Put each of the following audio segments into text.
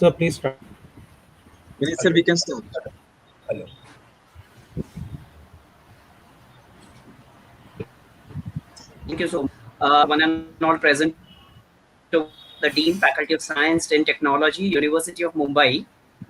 Sir, please start. Vinit sir, we Hello. can start. Hello. Thank you so much, one and all present over the Dean Faculty of Science and Technology, University of Mumbai.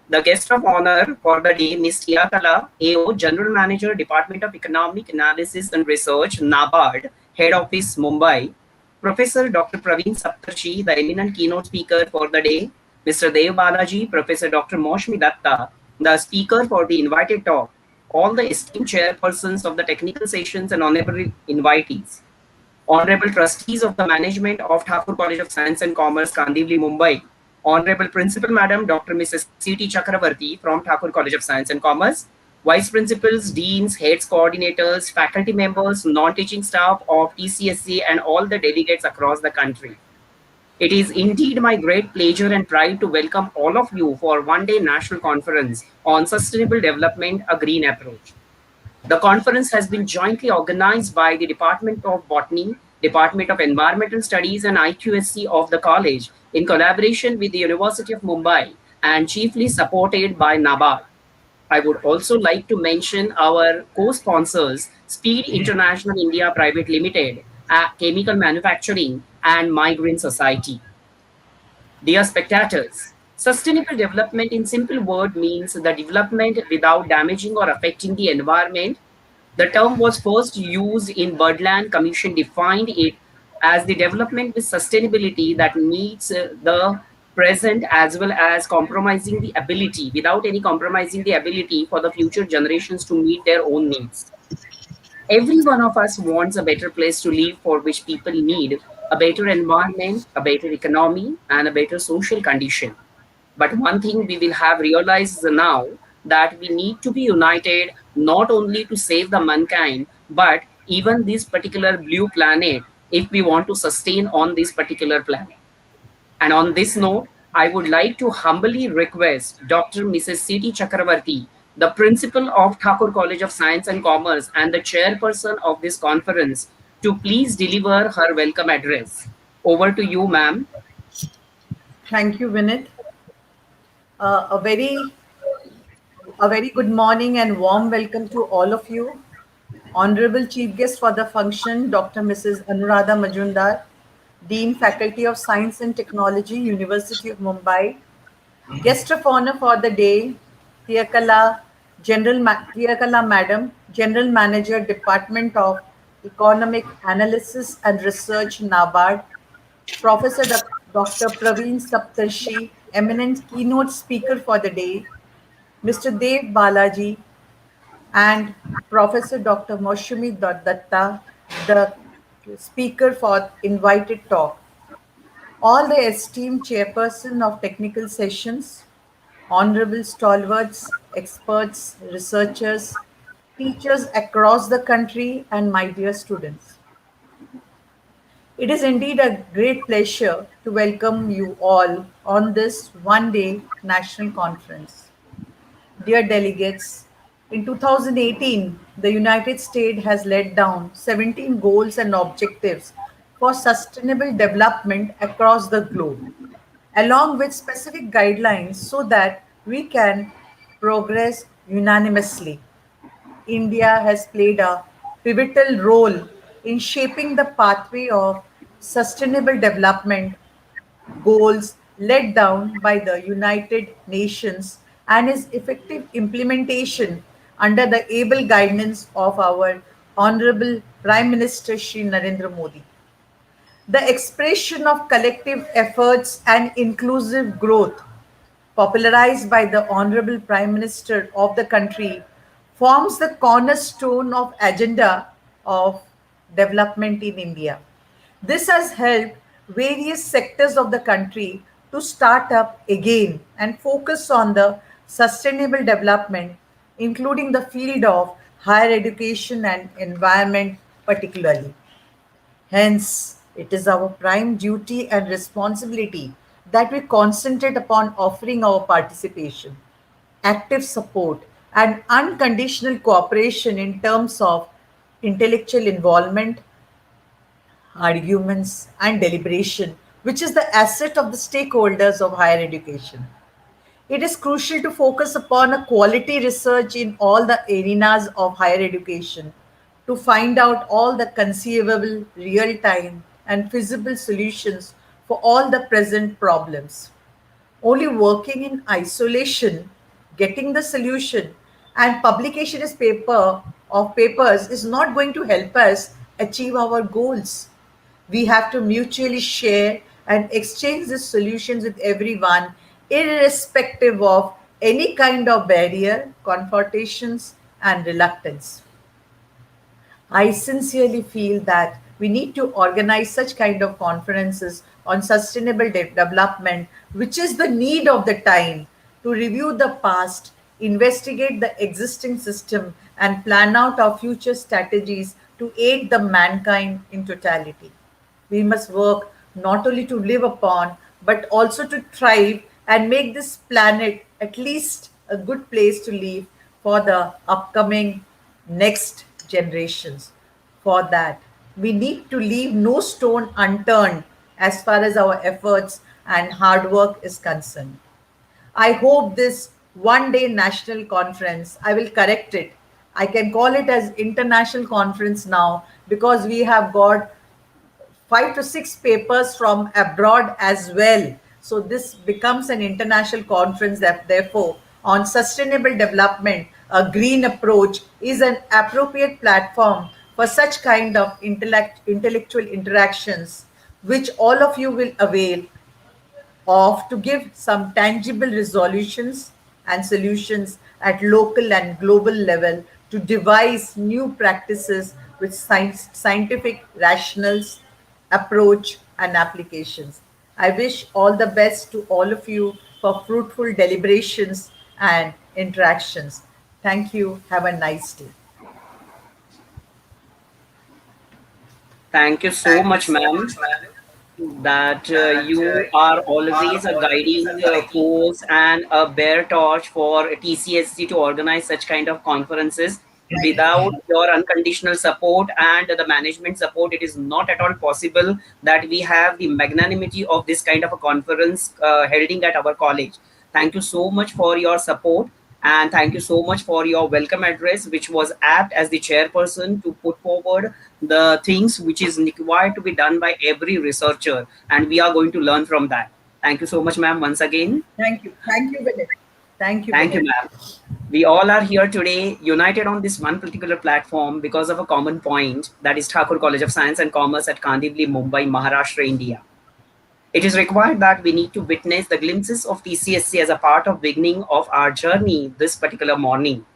The guest of honor for the day, Ms. Tirakala, AO, General Manager, Department of Economic Analysis and Research, NABARD, Head Office, Mumbai. Professor Dr. Praveen Saptarshi, the eminent keynote speaker for the day. Mr. Dev Balaji, Professor Dr. Moshmi Datta, the speaker for the invited talk. All the esteemed chairpersons of the technical sessions and honorable invitees. Honorable Trustees of the Management of Thakur College of Science and Commerce, Kandivli, Mumbai. Honorable Principal Madam Dr. Mrs. C.T. Chakravarti from Thakur College of Science and Commerce. Vice Principals, Deans, Heads, Coordinators, Faculty Members, Non-Teaching Staff of TCSC and all the delegates across the country. It is indeed my great pleasure and pride to welcome all of you for one-day national conference on sustainable development, a green approach. The conference has been jointly organized by the Department of Botany, Department of Environmental Studies and IQSC of the college in collaboration with the University of Mumbai and chiefly supported by NABARD. I would also like to mention our co-sponsors, Speed International India Private Limited, Chemical Manufacturing and My Green Society. Dear spectators, sustainable development in simple word means the development without damaging or affecting the environment. The term was first used in Birdland Commission defined it as the development with sustainability that meets the present as well as compromising the ability without any compromising the ability for the future generations to meet their own needs. Every one of us wants a better place to live for which people need a better environment, a better economy, and a better social condition. But one thing we will have realized now that we need to be united not only to save the mankind, but even this particular blue planet if we want to sustain on this particular planet. And on this note, I would like to humbly request Dr. Mrs. C.T. Chakravarti, the principal of Thakur College of Science and Commerce and the chairperson of this conference, to please deliver her welcome address. Over to you, ma'am. Thank you, Vinit. Uh, a very a very good morning and warm welcome to all of you. Honorable Chief Guest for the function, Dr. Mrs. Anuradha Majumdar, Dean Faculty of Science and Technology, University of Mumbai. Guest of honor for the day, Tiyakala Madam, General Manager, Department of Economic Analysis and Research, NABARD. Professor Dr. Praveen Saptarshi, eminent keynote speaker for the day, Mr. Dev Balaji, and Professor Dr. Moshumi Datta, the speaker for invited talk. All the esteemed chairperson of technical sessions, honorable stalwarts, experts, researchers, teachers across the country, and my dear students. It is indeed a great pleasure to welcome you all on this one day national conference. Dear delegates, in 2018, the United States has laid down 17 goals and objectives for sustainable development across the globe, along with specific guidelines so that we can progress unanimously. India has played a pivotal role in shaping the pathway of sustainable development goals laid down by the United Nations and its effective implementation under the able guidance of our Honorable Prime Minister Shri Narendra Modi. The expression of collective efforts and inclusive growth, popularized by the Honorable Prime Minister of the country, forms the cornerstone of agenda of development in India. This has helped various sectors of the country to start up again and focus on the sustainable development, including the field of higher education and environment particularly. Hence, it is our prime duty and responsibility that we concentrate upon offering our participation, active support, and unconditional cooperation in terms of intellectual involvement, arguments, and deliberation, which is the asset of the stakeholders of higher education. It is crucial to focus upon a quality research in all the arenas of higher education to find out all the conceivable, real time, and feasible solutions for all the present problems. Only working in isolation, getting the solution, and publication is paper of papers is not going to help us achieve our goals. We have to mutually share and exchange the solutions with everyone, irrespective of any kind of barrier, confrontations, and reluctance. I sincerely feel that we need to organize such kind of conferences on sustainable development, which is the need of the time, to review the past, investigate the existing system, and plan out our future strategies to aid the mankind in totality. We must work not only to live upon, but also to thrive and make this planet at least a good place to live for the upcoming next generations. For that, we need to leave no stone unturned as far as our efforts and hard work is concerned. I hope this one day national conference, I will correct it. I can call it as international conference now because we have got 5 to 6 papers from abroad as well. So this becomes an international conference that therefore on sustainable development, a green approach is an appropriate platform for such kind of intellectual interactions, which all of you will avail of to give some tangible resolutions and solutions at local and global level to devise new practices with scientific rationals, approach, and applications. I wish all the best to all of you for fruitful deliberations and interactions. Thank you. Have a nice day. Thank you so much, ma'am, that you are always a guiding force and a bear torch for TCSC to organize such kind of conferences. Without your unconditional support and the management support, it is not at all possible that we have the magnanimity of this kind of a conference holding at our college. Thank you so much for your support, and thank you so much for your welcome address, which was apt as the chairperson to put forward the things which is required to be done by every researcher, and we are going to learn from that. Thank you so much, ma'am, once again. Thank you. Thank you, Vinay. Thank you, Thank you, Vinay. ma'am. We all are here today, united on this one particular platform because of a common point, that is Thakur College of Science and Commerce at Kandivali, Mumbai, Maharashtra, India. It is required that we need to witness the glimpses of TCSC as a part of beginning of our journey this particular morning.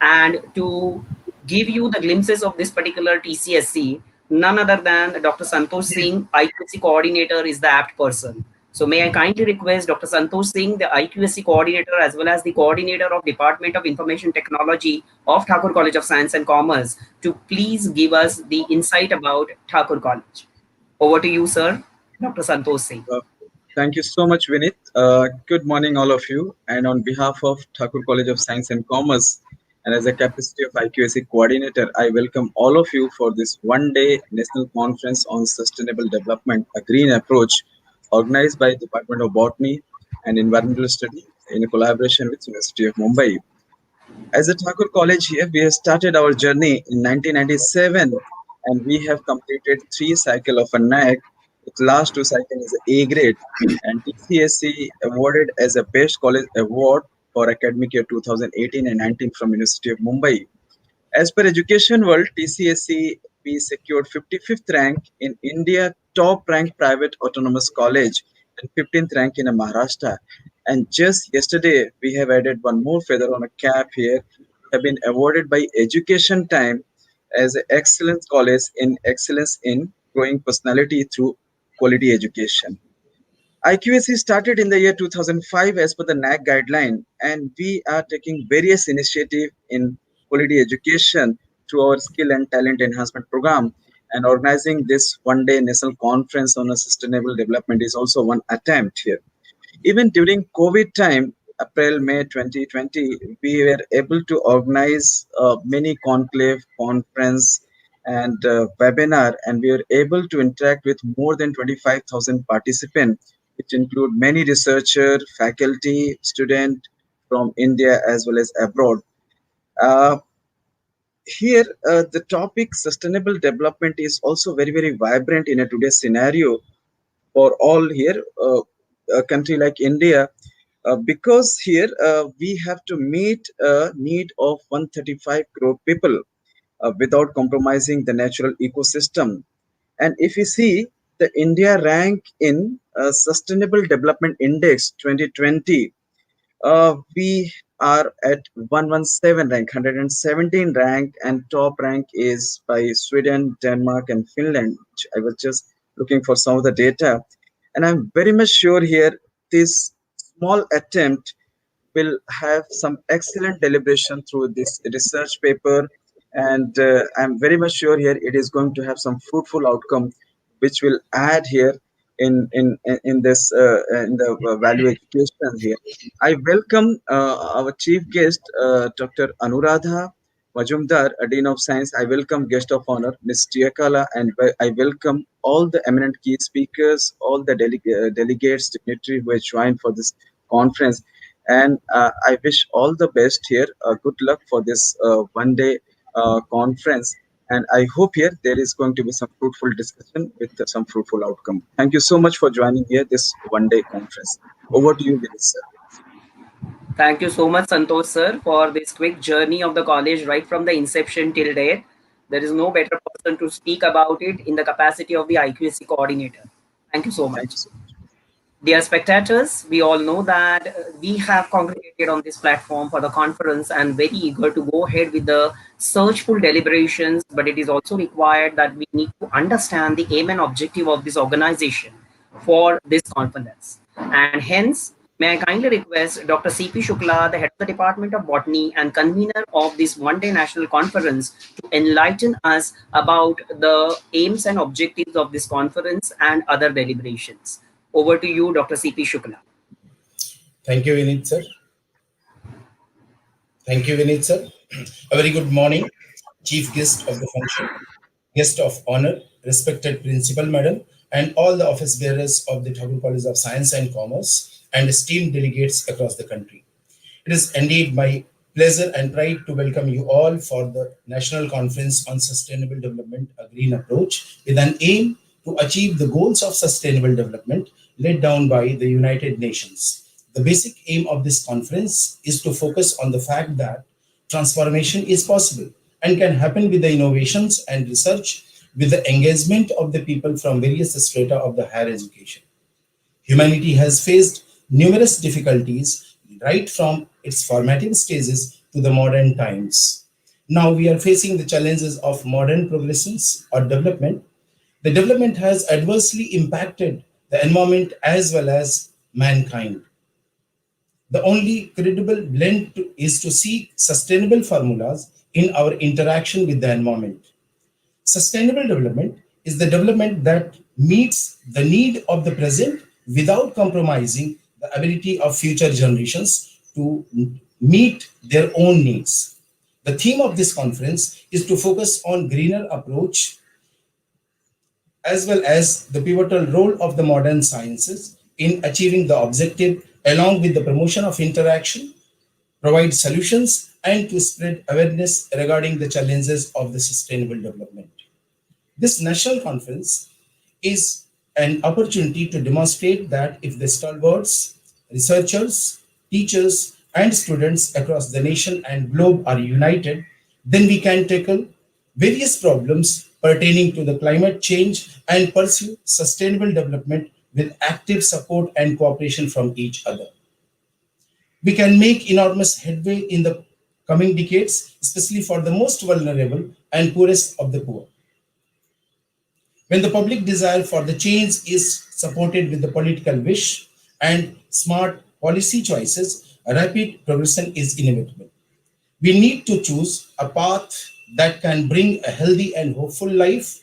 And to give you the glimpses of this particular TCSC, none other than Dr. Santosh Singh, IQSC coordinator, is the apt person. So may I kindly request Dr. Santosh Singh, the IQSC coordinator, as well as the coordinator of Department of Information Technology of Thakur College of Science and Commerce, to please give us the insight about Thakur College. Over to you, sir, Dr. Santosh Singh. Uh, Thank you so much, Vinit. Good morning, all of you. And on behalf of Thakur College of Science and Commerce, and as a capacity of IQSC coordinator, I welcome all of you for this one-day national conference on sustainable development, a green approach, organized by Department of Botany and Environmental Study in collaboration with University of Mumbai. As a Thakur College here, we have started our journey in 1997, and we have completed 3 cycles of a NAC. The last 2 cycles is A grade, and TCSC awarded as a Best College Award for academic year 2018 and 19 from University of Mumbai. As per Education World, TCSC we secured 55th rank in India, top ranked private autonomous college, and 15th rank in Maharashtra. And just yesterday, we have added one more feather on a cap here. Have been awarded by Education Time as an excellence college in excellence in growing personality through quality education. IQAC started in the year 2005 as per the NAC guideline, and we are taking various initiatives in quality education through our skill and talent enhancement program. And organizing this one-day national conference on a sustainable development is also one attempt here. Even during COVID time, April, May 2020, we were able to organize many conclave, conference, and webinar, and we were able to interact with more than 25,000 participants which include many researcher, faculty, student from India as well as abroad. Uh, Here, the topic sustainable development is also very, very vibrant in a today's scenario for all here, a country like India, because here we have to meet a need of 135 crore people without compromising the natural ecosystem. And if you see the India rank in Sustainable Development Index 2020, we are at 117 rank, 117 rank, and top rank is by Sweden, Denmark, and Finland. Which I was just looking for some of the data, and I'm very much sure here this small attempt will have some excellent deliberation through this research paper, and I'm very much sure here it is going to have some fruitful outcome which will add here in this in the value education here. I welcome our chief guest, Dr. Anuradha Majumdar, Dean of Science. I welcome guest of honor Ms. Tiakala, and I welcome all the eminent key speakers, all the delegates, dignitary who has joined for this conference. And I wish all the best here. Good luck for this one day conference. And I hope here there is going to be some fruitful discussion with some fruitful outcome. Thank you so much for joining here this one day conference. Over to you, Vinith sir. Thank you so much, Santosh sir, for this quick journey of the college right from the inception till date. There is no better person to speak about it in the capacity of the IQSC coordinator. Thank you so Thank much. you so much. Dear spectators, we all know that we have congregated on this platform for the conference and very eager to go ahead with the searchful deliberations, but it is also required that we need to understand the aim and objective of this organization for this conference. And hence, may I kindly request Dr. C.P. Shukla, the head of the Department of Botany and convener of this one-day national conference, to enlighten us about the aims and objectives of this conference and other deliberations. Over to you, Dr. C.P. Shukla. Thank you, Vinith sir. Thank you, Vinith sir. A very good morning, chief guest of the function, guest of honor, respected principal madam, and all the office bearers of the Thakur College of Science and Commerce, and esteemed delegates across the country. It is indeed my pleasure and pride to welcome you all for the National Conference on Sustainable Development, a Green Approach, with an aim to achieve the goals of sustainable development laid down by the United Nations. The basic aim of this conference is to focus on the fact that transformation is possible and can happen with the innovations and research, with the engagement of the people from various strata of the higher education. Humanity has faced numerous difficulties right from its formative stages to the modern times. Now we are facing the challenges of modern progressions or development. The development has adversely impacted the environment as well as mankind. The only credible blend is to seek sustainable formulas in our interaction with the environment. Sustainable development is the development that meets the need of the present without compromising the ability of future generations to meet their own needs. The theme of this conference is to focus on greener approach as well as the pivotal role of the modern sciences in achieving the objective, along with the promotion of interaction, provide solutions, and to spread awareness regarding the challenges of the sustainable development. This national conference is an opportunity to demonstrate that if the stalwarts, researchers, teachers, and students across the nation and globe are united, then we can tackle various problems pertaining to the climate change and pursue sustainable development with active support and cooperation from each other. We can make enormous headway in the coming decades, especially for the most vulnerable and poorest of the poor. When the public desire for the change is supported with the political wish and smart policy choices, a rapid progression is inevitable. We need to choose a path that can bring a healthy and hopeful life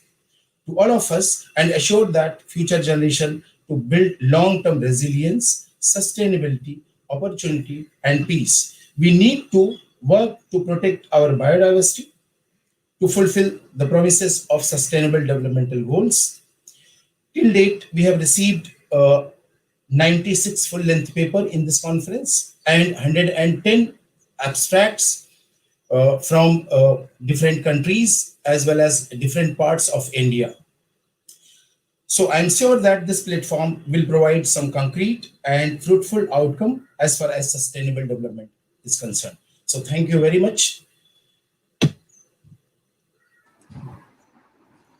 to all of us and assure that future generation to build long-term resilience, sustainability, opportunity, and peace. We need to work to protect our biodiversity, to fulfill the promises of sustainable developmental goals. Till date, we have received 96 full length paper in this conference, and 110 abstracts from different countries as well as different parts of India. So I'm sure that this platform will provide some concrete and fruitful outcome as far as sustainable development is concerned. So thank you very much.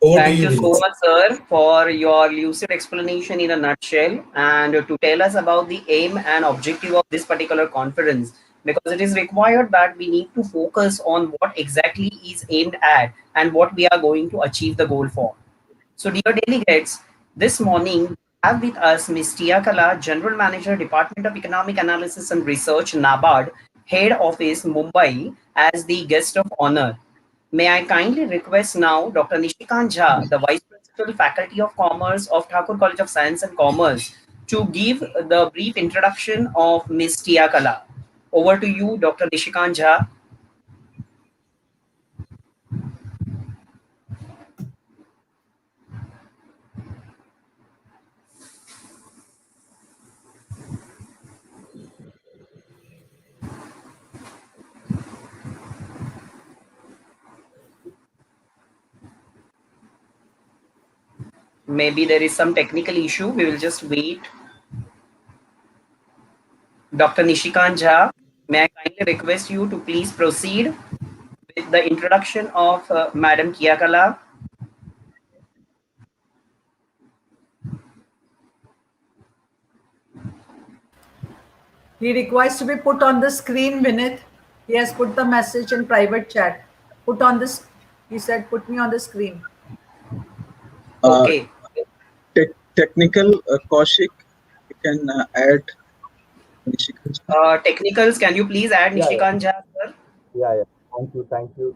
Over to Thank you, you so Vinit. much, sir, for your lucid explanation in a nutshell and to tell us about the aim and objective of this particular conference. Because it is required that we need to focus on what exactly is aimed at and what we are going to achieve the goal for. So, dear delegates, this morning we have with us Ms. Tia Kala, General Manager, Department of Economic Analysis and Research, NABARD, Head Office, Mumbai, as the guest of honor. May I kindly request now Dr. Nishikant Jha, the Vice Principal, Faculty of Commerce of Thakur College of Science and Commerce, to give the brief introduction of Ms. Tia Kala. Over to you, Dr. Nishikant Jha. Maybe there is some technical issue. We will just wait. Dr. Nishikant Jha, may I kindly request you to please proceed with the introduction of Madam Tia Kala. He requires to be put on the screen, Vinith. He has put the message in private chat. Put on this. He said, put me on the screen. Uh, Okay. Technical, Kaushik, you can add Nishikant. Technicals, can you please add Yeah, Nishikant Jha, sir? yeah. Thank you, thank you.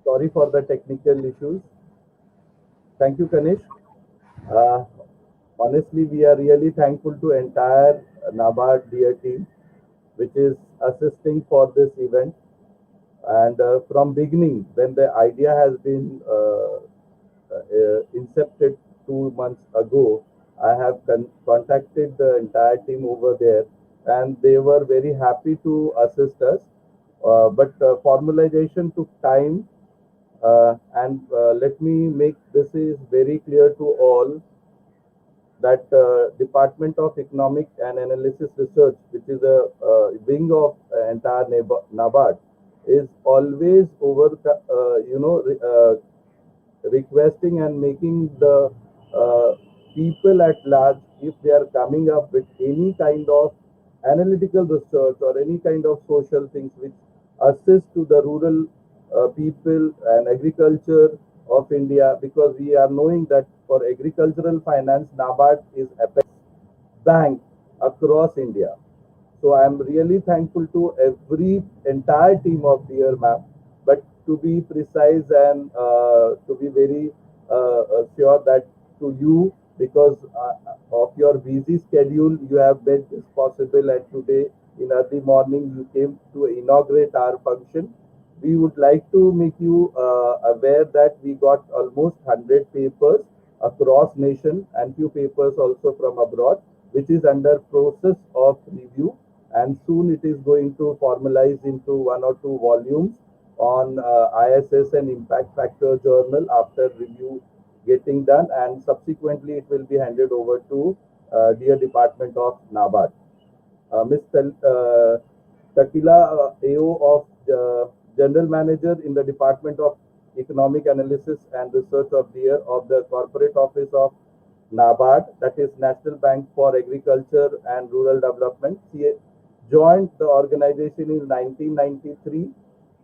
Sorry for the technical issues. Thank you, Kanish. Uh, Honestly, we are really thankful to entire NABARD dear team, which is assisting for this event. And from beginning, when the idea has been incepted 2 months ago, I have contacted the entire team over there, and they were very happy to assist us. But formalization took time, and let me make this is very clear to all that Department of Economic and Analysis Research, which is a wing of entire NABARD, is always over requesting and making the people at large, if they are coming up with any kind of analytical research or any kind of social things which assist to the rural people and agriculture of India, because we are knowing that for agricultural finance, NABARD is a bank across India. So I'm really thankful to every entire team of Dear Ma'am. But to be precise and to be very sure that to you, because of your busy schedule, you have made this possible. And today in early morning, you came to inaugurate our function. We would like to make you aware that we got almost 100 papers across nation and few papers also from abroad, which is under process of review, and soon it is going to formalize into 1 or 2 volumes on ISS and Impact Factor Journal after review getting done, and subsequently it will be handed over to dear Department of NABARD. Ms. Takila AO of General Manager in the Department of Economic Analysis and Research of the Corporate Office of NABARD, that is National Bank for Agriculture and Rural Development. She joined the organization in 1993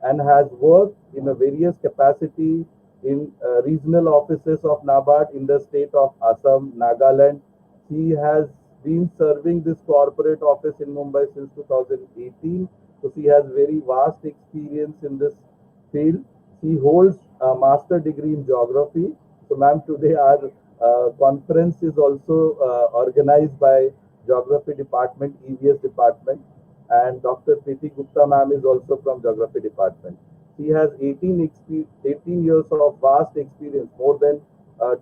and has worked in a various capacity in regional offices of NABARD in the state of Assam, Nagaland. She has been serving this corporate office in Mumbai since 2018. So she has very vast experience in this field. She holds a master degree in geography. So, ma'am, today our conference is also organized by Geography Department, EVS Department, and Dr. Priti Gupta, ma'am, is also from Geography Department. He has 18 years of vast experience, more than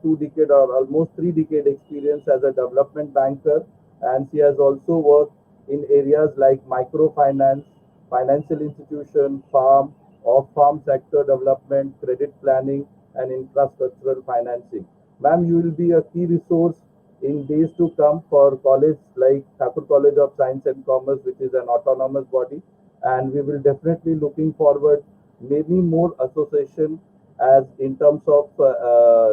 2 decades or almost 3 decade experience as a development banker and she has also worked in areas like microfinance, financial institution, farm, off-farm sector development, credit planning, and infrastructural financing. Ma'am, you will be a key resource in days to come for college like Thakur College of Science and Commerce, which is an autonomous body, and we will definitely looking forward many more association as in terms of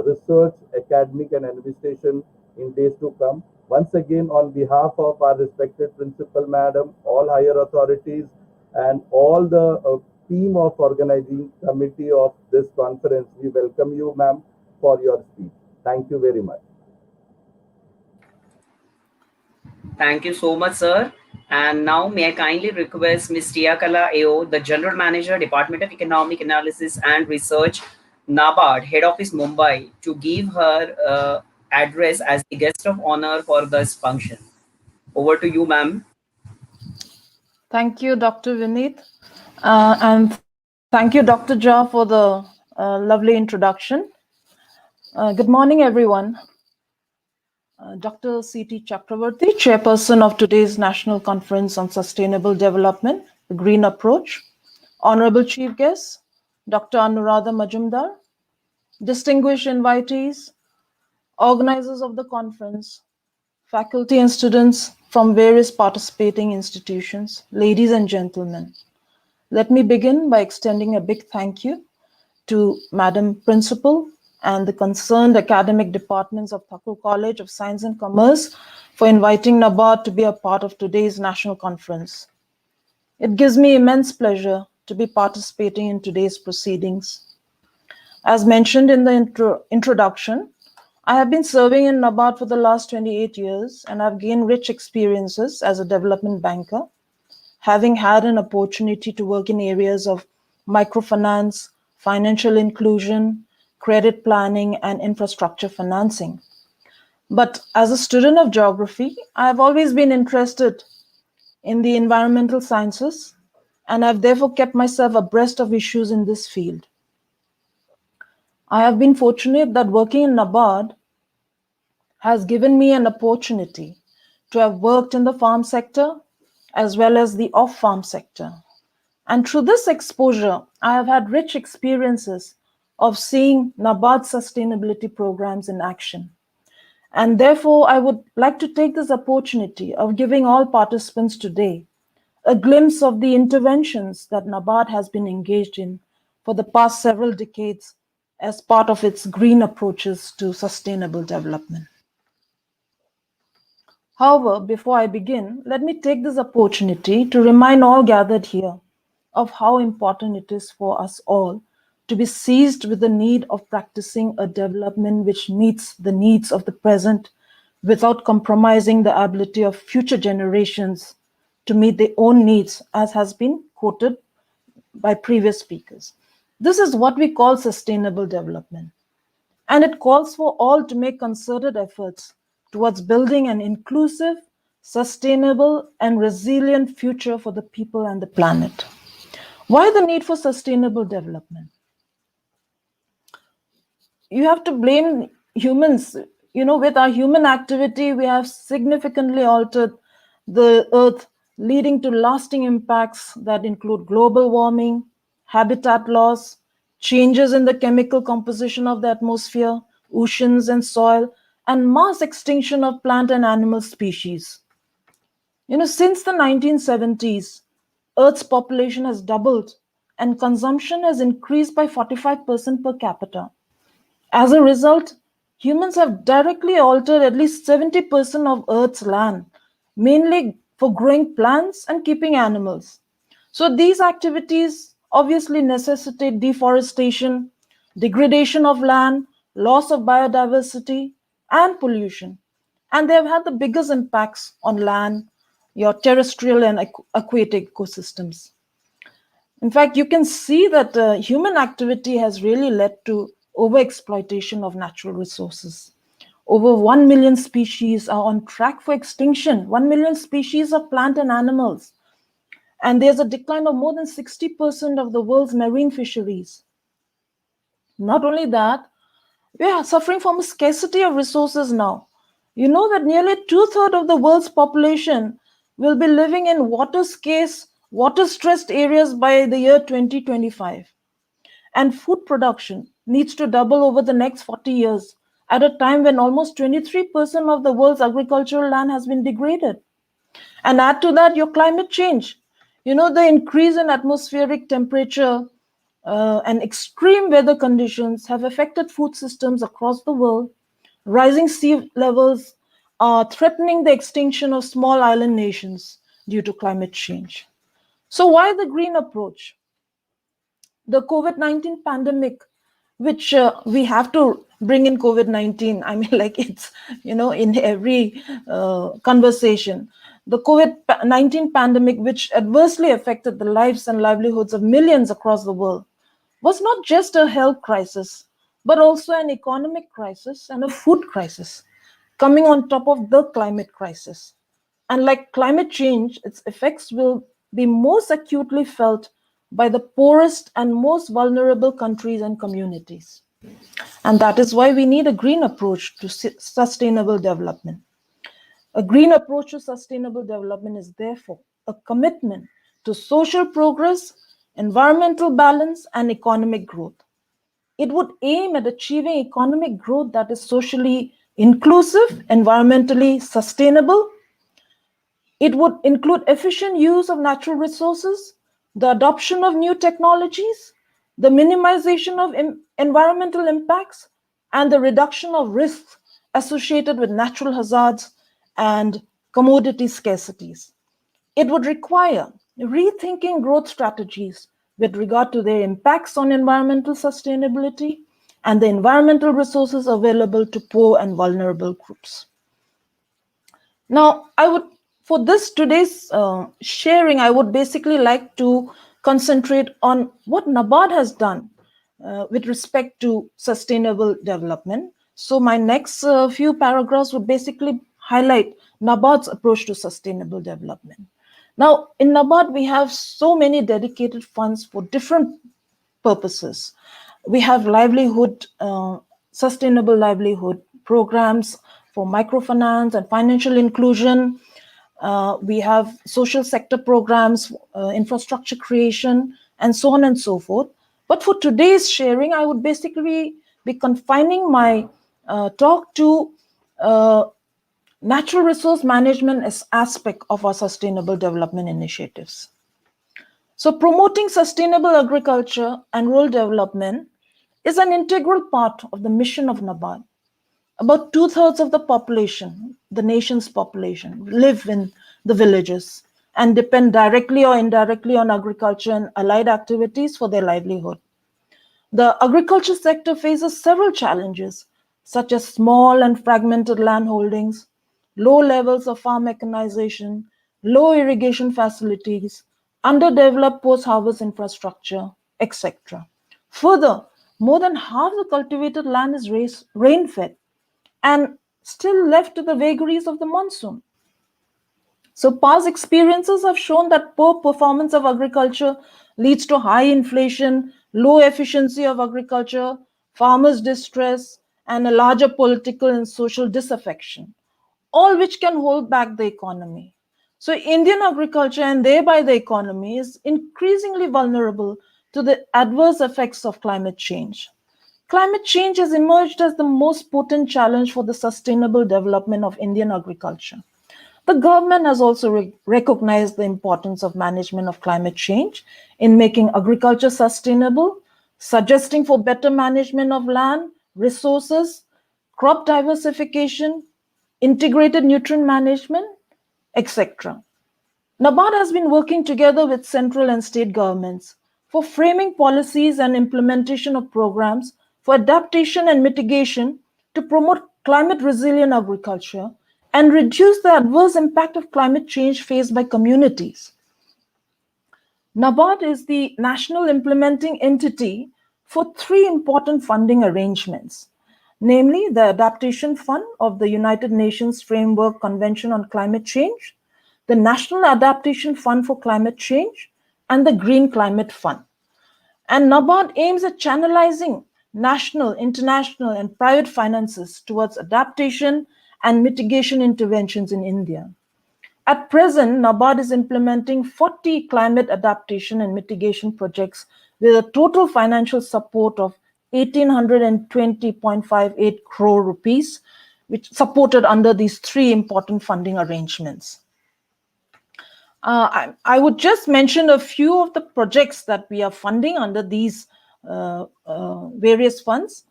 research, academic, and administration in days to come. Once again, on behalf of our respected principal madam, all higher authorities, and all the team of organizing committee of this conference, we welcome you, ma'am, for your speech. Thank you very much. Thank you so much, sir. And now may I kindly request Ms. Tiakala AO, the General Manager, Department of Economic Analysis and Research, NABARD, Head Office, Mumbai, to give her address as the guest of honor for this function. Over to you, ma'am. Thank you, Dr. Vineet. And thank you, Dr. Jha, for the lovely introduction. Good morning, everyone. Dr. C.T. Chakravarti, Chairperson of today's National Conference on Sustainable Development, the Green Approach. Honorable Chief Guests, Dr. Anuradha Majumdar, distinguished invitees, organizers of the conference, faculty and students from various participating institutions, ladies and gentlemen. Let me begin by extending a big thank you to Madam Principal and the concerned academic departments of Thakur College of Science and Commerce for inviting NABARD to be a part of today's national conference. It gives me immense pleasure to be participating in today's proceedings. As mentioned in the introduction, I have been serving in NABARD for the last 28 years and I've gained rich experiences as a development banker, having had an opportunity to work in areas of microfinance, financial inclusion, credit planning, and infrastructure financing. But as a student of geography, I have always been interested in the environmental sciences, and I've therefore kept myself abreast of issues in this field. I have been fortunate that working in NABARD has given me an opportunity to have worked in the farm sector as well as the off-farm sector. And through this exposure, I have had rich experiences of seeing NABARD sustainability programs in action. And therefore, I would like to take this opportunity of giving all participants today a glimpse of the interventions that NABARD has been engaged in for the past several decades as part of its green approaches to sustainable development. However, before I begin, let me take this opportunity to remind all gathered here of how important it is for us all to be seized with the need of practicing a development which meets the needs of the present without compromising the ability of future generations to meet their own needs, as has been quoted by previous speakers. This is what we call sustainable development. And it calls for all to make concerted efforts towards building an inclusive, sustainable, and resilient future for the people and the planet. Why the need for sustainable development? You have to blame humans. With our human activity, we have significantly altered the earth, leading to lasting impacts that include global warming, habitat loss, changes in the chemical composition of the atmosphere, oceans and soil, and mass extinction of plant and animal species. Since the 1970s, Earth's population has doubled and consumption has increased by 45% per capita. As a result, humans have directly altered at least 70% of Earth's land, mainly for growing plants and keeping animals. So these activities obviously necessitate deforestation, degradation of land, loss of biodiversity, and pollution. And they have had the biggest impacts on land, your terrestrial and aquatic ecosystems. In fact, you can see that human activity has really led to overexploitation of natural resources. Over 1 million species are on track for extinction, 1 million species of plant and animals. And there's a decline of more than 60% of the world's marine fisheries. Not only that, we are suffering from a scarcity of resources now. You know that nearly two-thirds of the world's population will be living in water-scarce, water-stressed areas by the year 2025. And food production needs to double over the next 40 years at a time when almost 23% of the world's agricultural land has been degraded. And add to that your climate change. You know, the increase in atmospheric temperature and extreme weather conditions have affected food systems across the world. Rising sea levels are threatening the extinction of small island nations due to climate change. So, why the green approach? The COVID-19 pandemic, which we have to bring in COVID-19. I mean, like it's, in every conversation. The COVID-19 pandemic, which adversely affected the lives and livelihoods of millions across the world, was not just a health crisis, but also an economic crisis and a food crisis, coming on top of the climate crisis. And like climate change, its effects will be most acutely felt by the poorest and most vulnerable countries and communities. And that is why we need a green approach to sustainable development. A green approach to sustainable development is therefore a commitment to social progress, environmental balance, and economic growth. It would aim at achieving economic growth that is socially inclusive, environmentally sustainable. It would include efficient use of natural resources, the adoption of new technologies, the minimization of environmental impacts, and the reduction of risks associated with natural hazards and commodity scarcities. It would require rethinking growth strategies with regard to their impacts on environmental sustainability and the environmental resources available to poor and vulnerable groups. Now, for this today's sharing, I would basically like to concentrate on what NABARD has done with respect to sustainable development. So my next few paragraphs would basically highlight NABARD's approach to sustainable development. Now, in NABARD, we have so many dedicated funds for different purposes. We have sustainable livelihood programs for microfinance and financial inclusion. We have social sector programs, infrastructure creation, and so on and so forth. But for today's sharing, I would basically be confining my talk to natural resource management as aspect of our sustainable development initiatives. So promoting sustainable agriculture and rural development is an integral part of the mission of NABARD. About two-thirds of the population, the nation's population, live in the villages and depend directly or indirectly on agriculture and allied activities for their livelihood. The agriculture sector faces several challenges, such as small and fragmented land holdings, low levels of farm mechanization, low irrigation facilities, underdeveloped post-harvest infrastructure, etc. Further, more than half the cultivated land is rain-fed and still left to the vagaries of the monsoon. So past experiences have shown that poor performance of agriculture leads to high inflation, low efficiency of agriculture, farmers' distress, and a larger political and social disaffection, all which can hold back the economy. So Indian agriculture and thereby the economy is increasingly vulnerable to the adverse effects of climate change. Climate change has emerged as the most potent challenge for the sustainable development of Indian agriculture. The government has also recognized the importance of management of climate change in making agriculture sustainable, suggesting for better management of land, resources, crop diversification, integrated nutrient management, etc. NABARD has been working together with central and state governments for framing policies and implementation of programs for adaptation and mitigation to promote climate resilient agriculture and reduce the adverse impact of climate change faced by communities. NABARD is the national implementing entity for three important funding arrangements, namely the Adaptation Fund of the United Nations Framework Convention on Climate Change, the National Adaptation Fund for Climate Change, and the Green Climate Fund. And NABARD aims at channelizing national, international, and private finances towards adaptation and mitigation interventions in India. At present, NABARD is implementing 40 climate adaptation and mitigation projects with a total financial support of 1,820.58 crore rupees, which supported under these three important funding arrangements. I would just mention a few of the projects that we are funding under these various funds.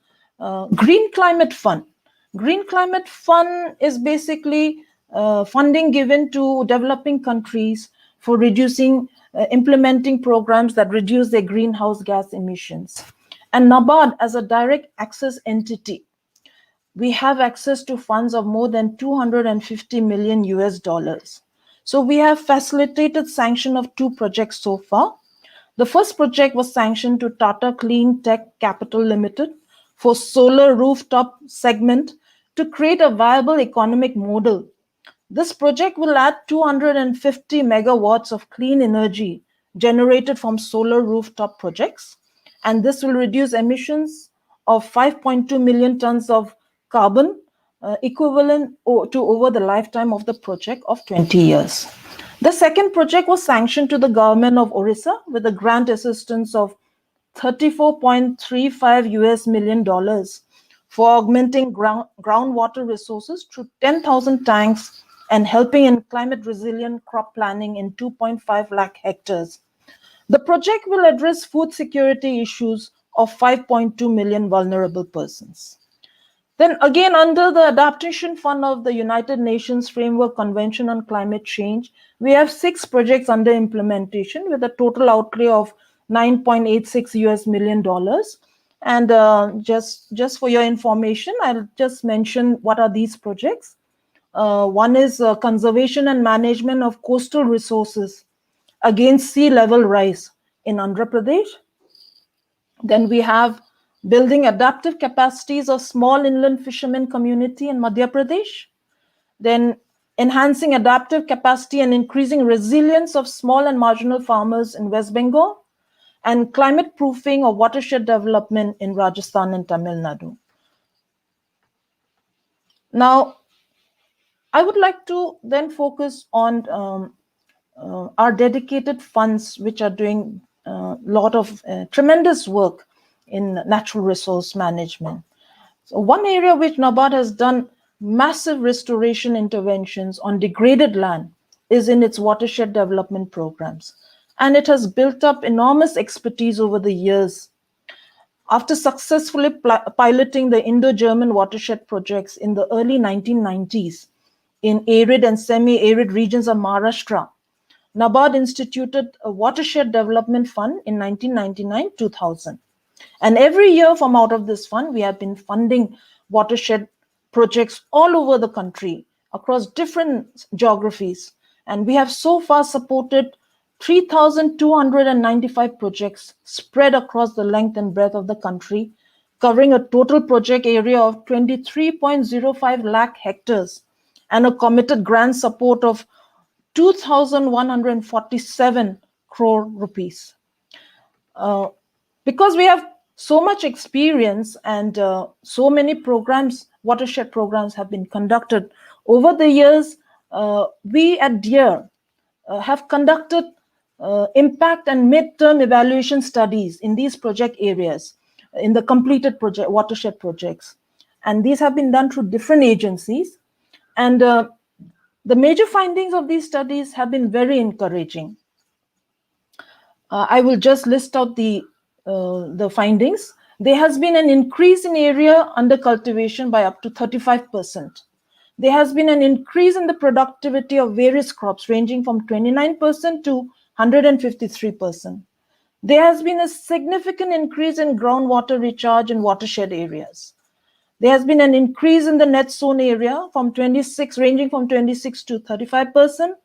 Green Climate Fund. Green Climate Fund is basically funding given to developing countries for implementing programs that reduce their greenhouse gas emissions. And NABARD, as a direct access entity, we have access to funds of more than 250 million US dollars. So we have facilitated sanction of 2 projects so far. The first project was sanctioned to Tata Clean Tech Capital Limited for solar rooftop segment to create a viable economic model. This project will add 250 megawatts of clean energy generated from solar rooftop projects, and this will reduce emissions of 5.2 million tons of carbon, equivalent to over the lifetime of the project of 20 years. The second project was sanctioned to the government of Orissa with a grant assistance of $34.35 million for augmenting groundwater resources through 10,000 tanks and helping in climate resilient crop planting in 2.5 lakh hectares. The project will address food security issues of 5.2 million vulnerable persons. Then again, under the Adaptation Fund of the United Nations Framework Convention on Climate Change, we have 6 projects under implementation with a total outlay of $9.86 million. And just for your information, I'll just mention what are these projects. One is conservation and management of coastal resources against sea level rise in Andhra Pradesh. Then we have building adaptive capacities of small inland fishermen community in Madhya Pradesh. Then enhancing adaptive capacity and increasing resilience of small and marginal farmers in West Bengal, and climate proofing of watershed development in Rajasthan and Tamil Nadu. Now, I would like to then focus on our dedicated funds, which are doing a lot of tremendous work in natural resource management. So one area which NABARD has done massive restoration interventions on degraded land is in its watershed development programs. And it has built up enormous expertise over the years. After successfully piloting the Indo-German watershed projects in the early 1990s in arid and semi-arid regions of Maharashtra, NABARD instituted a watershed development fund in 1999-2000. And every year from out of this fund, we have been funding watershed projects all over the country across different geographies. And we have so far supported 3,295 projects spread across the length and breadth of the country, covering a total project area of 23.05 lakh hectares and a committed grant support of 2,147 crore rupees. Because we have so much experience and so many programs, watershed programs have been conducted over the years, we at DEAR have conducted impact and mid-term evaluation studies in these project areas, in the completed project watershed projects. And these have been done through different agencies. And the major findings of these studies have been very encouraging. I will just list out the findings. There has been an increase in area under cultivation by up to 35%. There has been an increase in the productivity of various crops ranging from 29% to 153%. There has been a significant increase in groundwater recharge in watershed areas. There has been an increase in the net sown area from ranging from 26 to 35%,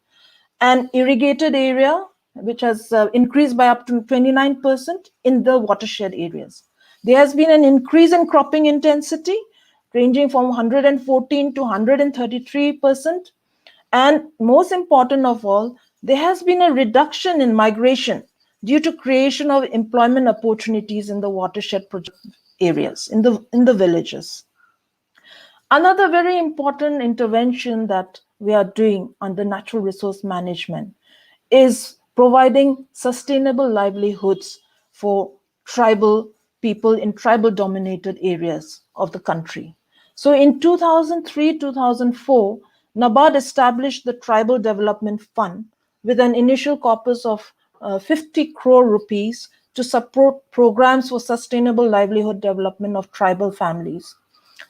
and irrigated area, which has increased by up to 29% in the watershed areas. There has been an increase in cropping intensity, ranging from 114 to 133%. And most important of all, there has been a reduction in migration due to creation of employment opportunities in the watershed project areas, in the villages. Another very important intervention that we are doing under natural resource management is providing sustainable livelihoods for tribal people in tribal dominated areas of the country. So in 2003 2004, NABARD established the Tribal Development Fund with an initial corpus of 50 crore rupees to support programs for sustainable livelihood development of tribal families.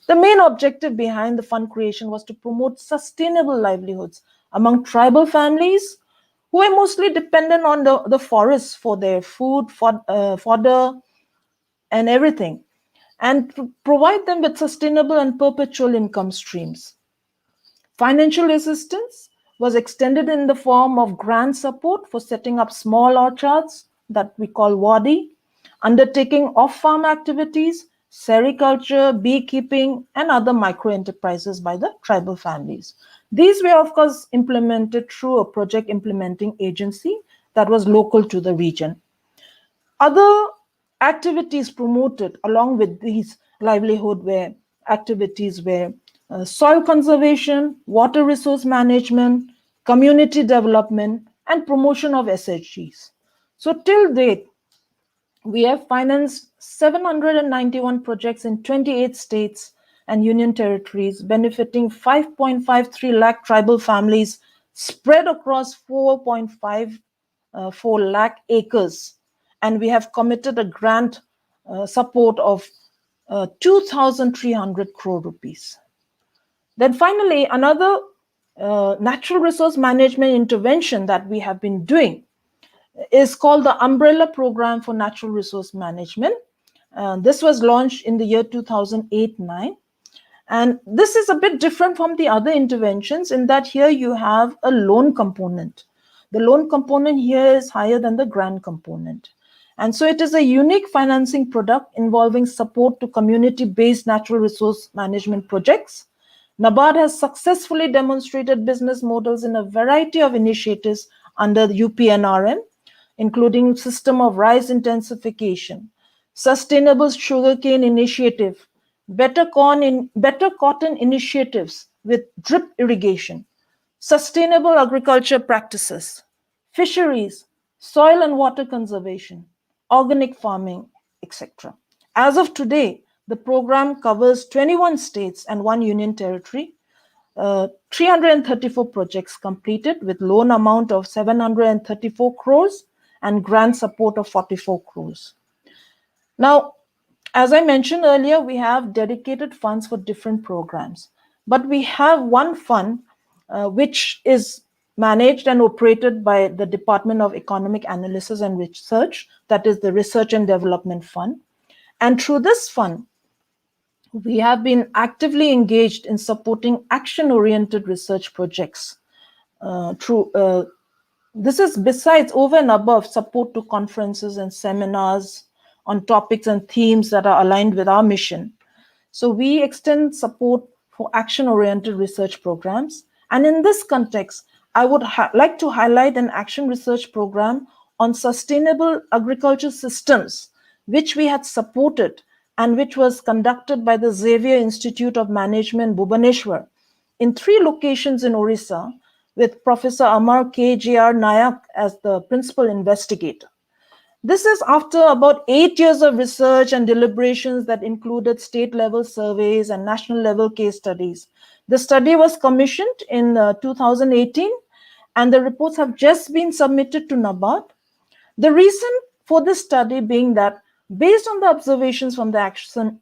The main objective behind the fund creation was to promote sustainable livelihoods among tribal families who are mostly dependent on the forests for their food, fodder, and everything, and to provide them with sustainable and perpetual income streams. Financial assistance was extended in the form of grant support for setting up small orchards that we call wadi, undertaking off-farm activities, sericulture, beekeeping, and other micro-enterprises by the tribal families. These were, of course, implemented through a project implementing agency that was local to the region. Other activities promoted along with these livelihood were activities were soil conservation, water resource management, community development, and promotion of SHGs. So till date, we have financed 791 projects in 28 states and union territories, benefiting 5.53 lakh tribal families spread across 4.54 lakh acres. And we have committed a grant support of 2,300 crore rupees. Then finally, another natural resource management intervention that we have been doing is called the Umbrella Program for Natural Resource Management. This was launched in the year 2008-9. And this is a bit different from the other interventions in that here you have a loan component. The loan component here is higher than the grant component. And so it is a unique financing product involving support to community-based natural resource management projects. NABARD has successfully demonstrated business models in a variety of initiatives under the UPNRM, including system of rice intensification, sustainable sugarcane initiative, better cotton initiatives with drip irrigation, sustainable agriculture practices, fisheries, soil and water conservation, organic farming, etc. As of today, the program covers 21 states and 1 union territory, 334 projects completed with loan amount of 734 crores and grant support of 44 crores. Now, as I mentioned earlier, we have dedicated funds for different programs, but we have one fund which is managed and operated by the Department of Economic Analysis and Research, that is the Research and Development Fund. And through this fund, we have been actively engaged in supporting action-oriented research projects this is besides over and above support to conferences and seminars on topics and themes that are aligned with our mission. So we extend support for action-oriented research programs. And in this context, I would like to highlight an action research program on sustainable agriculture systems, which we had supported and which was conducted by the Xavier Institute of Management, Bhubaneswar, in 3 locations in Orissa, with Professor Amar K.J.R. Nayak as the principal investigator. This is after about 8 years of research and deliberations that included state-level surveys and national-level case studies. The study was commissioned in 2018, and the reports have just been submitted to NABARD. The reason for this study being that, based on the observations from the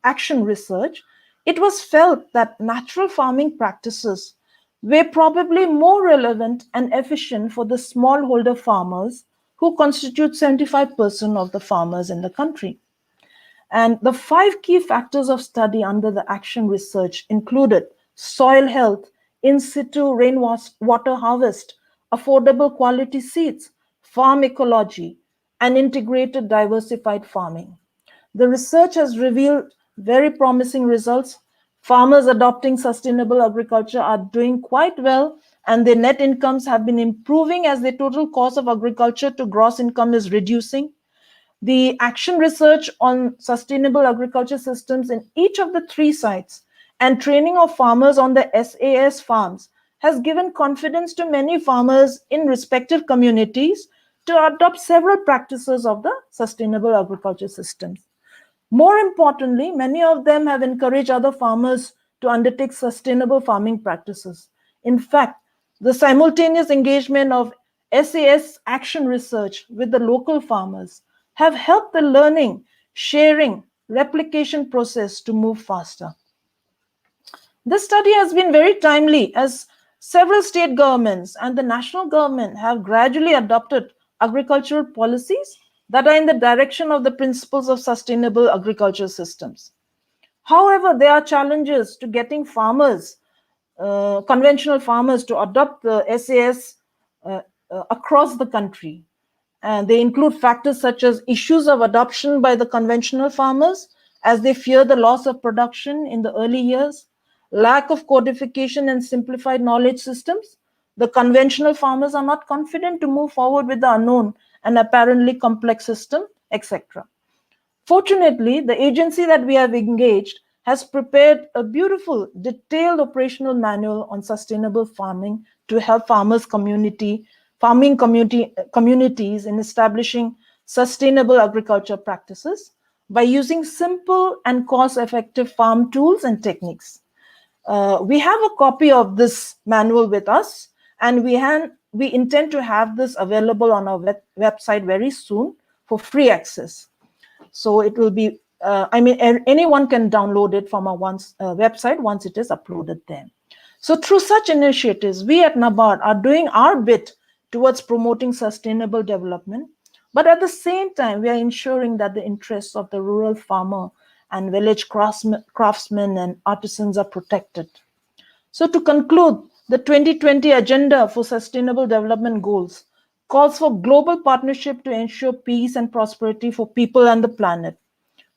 action research, it was felt that natural farming practices were probably more relevant and efficient for the smallholder farmers who constitute 75% of the farmers in the country. And the 5 key factors of study under the action research included soil health, in situ rainwater harvest, affordable quality seeds, farm ecology, and integrated diversified farming. The research has revealed very promising results. Farmers adopting sustainable agriculture are doing quite well, and their net incomes have been improving as the total cost of agriculture to gross income is reducing. The action research on sustainable agriculture systems in each of the 3 sites And training of farmers on the SAS farms has given confidence to many farmers in respective communities to adopt several practices of the sustainable agriculture systems. More importantly, many of them have encouraged other farmers to undertake sustainable farming practices. In fact, the simultaneous engagement of SAS action research with the local farmers have helped the learning, sharing, replication process to move faster. This study has been very timely as several state governments and the national government have gradually adopted agricultural policies that are in the direction of the principles of sustainable agriculture systems. However, there are challenges to getting farmers, conventional farmers, to adopt the SAS across the country. And they include factors such as issues of adoption by the conventional farmers as they fear the loss of production in the early years, lack of codification and simplified knowledge systems. The conventional farmers are not confident to move forward with the unknown and apparently complex system, etc. Fortunately, the agency that we have engaged has prepared a beautiful, detailed operational manual on sustainable farming to help communities in establishing sustainable agriculture practices by using simple and cost-effective farm tools and techniques. We have a copy of this manual with us, and we intend to have this available on our website very soon for free access. So it will be, anyone can download it from our website once it is uploaded there. So through such initiatives, we at NABARD are doing our bit towards promoting sustainable development. But at the same time, we are ensuring that the interests of the rural farmer and village craftsmen and artisans are protected. So to conclude, the 2020 Agenda for Sustainable Development Goals calls for global partnership to ensure peace and prosperity for people and the planet.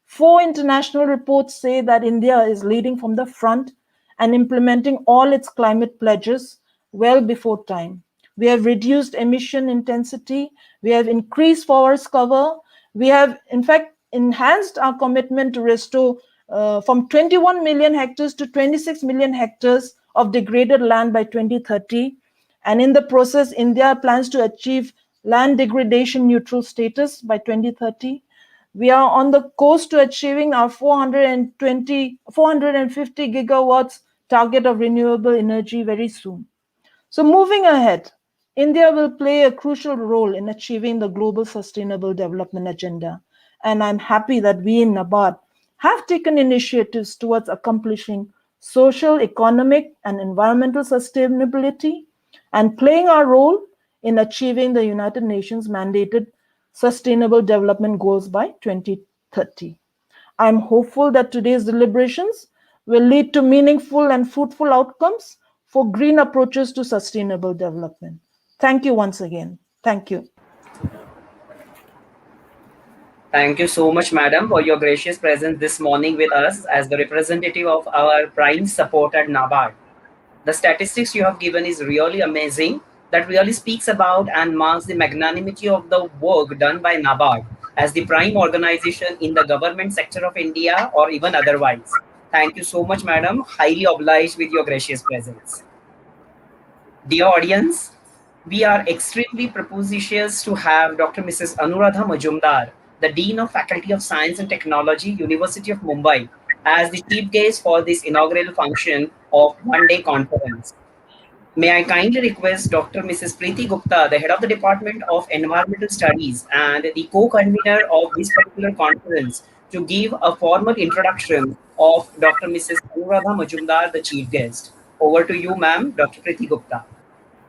4 international reports say that India is leading from the front and implementing all its climate pledges well before time. We have reduced emission intensity, we have increased forest cover, we have in fact enhanced our commitment to restore from 21 million hectares to 26 million hectares of degraded land by 2030. And in the process, India plans to achieve land degradation neutral status by 2030. We are on the course to achieving our 450 gigawatts target of renewable energy very soon. So moving ahead, India will play a crucial role in achieving the Global Sustainable Development Agenda. And I'm happy that we in NABARD have taken initiatives towards accomplishing social, economic, and environmental sustainability and playing our role in achieving the United Nations mandated Sustainable Development Goals by 2030. I'm hopeful that today's deliberations will lead to meaningful and fruitful outcomes for green approaches to sustainable development. Thank you once again. Thank you. Thank you so much, madam, for your gracious presence this morning with us as the representative of our prime support at NABARD. The statistics you have given is really amazing. That really speaks about and marks the magnanimity of the work done by NABARD as the prime organization in the government sector of India or even otherwise. Thank you so much, madam. Highly obliged with your gracious presence. Dear audience, we are extremely propitious to have Dr. Mrs. Anuradha Majumdar, the Dean of Faculty of Science and Technology, University of Mumbai, as the chief guest for this inaugural function of one-day conference. May I kindly request Dr. Mrs. Preeti Gupta, the head of the Department of Environmental Studies and the co-convener of this particular conference, to give a formal introduction of Dr. Mrs. Anuradha Majumdar, the chief guest. Over to you, ma'am, Dr. Preeti Gupta.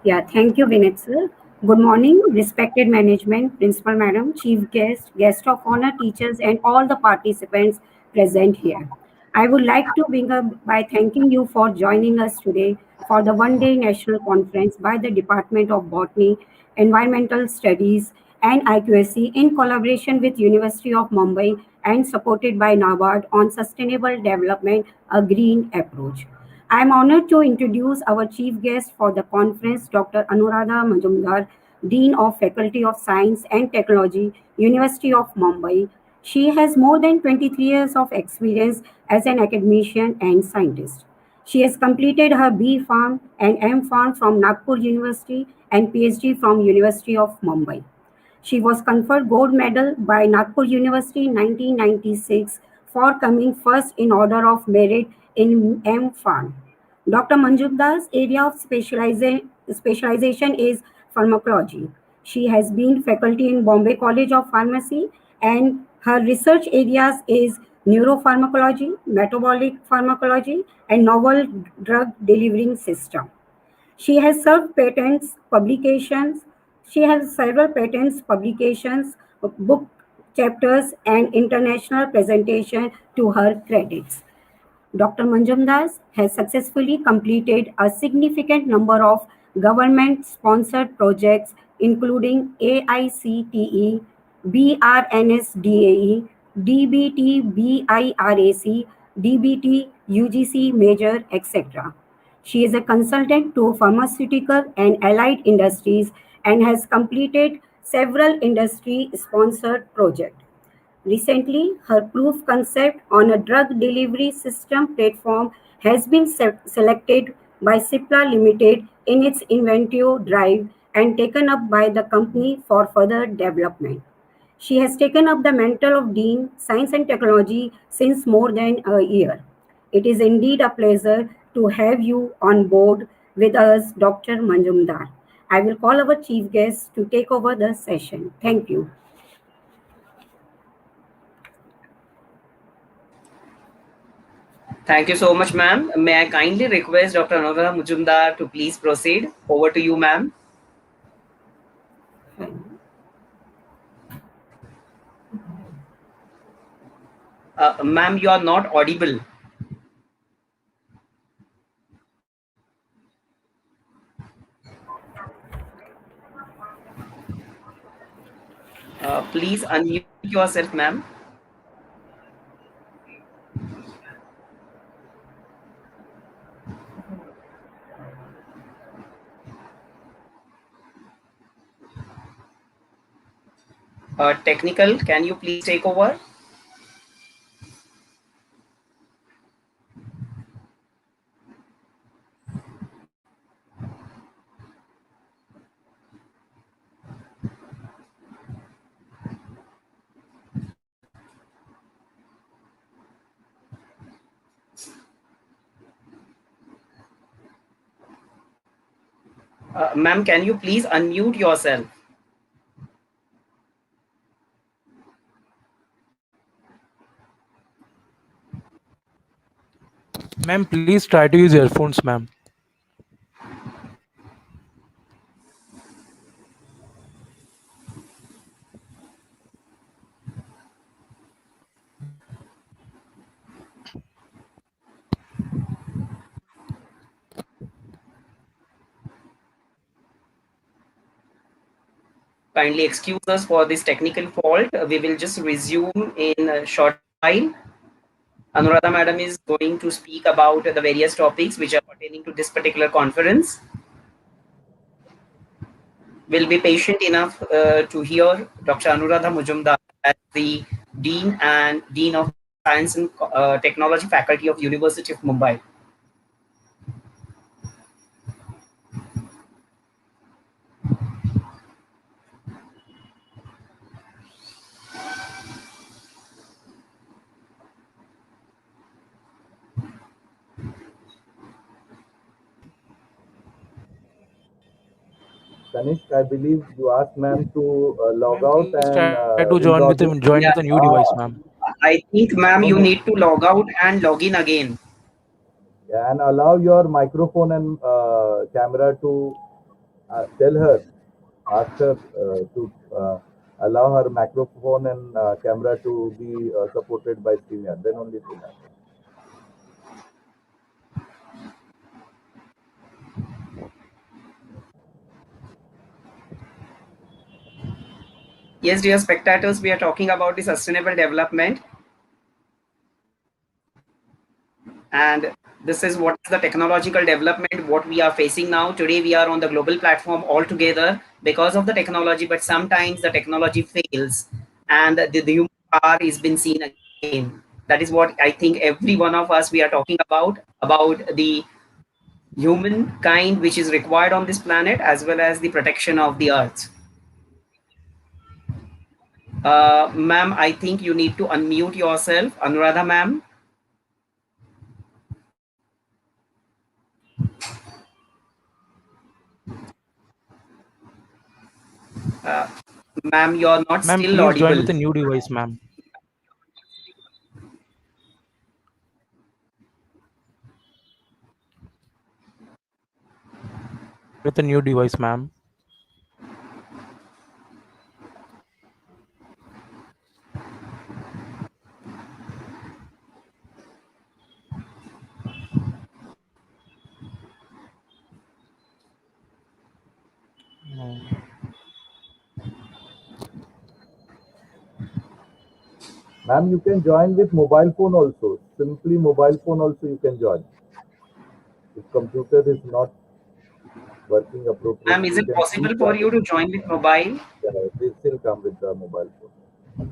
Yeah, thank you, Vinit sir. Good morning, respected management, principal madam, chief guest of honor, teachers, and all the participants present here. I would like to begin up by thanking you for joining us today for the one-day national conference by the Department of Botany, Environmental Studies, and IQAC in collaboration with University of Mumbai and supported by NABARD on sustainable development, a green approach. I am honored to introduce our chief guest for the conference, Dr. Anuradha Majumdar, Dean of Faculty of Science and Technology, University of Mumbai. She has more than 23 years of experience as an academician and scientist. She has completed her B Pharm and M Pharm from Nagpur University and PhD from University of Mumbai. She was conferred gold medal by Nagpur University in 1996 for coming first in order of merit in M Pharm. Dr. Manjumdar's area of specialization is pharmacology. She has been faculty in Bombay College of Pharmacy, and her research areas is neuropharmacology, metabolic pharmacology, and novel drug delivering system. She has served patents, publications. She has several patents, publications, book chapters, and international presentation to her credits. Dr. Manjumdas has successfully completed a significant number of government-sponsored projects, including AICTE, BRNSDAE, DBT BIRAC, DBT UGC Major, etc. She is a consultant to pharmaceutical and allied industries and has completed several industry-sponsored projects. Recently, her proof concept on a drug delivery system platform has been selected by Cipla Limited in its Inventio drive and taken up by the company for further development. She has taken up the mantle of Dean, Science and Technology since more than a year. It is indeed a pleasure to have you on board with us, Dr. Manjumdar. I will call our chief guest to take over the session. Thank you. Thank you so much, ma'am. May I kindly request Dr. Anuradha Mujumdar to please proceed? Over to you, ma'am. Ma'am, you are not audible. Please unmute yourself, ma'am. Technical, can you please take over? Ma'am, can you please unmute yourself? Ma'am, please try to use earphones, ma'am. Kindly excuse us for this technical fault. We will just resume in a short while. Anuradha madam is going to speak about the various topics which are pertaining to this particular conference. We'll be patient enough to hear Dr. Anuradha Mujumdar as the Dean of Science and Technology Faculty of University of Mumbai. Tanishq, I believe you asked ma'am to log Ma'am, out please and try to re-log in. join Yeah, with a new device, Ah, ma'am. I think, ma'am, no, you no. need to log out and log in again. Yeah, and allow your microphone and camera to tell her, ask her to allow her microphone and camera to be supported by StreamYard. Then only it will happen. Yes, dear spectators, we are talking about the sustainable development. And this is what is the technological development, what we are facing now. Today, we are on the global platform all together because of the technology, but sometimes the technology fails and the human star is been seen again. That is what I think every one of us we are talking about the humankind which is required on this planet as well as the protection of the earth. Ma'am, I think you need to unmute yourself. Anuradha, ma'am. Uh, Ma'am, you're not Ma'am, still please join audible. with a new device, ma'am. With a new device, ma'am. No. Ma'am, you can join with mobile phone also. Simply mobile phone also you can join. If computer is not working Ma'am, appropriately, is you it can still possible for join you with to join with mobile? they still come with the mobile phone.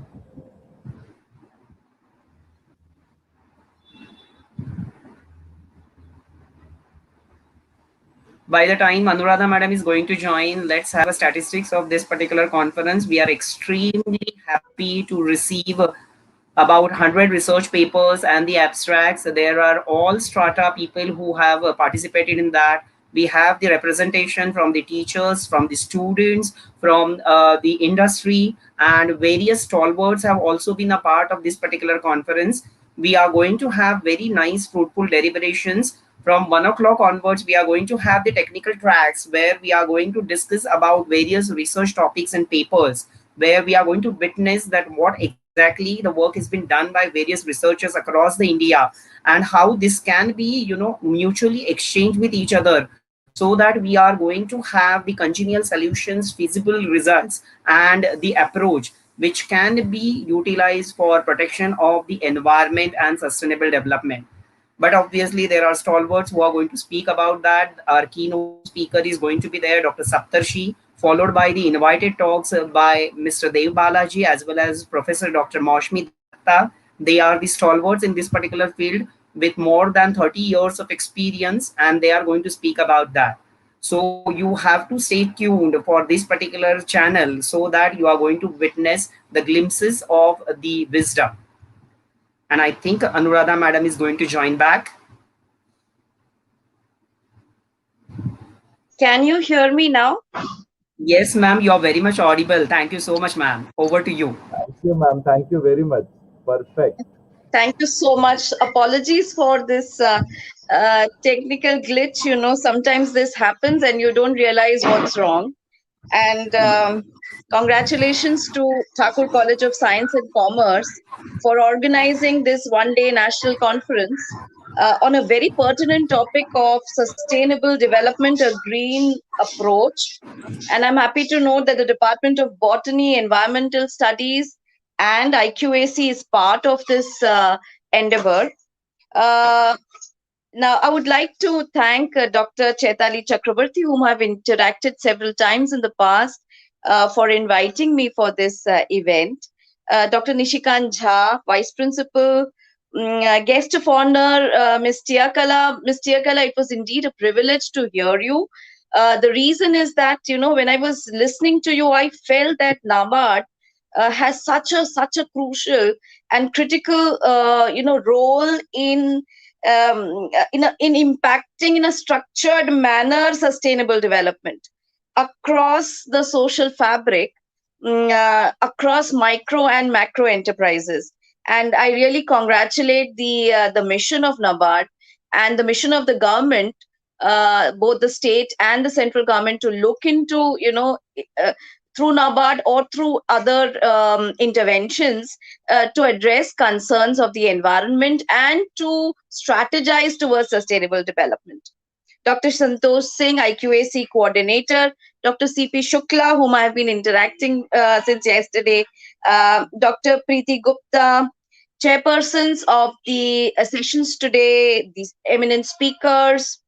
By the time Anuradha madam is going to join, let's have a statistics of this particular conference. We are extremely happy to receive about 100 research papers and the abstracts. There are all strata people who have participated in that. We have the representation from the teachers, from the students, from the industry, and various stalwarts have also been a part of this particular conference. We are going to have very nice, fruitful deliberations. From 1 o'clock onwards, we are going to have the technical tracks where we are going to discuss about various research topics and papers, where we are going to witness that what exactly the work has been done by various researchers across the India, and how this can be, mutually exchanged with each other, so that we are going to have the congenial solutions, feasible results, and the approach which can be utilized for protection of the environment and sustainable development. But obviously, there are stalwarts who are going to speak about that. Our keynote speaker is going to be there, Dr. Saptarshi, followed by the invited talks by Mr. Dev Balaji as well as Professor Dr. Maushmi Datta. They are the stalwarts in this particular field with more than 30 years of experience, and they are going to speak about that. So you have to stay tuned for this particular channel so that you are going to witness the glimpses of the wisdom. And I think Anuradha madam is going to join back. Can you hear me now? Yes, ma'am, you are very much audible. Thank you so much, ma'am. Over to you. Thank you, ma'am. Thank you very much. Perfect. Thank you so much. Apologies for this technical glitch. You know, sometimes this happens and you don't realize what's wrong. And congratulations to Thakur College of Science and Commerce for organizing this one-day national conference on a very pertinent topic of sustainable development, a green approach. And I'm happy to note that the Department of Botany, Environmental Studies, and IQAC is part of this endeavor. Uh, Now, I would like to thank Dr. Chaitali Chakrabarti, whom I've interacted several times in the past, for inviting me for this event. Dr. Nishikant Jha, Vice Principal, guest of honor, Ms. Tiakala. Ms. Tiakala, it was indeed a privilege to hear you. The reason is that, you know, when I was listening to you, I felt that NABARD has such a crucial and critical, role in impacting in a structured manner sustainable development across the social fabric, across micro and macro enterprises. And I really congratulate the mission of NABARD and the mission of the government, both the state and the central government, to look into, uh, through NABARD or through other interventions, to address concerns of the environment and to strategize towards sustainable development. Dr. Santosh Singh, IQAC coordinator, Dr. C.P. Shukla, whom I have been interacting since yesterday, Dr. Preeti Gupta, chairpersons of the sessions today, these eminent speakers,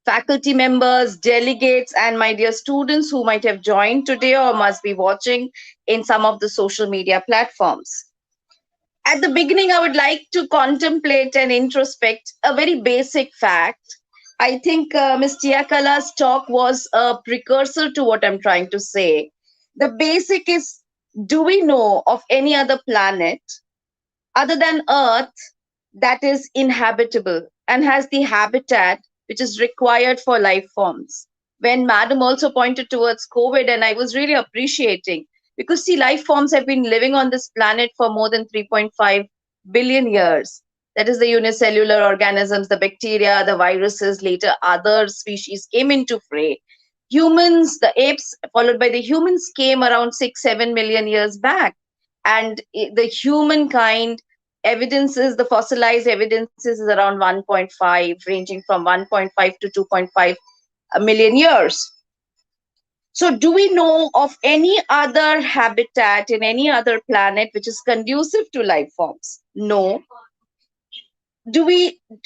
faculty members, delegates, and my dear students who might have joined today or must be watching in some of the social media platforms. At the beginning, I would like to contemplate and introspect a very basic fact. I think Ms. Tiakala's talk was a precursor to what I'm trying to say. The basic is, do we know of any other planet other than Earth that is inhabitable and has the habitat which is required for life forms? When Madam also pointed towards COVID, and I was really appreciating, because see, life forms have been living on this planet for more than 3.5 billion years. That is the unicellular organisms, the bacteria, the viruses, later other species came into fray. Humans, the apes, followed by the humans, came around 6-7 million years back. And the humankind evidences, the fossilized evidences is around 1.5, ranging from 1.5 to 2.5 million years. So do we know of any other habitat in any other planet which is conducive to life forms? No.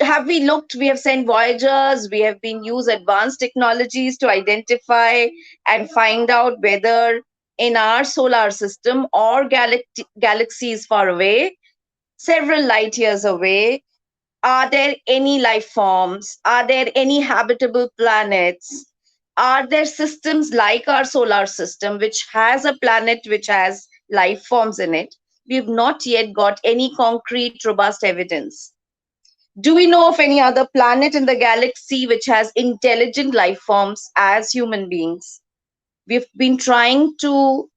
Have we looked? We have sent voyagers, we have been used advanced technologies to identify and find out whether in our solar system or galaxies far away, several light years away, are there any life forms? Are there any habitable planets? Are there systems like our solar system, which has a planet which has life forms in it? We've not yet got any concrete, robust evidence. Do we know of any other planet in the galaxy which has intelligent life forms as human beings? We've been trying to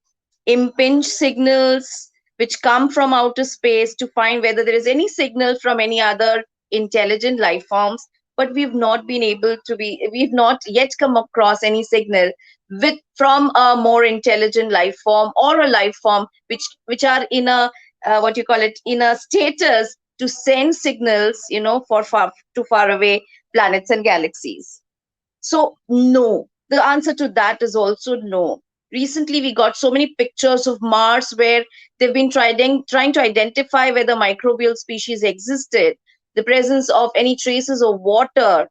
impinge signals which come from outer space to find whether there is any signal from any other intelligent life forms, but we've not yet come across any signal from a more intelligent life form or a life form which are in a in a status to send signals, for far away planets and galaxies. So no, the answer to that is also no. Recently, we got so many pictures of Mars where they've been trying to identify whether microbial species existed, the presence of any traces of water,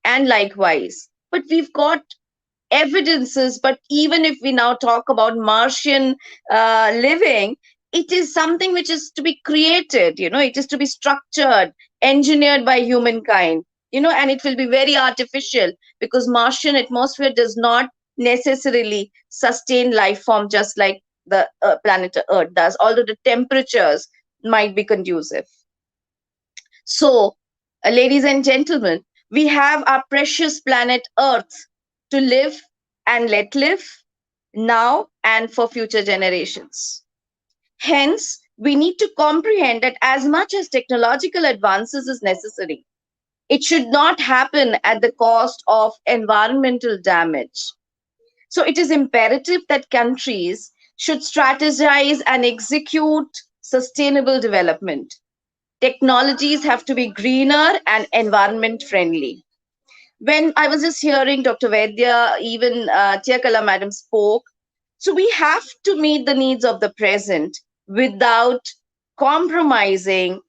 and likewise. But we've got evidences. But even if we now talk about Martian living, it is something which is to be created, it is to be structured, engineered by humankind, and it will be very artificial, because Martian atmosphere does not necessarily sustain life form just like the planet Earth does, although the temperatures might be conducive. So, ladies and gentlemen, we have our precious planet Earth to live and let live now and for future generations. Hence, we need to comprehend that as much as technological advances is necessary, it should not happen at the cost of environmental damage. So it is imperative that countries should strategize and execute sustainable development. Technologies have to be greener and environment friendly. When I was just hearing Dr. Vaidya, even Tiakala Madam spoke, so we have to meet the needs of the present without compromising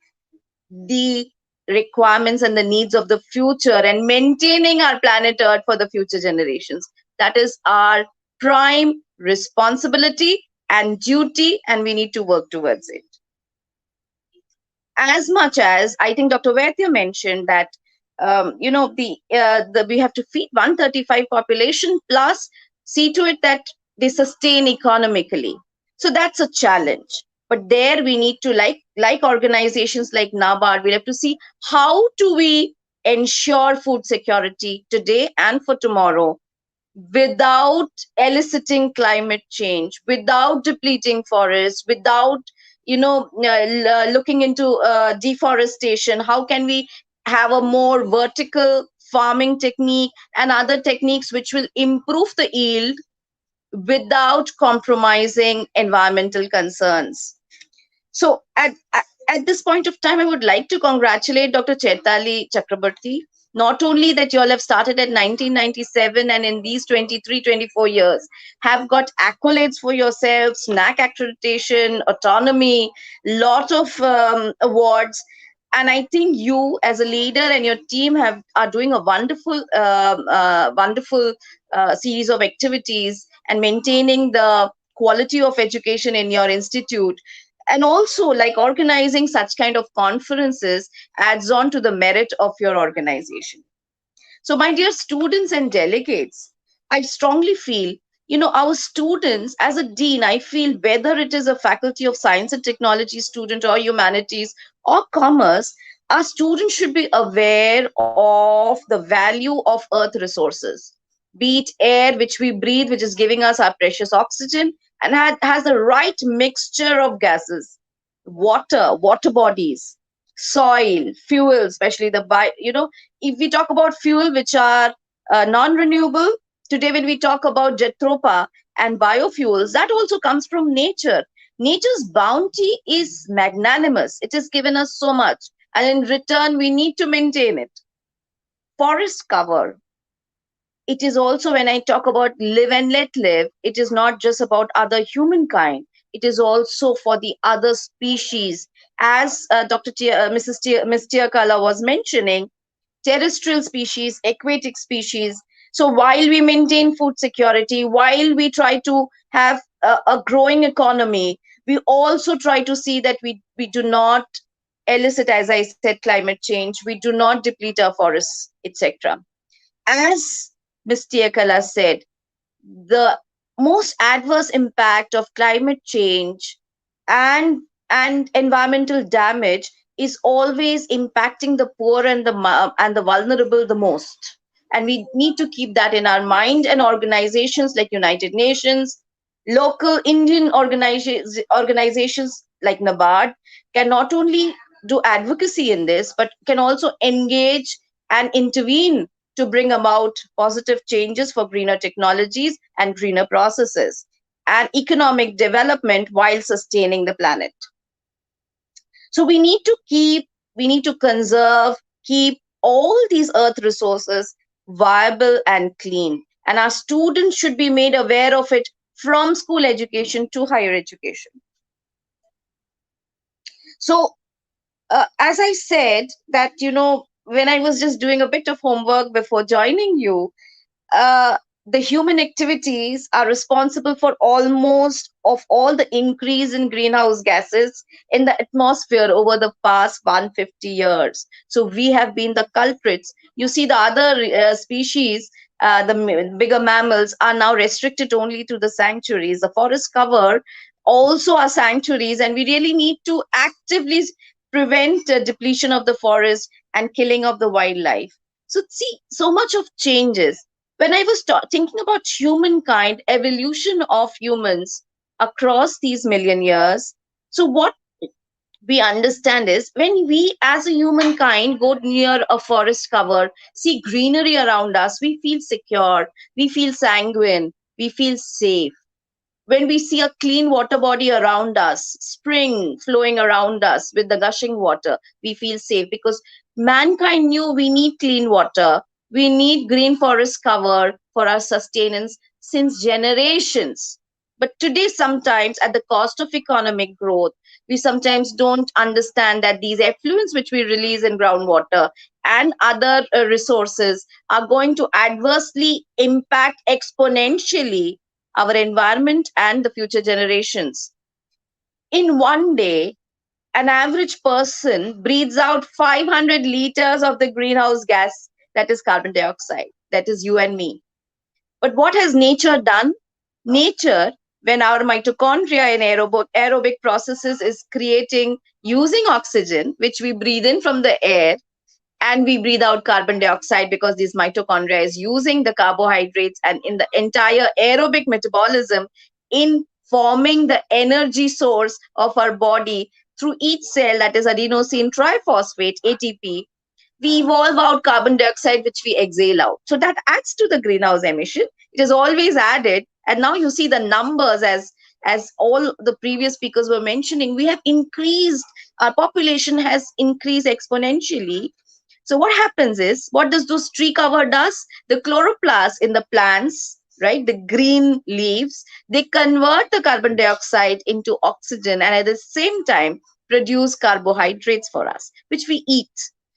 the requirements and the needs of the future, and maintaining our planet Earth for the future generations. That is our prime responsibility and duty, and we need to work towards it. As much as I think Dr. Vaidya mentioned that we have to feed 135 population plus see to it that they sustain economically. So that's a challenge. But there we need to, like organizations like NABARD, we have to see how do we ensure food security today and for tomorrow without eliciting climate change, without depleting forests, without looking into deforestation. How can we have a more vertical farming technique and other techniques which will improve the yield without compromising environmental concerns? So at this point of time, I would like to congratulate Dr. Chaitali Chakrabarti. Not only that you all have started at 1997 and in these 23, 24 years have got accolades for yourselves, NAC accreditation, autonomy, lot of awards. And I think you, as a leader, and your team are doing a wonderful, series of activities and maintaining the quality of education in your institute. And also, like, organizing such kind of conferences adds on to the merit of your organization. So, my dear students and delegates, I strongly feel, our students, as a dean, I feel whether it is a faculty of science and technology student or humanities or commerce, our students should be aware of the value of earth resources, be it air which we breathe, which is giving us our precious oxygen, and has the right mixture of gases, water bodies, soil, fuel, especially if we talk about fuel which are non-renewable, today when we talk about Jethropa and biofuels, that also comes from nature. Nature's bounty is magnanimous. It has given us so much, and in return, we need to maintain it. Forest cover. It is also, when I talk about live and let live, it is not just about other humankind. It is also for the other species. As Miss Tiakala was mentioning, terrestrial species, aquatic species. So while we maintain food security, while we try to have a growing economy, we also try to see that we do not elicit, as I said, climate change. We do not deplete our forests, etc. As Ms. Tiakala said, the most adverse impact of climate change and environmental damage is always impacting the poor and the vulnerable the most, and we need to keep that in our mind. And organizations like United Nations, local Indian organizations like NABARD can not only do advocacy in this, but can also engage and intervene to bring about positive changes for greener technologies and greener processes and economic development while sustaining the planet. So we need to conserve, keep all these earth resources viable and clean. And our students should be made aware of it from school education to higher education. So, as I said, that, when I was just doing a bit of homework before joining you, uh, the human activities are responsible for almost of all the increase in greenhouse gases in the atmosphere over the past 150 years. So we have been the culprits. You see, the other species, bigger mammals, are now restricted only to the sanctuaries. The forest cover also are sanctuaries, and we really need to actively prevent depletion of the forest and killing of the wildlife. So see, so much of changes. When I was thinking about humankind, evolution of humans across these million years, so what we understand is, when we as a humankind go near a forest cover, see greenery around us, we feel secure, we feel sanguine, we feel safe. When we see a clean water body around us, spring flowing around us with the gushing water, we feel safe, because mankind knew we need clean water, we need green forest cover for our sustenance since generations. But today, sometimes at the cost of economic growth, we sometimes don't understand that these effluents which we release in groundwater and other resources are going to adversely impact exponentially our environment and the future generations. In one day, an average person breathes out 500 liters of the greenhouse gas, that is carbon dioxide, that is you and me. But what has nature done? Nature, when our mitochondria in aerobic processes is creating, using oxygen, which we breathe in from the air, and we breathe out carbon dioxide, because these mitochondria is using the carbohydrates and in the entire aerobic metabolism in forming the energy source of our body through each cell, that is adenosine triphosphate, ATP. We evolve out carbon dioxide, which we exhale out. So that adds to the greenhouse emission. It is always added. And now you see the numbers, as all the previous speakers were mentioning, we have increased, our population has increased exponentially. So what happens is, what does those tree cover does? The chloroplast in the plants, right, the green leaves, they convert the carbon dioxide into oxygen, and at the same time, produce carbohydrates for us, which we eat.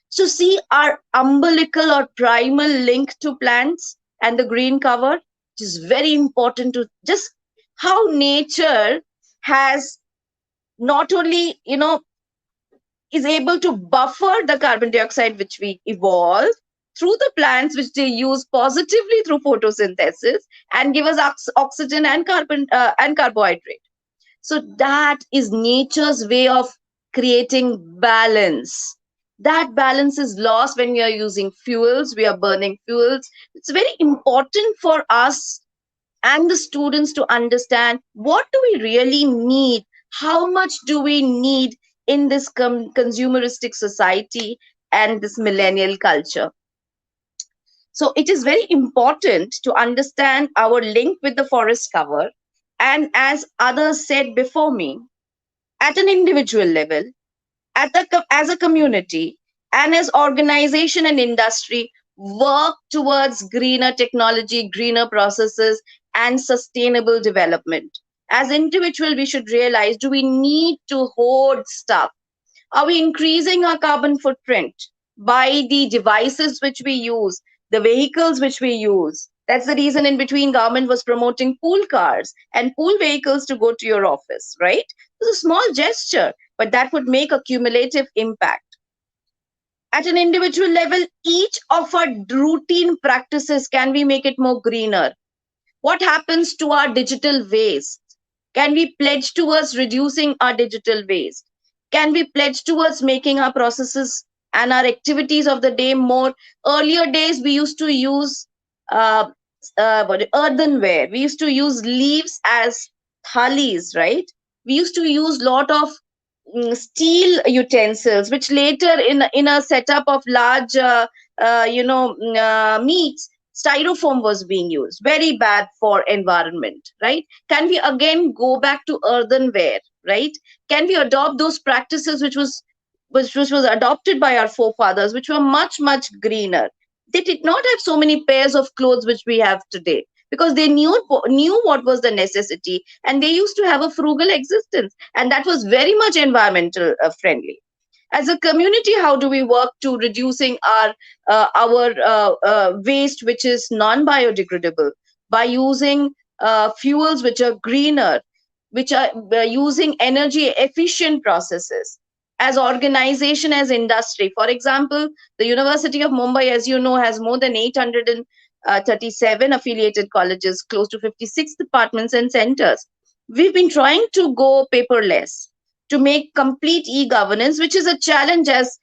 So see our umbilical or primal link to plants and the green cover, which is very important to just how nature has not only, is able to buffer the carbon dioxide which we evolve through the plants, which they use positively through photosynthesis and give us oxygen and carbon and carbohydrate. So that is nature's way of creating balance. That balance is lost when we are using fuels, we are burning fuels. It's very important for us and the students to understand what do we really need, how much do we need in this consumeristic society and this millennial culture. So it is very important to understand our link with the forest cover. And as others said before me, at an individual level, as a community, and as organization and industry, work towards greener technology, greener processes, and sustainable development. As individual, we should realize, do we need to hoard stuff? Are we increasing our carbon footprint by the devices which we use, the vehicles which we use? That's the reason in between government was promoting pool cars and pool vehicles to go to your office, right? It's a small gesture, but that would make a cumulative impact. At an individual level, each of our routine practices, can we make it more greener? What happens to our digital waste? Can we pledge towards reducing our digital waste? Can we pledge towards making our processes and our activities of the day more? Earlier days, we used to use earthenware. We used to use leaves as thalis, right? We used to use lot of steel utensils, which later in a setup of large, meats, styrofoam was being used. Very bad for environment, right? Can we again go back to earthenware, right? Can we adopt those practices which was adopted by our forefathers, which were much greener? They did not have so many pairs of clothes which we have today, because they knew what was the necessity, and they used to have a frugal existence, and that was very much environmental friendly. As a community, how do we work to reducing our waste which is non biodegradable, by using fuels which are greener, which are using energy efficient processes? As organization, as industry, for example, the University of Mumbai, as you know, has more than 837 affiliated colleges, close to 56 departments and centers. We've been trying to go paperless, to make complete e-governance, which is a challenge, as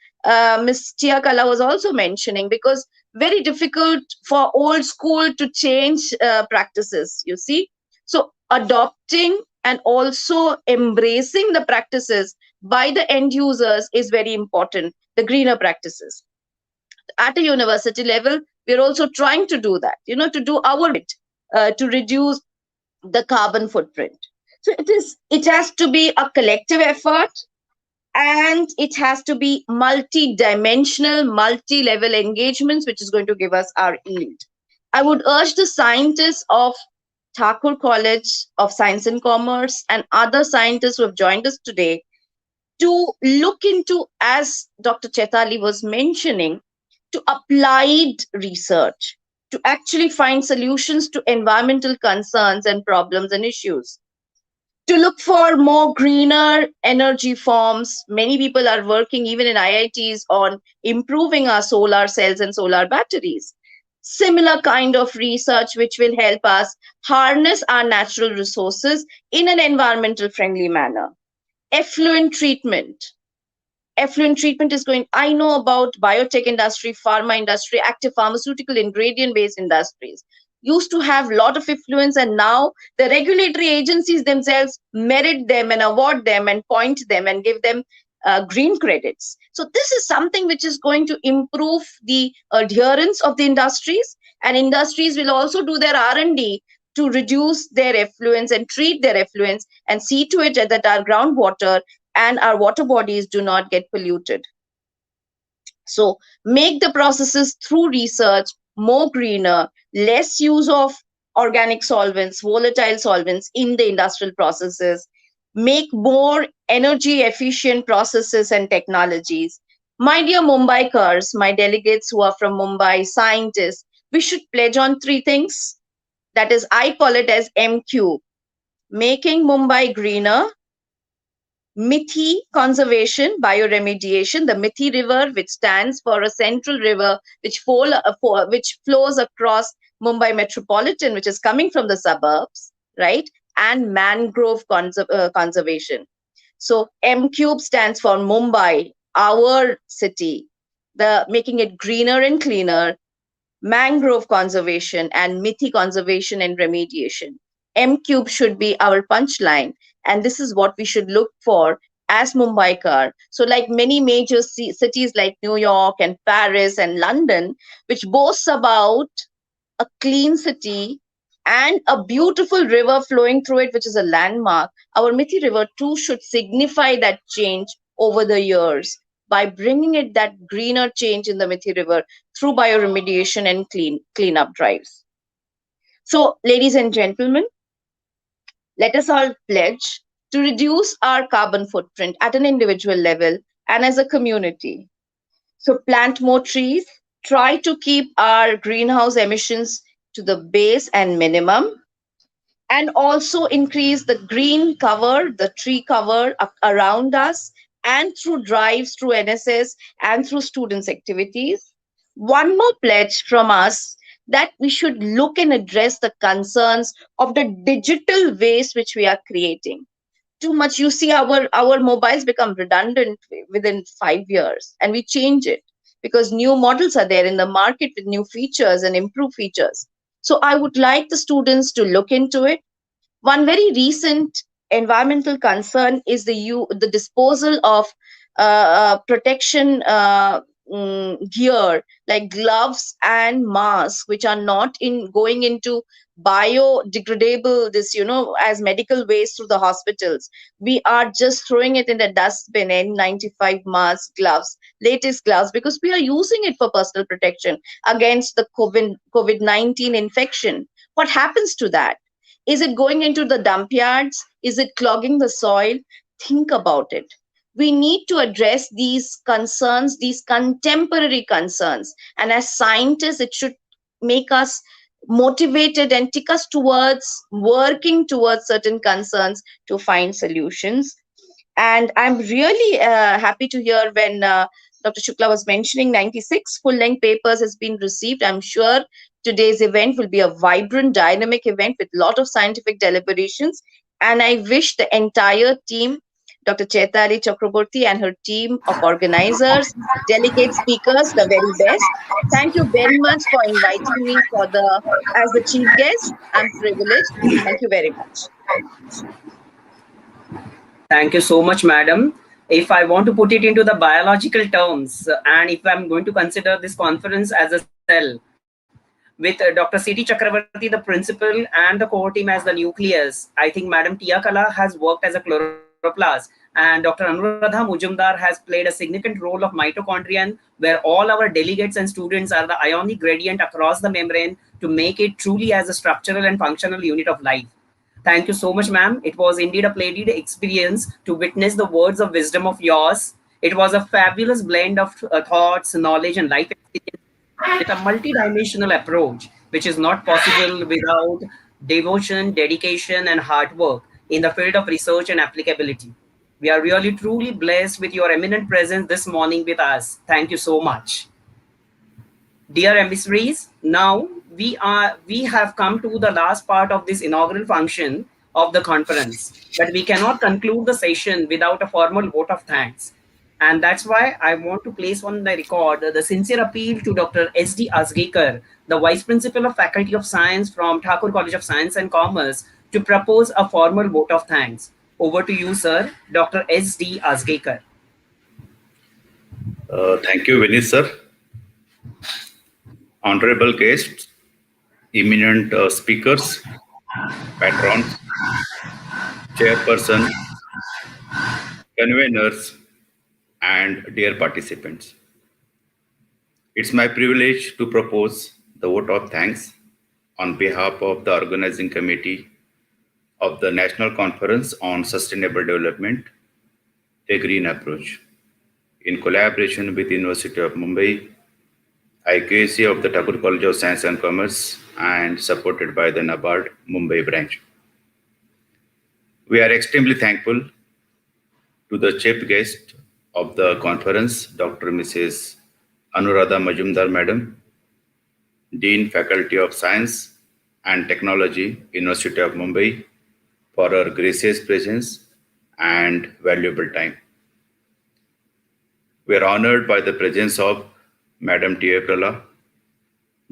Ms. Tia Kala was also mentioning, because very difficult for old school to change practices, you see. So adopting and also embracing the practices by the end users is very important, the greener practices. At a university level, we're also trying to do that, to do our bit to reduce the carbon footprint. So it has to be a collective effort, and it has to be multi-dimensional, multi-level engagements, which is going to give us our yield. I would urge the scientists of Thakur College of Science and Commerce and other scientists who have joined us today to look into, as Dr. Chetali was mentioning, to applied research, to actually find solutions to environmental concerns and problems and issues, to look for more greener energy forms. Many people are working, even in IITs, on improving our solar cells and solar batteries. Similar kind of research which will help us harness our natural resources in an environmental friendly manner. Effluent treatment is going. I know about biotech industry, pharma industry, active pharmaceutical ingredient based industries used to have a lot of influence, and now the regulatory agencies themselves merit them and award them and point them and give them green credits. So this is something which is going to improve the adherence of the industries, and industries will also do their R&D to reduce their effluents and treat their effluents and see to it that our groundwater and our water bodies do not get polluted. So make the processes through research more greener, less use of organic solvents, volatile solvents in the industrial processes, make more energy efficient processes and technologies. My dear Mumbaikars, my delegates who are from Mumbai, scientists, we should pledge on three things. That is, I call it as MQ, making Mumbai greener, Mithi conservation, bioremediation, the Mithi River, which stands for a central river which flows across Mumbai metropolitan, which is coming from the suburbs, right? And mangrove conservation. So M Cube stands for Mumbai, our city, the making it greener and cleaner, mangrove conservation, and Mithi conservation and remediation. M Cube should be our punchline, and this is what we should look for as Mumbaikar. So, like many major cities like New York and Paris and London, which boasts about a clean city and a beautiful river flowing through it, which is a landmark, our Mithi River too should signify that change over the years by bringing it that greener change in the Mithi River through bioremediation and cleanup drives. So, ladies and gentlemen, let us all pledge to reduce our carbon footprint at an individual level and as a community. So, plant more trees, try to keep our greenhouse emissions to the base and minimum, and also increase the green cover, the tree cover around us, and through drives, through NSS, and through students' activities. One more pledge from us that we should look and address the concerns of the digital waste which we are creating. Too much, you see, our mobiles become redundant within 5 years, and we change it because new models are there in the market with new features and improved features. So I would like the students to look into it. One very recent environmental concern is the disposal of protection gear like gloves and masks, which are not going into biodegradable, as medical waste through the hospitals. We are just throwing it in the dustbin, N95 masks, gloves, latest gloves, because we are using it for personal protection against the COVID-19 infection. What happens to that? Is it going into the dump yards? Is it clogging the soil? Think about it. We need to address these concerns, these contemporary concerns. And as scientists, it should make us motivated and take us towards working towards certain concerns to find solutions. And I'm really happy to hear when Dr. Shukla was mentioning 96 full-length papers has been received. I'm sure today's event will be a vibrant, dynamic event with a lot of scientific deliberations. And I wish the entire team, Dr. Chaitali Chakraborty and her team of organizers, delegate speakers, the very best. Thank you very much for inviting me as the chief guest. I'm privileged. Thank you very much. Thank you so much, madam. If I want to put it into the biological terms, and if I'm going to consider this conference as a cell, with Dr. C.T. Chakravarti, the principal, and the core team as the nucleus, I think Madam Tia Kala has worked as a chloroplast, and Dr. Anuradha Mujumdar has played a significant role of mitochondrion, where all our delegates and students are the ionic gradient across the membrane to make it truly as a structural and functional unit of life. Thank you so much, ma'am. It was indeed a splendid experience to witness the words of wisdom of yours. It was a fabulous blend of thoughts, knowledge, and life experience with a multidimensional approach, which is not possible without devotion, dedication, and hard work in the field of research and applicability. We are really truly blessed with your eminent presence this morning with us. Thank you so much. Dear emissaries, now we have come to the last part of this inaugural function of the conference, but we cannot conclude the session without a formal vote of thanks. And that's why I want to place on the record the sincere appeal to Dr. S.D. Asgekar, the Vice Principal of Faculty of Science from Thakur College of Science and Commerce, to propose a formal vote of thanks. Over to you, sir, Dr. S.D. Asgekar. Thank you, Vinit, sir. Honorable guests, eminent speakers, patrons, chairperson, conveners, and dear participants. It's my privilege to propose the vote of thanks on behalf of the organizing committee of the National Conference on Sustainable Development a green approach. In collaboration with University of Mumbai, IQAC of the Thakur College of Science and Commerce, and supported by the NABARD Mumbai branch. We are extremely thankful to the chief guest of the conference, Dr. Mrs. Anuradha Majumdar Madam, Dean Faculty of Science and Technology, University of Mumbai, for her gracious presence and valuable time. We are honored by the presence of Madam T. A. Prala,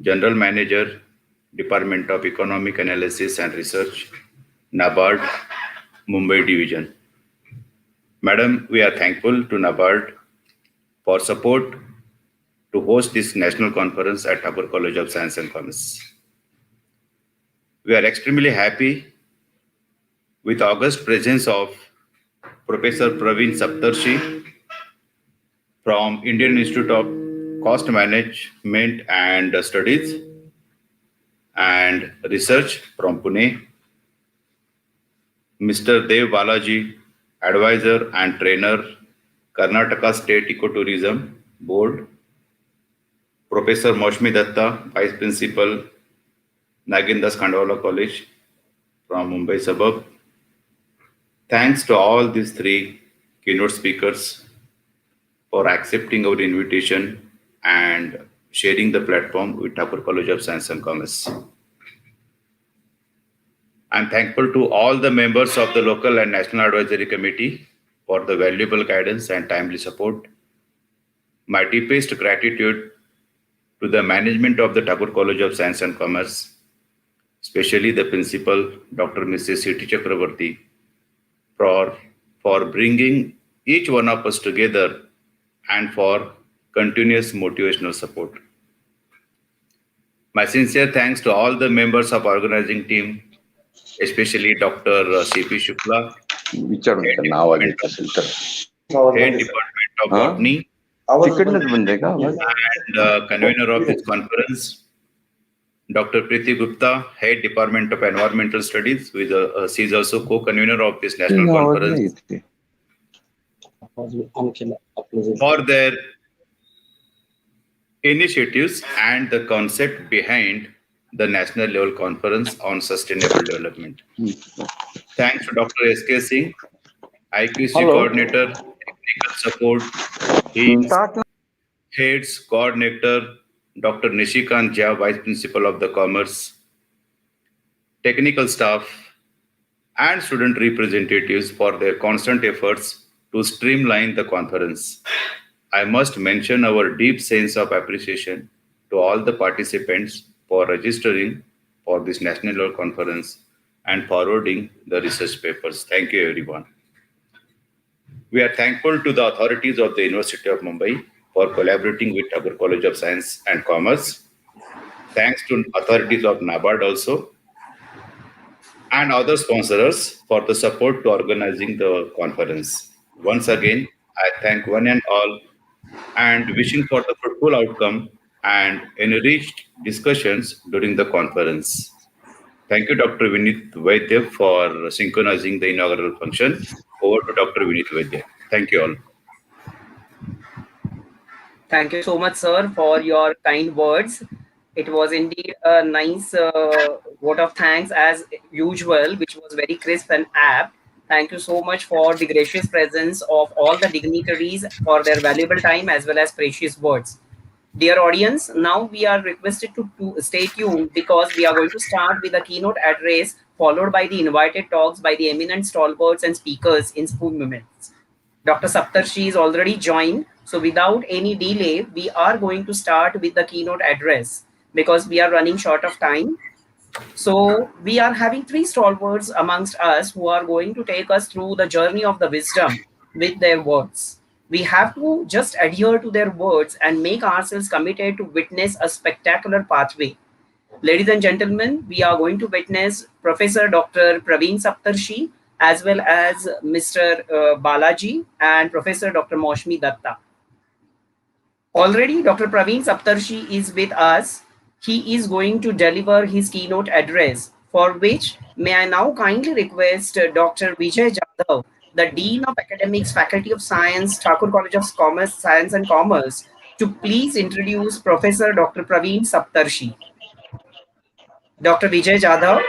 General Manager, Department of Economic Analysis and Research, NABARD, Mumbai Division. Madam, we are thankful to NABARD for support to host this national conference at Thakur College of Science and Commerce. We are extremely happy with august presence of Professor Praveen Saptarshi from Indian Institute of Cost Management and Studies and Research from Pune, Mr. Dev Balaji, Advisor and Trainer, Karnataka State Ecotourism Board, Professor Moshmi Datta, Vice Principal, Nagindas Khandwala College from Mumbai suburb. Thanks to all these three keynote speakers for accepting our invitation and sharing the platform with Thakur College of Science and Commerce. I'm thankful to all the members of the local and national advisory committee for the valuable guidance and timely support. My deepest gratitude to the management of the Thakur College of Science and Commerce, especially the principal, Dr. Mrs. C.T. Chakravarti, for bringing each one of us together and for continuous motivational support. My sincere thanks to all the members of organizing team, especially Dr. C.P. Shukla, Head Department of Botany, and convener of this conference, Dr. Preeti Gupta, Head Department of Environmental Studies, who is she is also co-convener of this national conference, for their initiatives and the concept behind the national level conference on sustainable development. Thanks to Dr. S.K. Singh, IQC coordinator, technical support, heads, coordinator, Dr. Nishikant Jha, Vice Principal of the Commerce, technical staff, and student representatives for their constant efforts to streamline the conference. I must mention our deep sense of appreciation to all the participants for registering for this national level conference and forwarding the research papers. Thank you, everyone. We are thankful to the authorities of the University of Mumbai for collaborating with Thakur College of Science and Commerce. Thanks to authorities of NABARD also, and other sponsors for the support to organizing the conference. Once again, I thank one and all and wishing for the fruitful outcome and enriched discussions during the conference. Thank you, Dr. Vinit Vaidya, for synchronizing the inaugural function. Over to Dr. Vinit Vaidya. Thank you all. Thank you so much, sir, for your kind words. It was indeed a nice vote of thanks as usual, which was very crisp and apt. Thank you so much for the gracious presence of all the dignitaries for their valuable time as well as precious words. Dear audience, now we are requested to stay tuned because we are going to start with a keynote address followed by the invited talks by the eminent stalwarts and speakers in spoon moments. Dr. Saptarshi is already joined. So without any delay, we are going to start with the keynote address because we are running short of time. So we are having three stalwarts amongst us who are going to take us through the journey of the wisdom with their words. We have to just adhere to their words and make ourselves committed to witness a spectacular pathway. Ladies and gentlemen, we are going to witness Professor Dr. Praveen Saptarshi as well as Mr. Balaji and Professor Dr. Moshmi Datta. Already Dr. Praveen Saptarshi is with us. He is going to deliver his keynote address, for which may I now kindly request Dr. Vijay Jadhav, the Dean of Academics, Faculty of Science, Thakur College of Commerce, Science and Commerce, to please introduce Professor Dr. Praveen Saptarshi. Dr. Vijay Jadhav.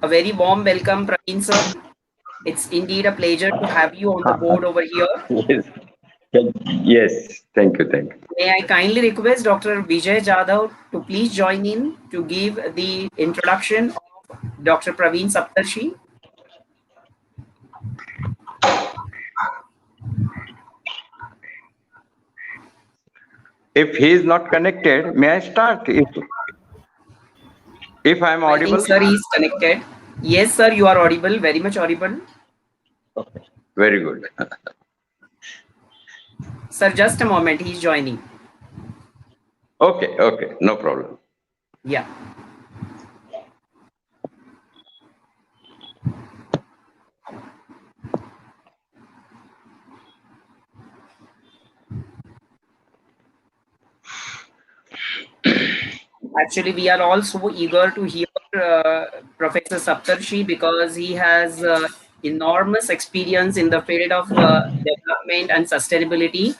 A very warm welcome, Praveen sir. It's indeed a pleasure to have you on the board over here. Yes, yes. Thank you, thank you. May I kindly request Dr. Vijay Jadhav to please join in to give the introduction of Dr. Praveen Saptarshi. If he is not connected, may I start? If I am I audible? think, sir, he is connected. Yes, sir, you are audible, very much audible. Okay, very good. Sir, just a moment, he is joining. Okay, okay, no problem. Yeah. Actually, we are all so eager to hear Professor Saptarshi because he has enormous experience in the field of development and sustainability.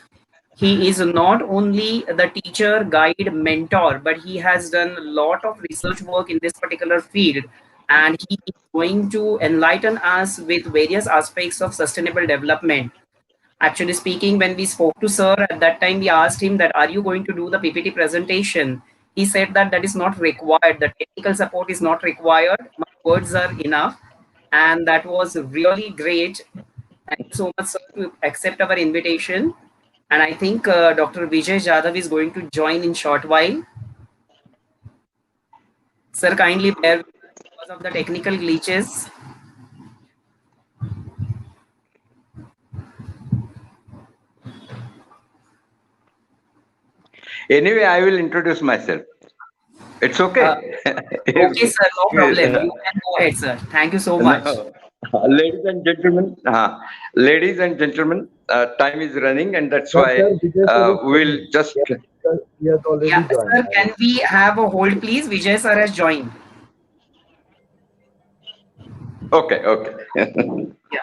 He is not only the teacher, guide, mentor, but he has done a lot of research work in this particular field. And he is going to enlighten us with various aspects of sustainable development. Actually speaking, when we spoke to sir at that time, we asked him that, are you going to do the PPT presentation? He said that that is not required. The technical support is not required. My words are enough. And that was really great. Thank you so much, sir, to accept our invitation. And I think Dr. Vijay Jadhav is going to join in short while. Sir, kindly bear with us because of the technical glitches. Anyway, I will introduce myself. It's okay. Okay, sir, no problem. You can go ahead, sir. Thank you so much. Ladies and gentlemen, time is running, and that's why we'll just. He has already Yeah, joined. sir, can we have a hold, please? Vijay sir has joined. Okay, okay. Yeah.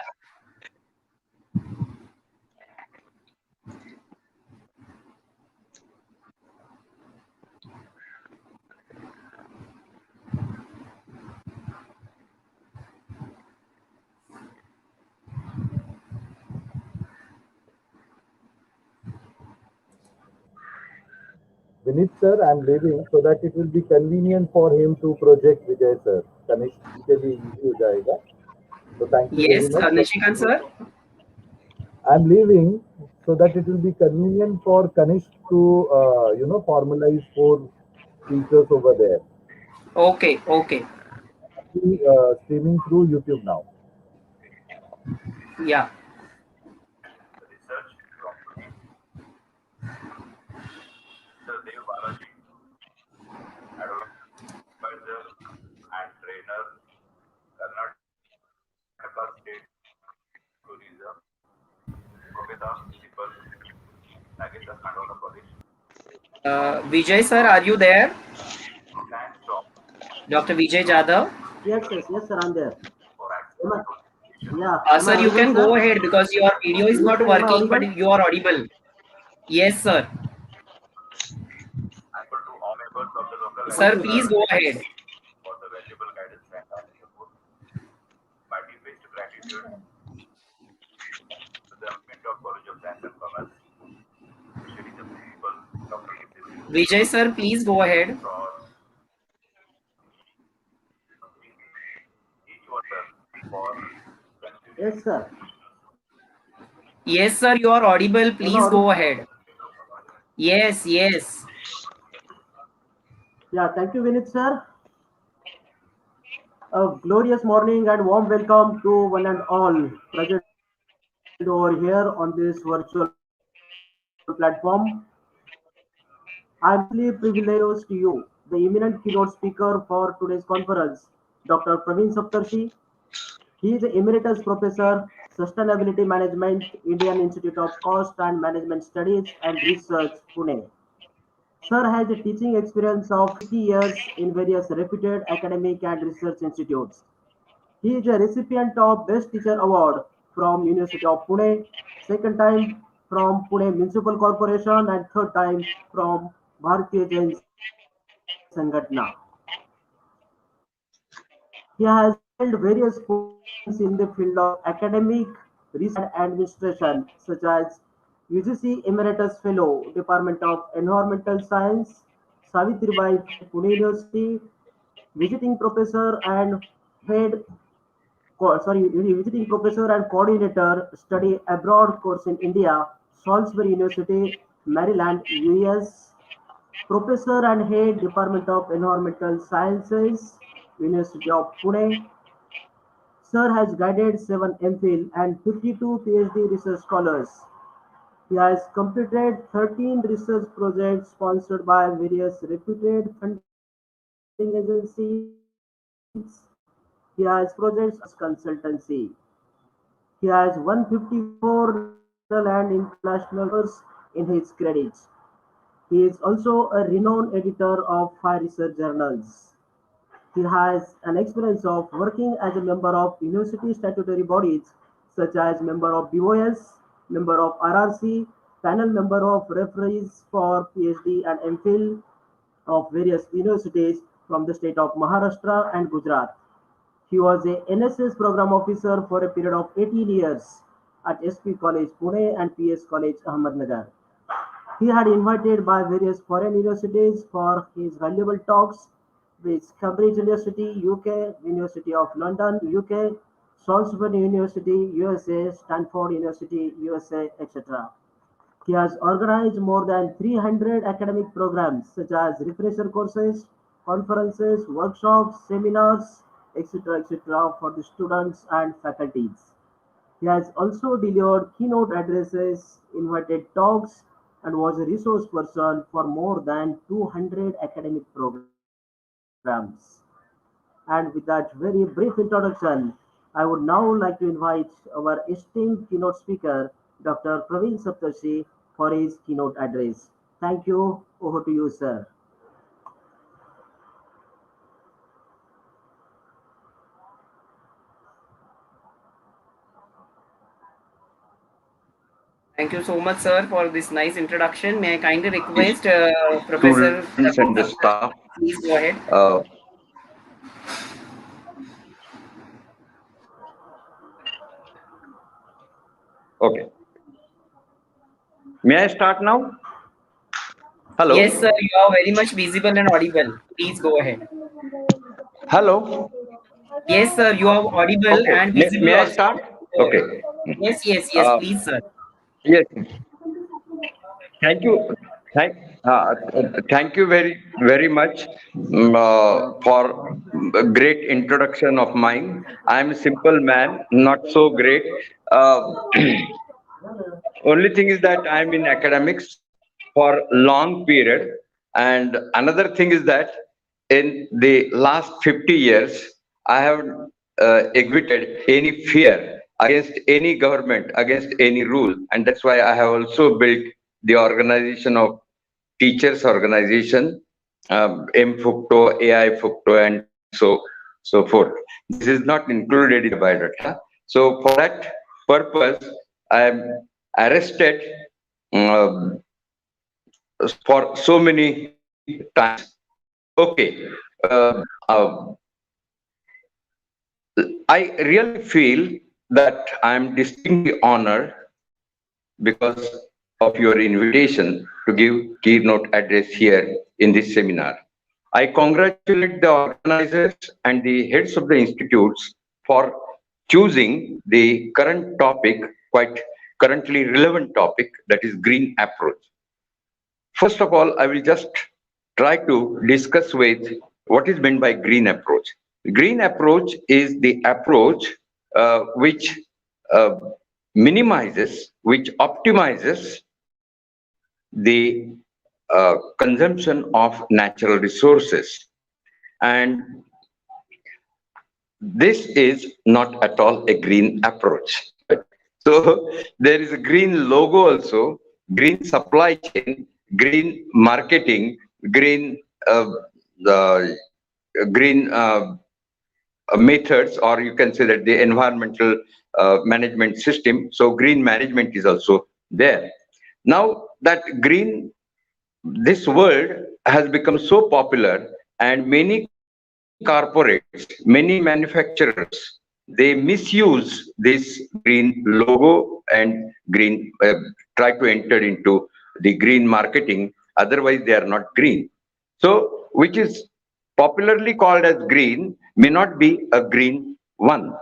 Vinit sir, I'm leaving so that it will be convenient for him to project Vijay sir. Connect के लिए easy हो जाएगा. So thank you Yes, very much. Nishikant sir. I'm leaving so that it will be convenient for Kanish to formalize 4 speakers over there. Okay, okay. Streaming through YouTube now. Yeah. Vijay sir, are you there? Dr. Vijay Jadhav? Yes, sir, I'm there. Sir, you can go ahead because your video is not working, but you are audible. Yes, sir. Sir, please go ahead. Vijay sir, please go ahead. Yes, sir. Yes, sir, you are audible. Please go ahead. Yes, yes. Yeah, thank you, Vinit, sir. A glorious morning and warm welcome to one and all present over here on this virtual platform. I'm really privileged to you, the eminent keynote speaker for today's conference, Dr. Praveen Saptarshi. He is Emeritus Professor, Sustainability Management, Indian Institute of Cost and Management Studies and Research, Pune. Sir has a teaching experience of 50 years in various reputed academic and research institutes. He is a recipient of Best Teacher Award from University of Pune, second time from Pune Municipal Corporation, and third time from Bharatiya Jain Sangatna. He has held various positions in the field of academic research and administration, such as UGC Emeritus Fellow, Department of Environmental Science, Savitribai Phule, Pune University, visiting professor and head visiting professor and coordinator study abroad course in India, Salisbury University, Maryland, US, professor and head Department of Environmental Sciences, University of Pune. Sir has guided 7 MPhil and 52 PhD research scholars. He has completed 13 research projects sponsored by various reputed funding agencies. He has projects under consultancy. He has 154 national and international papers in his credits. He is also a renowned editor of 5 research journals. He has an experience of working as a member of university statutory bodies such as member of BOS, member of RRC, panel member of referees for PhD and MPhil of various universities from the state of Maharashtra and Gujarat. He was a NSS program officer for a period of 18 years at SP College Pune and PS College Ahmednagar. He had invited by various foreign universities for his valuable talks with Cambridge University, UK, University of London, UK, Salisbury University, USA, Stanford University, USA, etc. He has organized more than 300 academic programs such as refresher courses, conferences, workshops, seminars, etc., for the students and faculties. He has also delivered keynote addresses, invited talks, and was a resource person for more than 200 academic programs. And with that very brief introduction, I would now like to invite our esteemed keynote speaker, Dr. Praveen Saptarshi, for his keynote address. Thank you. Over to you, sir. Thank you so much, sir, for this nice introduction. May I kindly request Professor Students and the staff. please go ahead. Okay. May I start now? Hello. Yes, sir, you are very much visible and audible. Please go ahead. Hello. Yes, sir, you are audible Okay. and visible. May I also. start? Okay. Yes, please, sir. Yes. Thank you. Thank you very much for a great introduction of mine. I'm a simple man, not so great. Only thing is that I'm in academics for long period, and another thing is that in the last 50 years, I have exhibited any fear against any government, against any rule, and that's why I have also built the organization of teachers organization, M-FUCTO, AI-FUCTO, and so forth. This is not included in the biodata. So for that purpose, I am arrested for so many times. Okay. I really feel that I am distinctly honored because of your invitation to give keynote address here in this seminar. I congratulate the organizers and the heads of the institutes for choosing the current topic, quite currently relevant topic, that is green approach. First of all, I will just try to discuss with what is meant by green approach. Green approach is the approach which minimizes, which optimizes the consumption of natural resources. And this is not at all a green approach. So there is a green logo also, green supply chain, green marketing, green the green methods, or you can say that the environmental management system. So green management is also there. Now that green, this word has become so popular, and many corporates, many manufacturers, they misuse this green logo and green try to enter into the green marketing. Otherwise, they are not green. So, which is popularly called as green may not be a green one.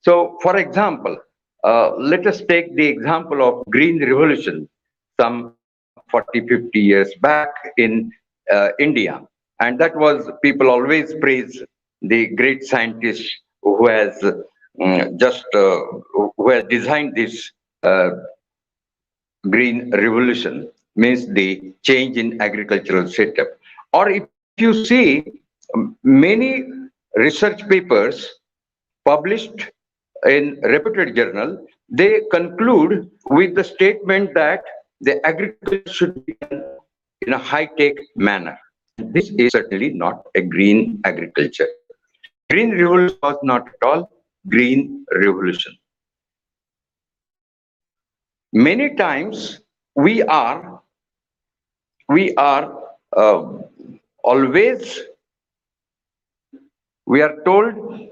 So, for example, let us take the example of green revolution some 40, 50 years back in India. And that was, people always praise the great scientist who has who has designed this uh, green revolution, means the change in agricultural setup. Or if you see many research papers published in reputed journal, they conclude with the statement that the agriculture should be done in a high-tech manner. This is certainly not a green agriculture. Green revolution was not at all green revolution. Many times we are always, we are told,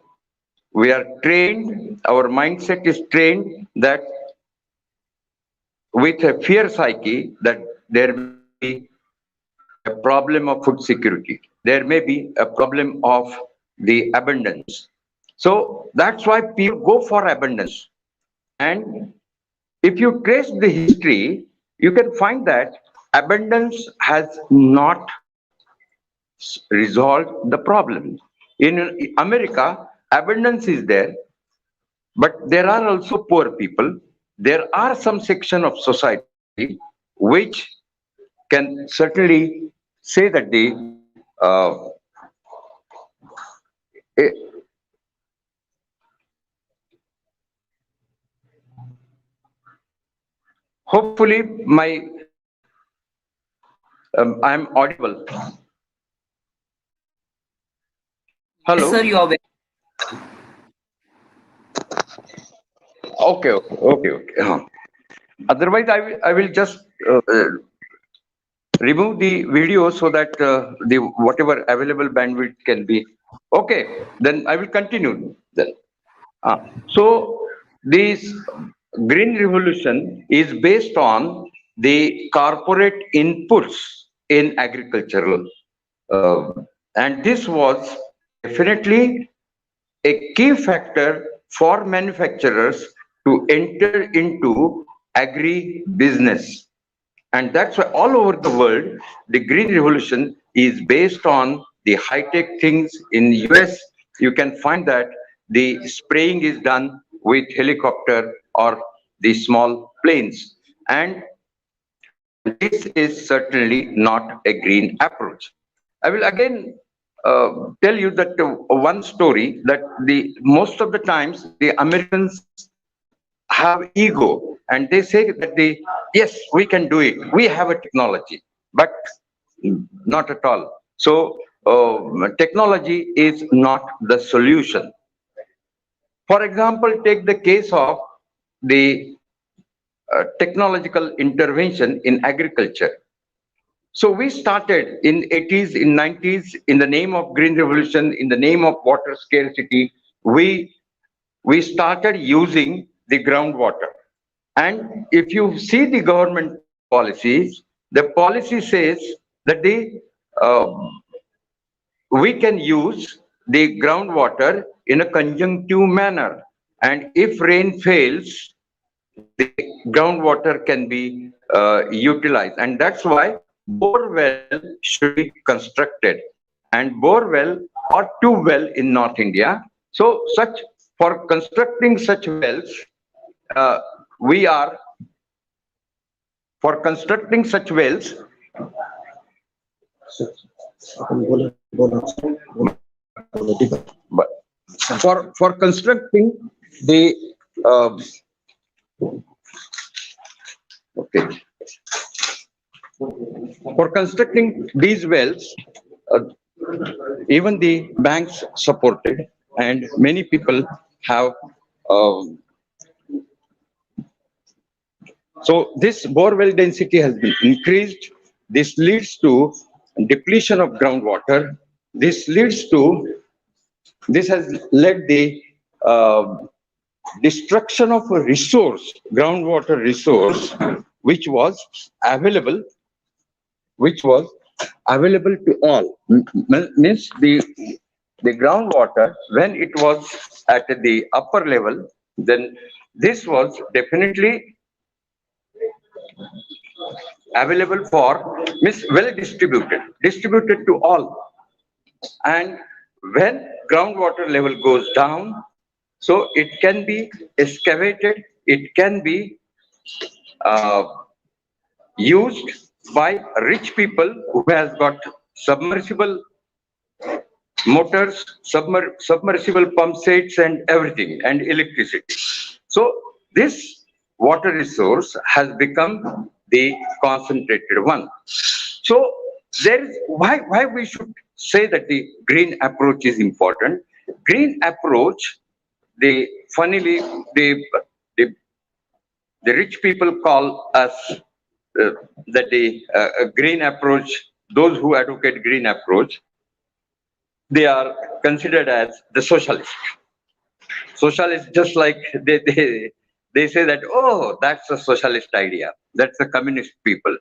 we are trained, our mindset is trained that with a fear psyche that there may be a problem of food security, there may be a problem of the abundance. So that's why people go for abundance. And if you trace the history, you can find that abundance has not resolved the problem. In America, abundance is there, but there are also poor people. There are some section of society which can certainly say that uh, eh, hopefully my I'm audible. Yes, sir, Hello. you are very. Okay. Otherwise, I will just remove the video so that the whatever available bandwidth can be. Okay, then I will continue then. So this green revolution is based on the corporate inputs in agricultural, uh, and this was definitely a key factor for manufacturers to enter into agri business. And that's why all over the world, the green revolution is based on the high-tech things. In US, you can find that the spraying is done with helicopter or the small planes. And this is certainly not a green approach. I will again tell you that one story that the most of the times the Americans have ego and they say that yes, we can do it, we have a technology, but not at all. So technology is not the solution. For example, take the case of the technological intervention in agriculture. So we started in 80s, in 90s, in the name of green revolution, in the name of water scarcity, we started using the groundwater. And if you see the government policies, the policy says that uh, we can use the groundwater in a conjunctive manner. And if rain fails, the groundwater can be utilized. And that's why bore well should be constructed. And bore well or two well in North India. So for constructing such wells, uh, we are for constructing such wells, but for constructing the okay, For constructing these wells, uh, even the banks supported, and many people have. um so this bore well density has been increased. This leads to depletion of groundwater. This leads to this has led the uh, destruction of a resource, groundwater resource, which was available, which was available to all. Means the groundwater, when it was at the upper level, then this was definitely available for, means well distributed to all. And when groundwater level goes down, so it can be excavated, it can be uh, used by rich people who has got submersible motors, submersible pump sets and everything, and electricity. So this water resource has become the concentrated one. So there is why we should say that the green approach is important. Green approach, the funnily the, the rich people call us that the green approach, those who advocate green approach, they are considered as the socialist. Socialist, just like they say that, oh, that's a socialist idea. That's a communist people.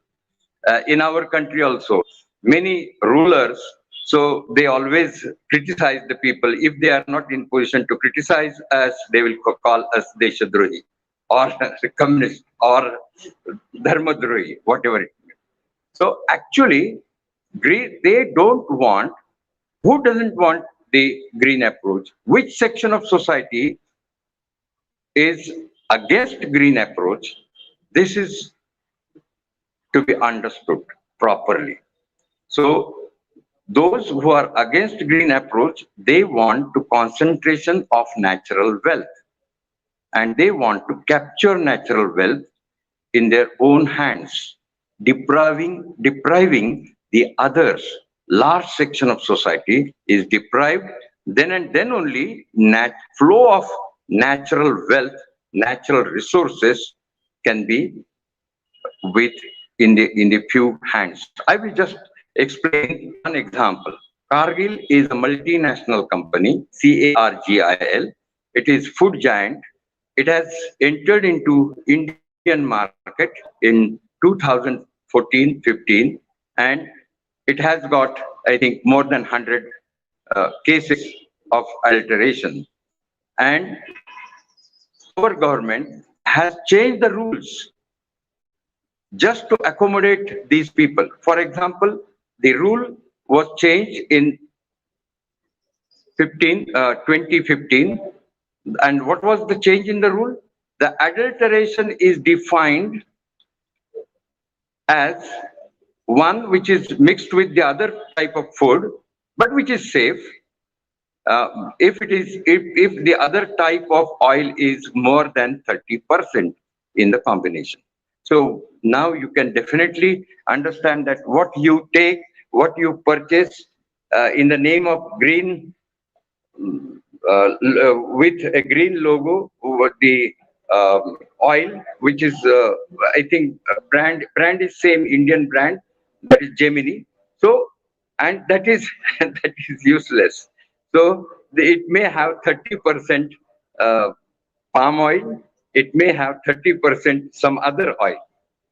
In our country also, many rulers, so they always criticize the people. If they are not in position to criticize us, they will call us Deshadrohi or communist or Dharmadrohi, whatever it may. So actually, they don't want. Who doesn't want the green approach? Which section of society is against green approach? This is to be understood properly. So those who are against green approach, they want to concentration of natural wealth, and they want to capture natural wealth in their own hands, depriving the others. Large section of society is deprived. Then and then only flow of natural wealth, natural resources can be with in the few hands. I will just explain one example. Cargill is a multinational company, CARGIL. It is food giant. It has entered into Indian market in 2014-15, and it has got, I think, more than 100 cases of adulteration. And our government has changed the rules just to accommodate these people. For example, the rule was changed in 2015. And what was the change in the rule? The adulteration is defined as one which is mixed with the other type of food, but which is safe. If the other type of oil is more than 30% in the combination. So now you can definitely understand that what you take, what you purchase in the name of green, with a green logo, with the oil, which is I think brand is same Indian brand, that is Gemini. So, and that is that is useless. So it may have 30% palm oil, it may have 30% some other oil.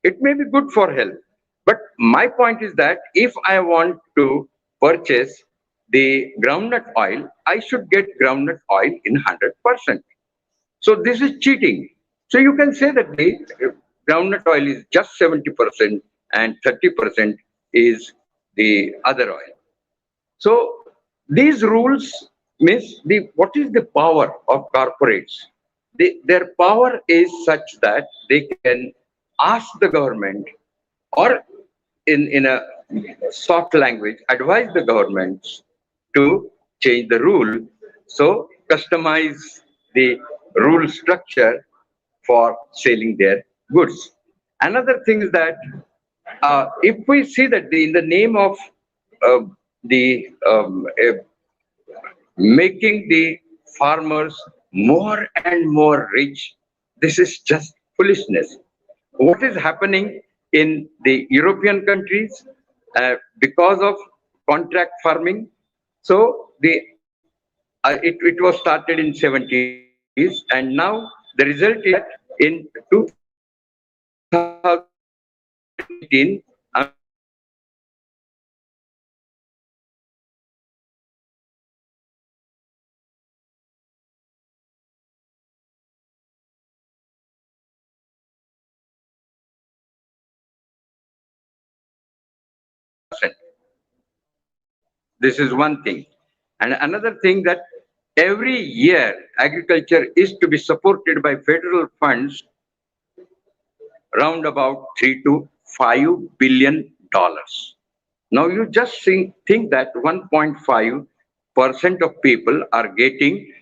It may be good for health. But my point is that if I want to purchase the groundnut oil, I should get groundnut oil in 100%. So this is cheating. So you can say that the groundnut oil is just 70% and 30% is the other oil. So these rules means what is the power of corporates? Their power is such that they can ask the government, or in a soft language, advise the governments to change the rule. So customize the rule structure for selling their goods. Another thing is that if we see that in the name of uh, the making the farmers more and more rich, this is just foolishness. What is happening in the European countries because of contract farming? So it was started in 70s, and now the result is that in 2018, America has This is one thing. And another thing that every year agriculture is to be supported by federal funds round about 3 to 5 billion dollars. Now you just think that 1.5% of people are getting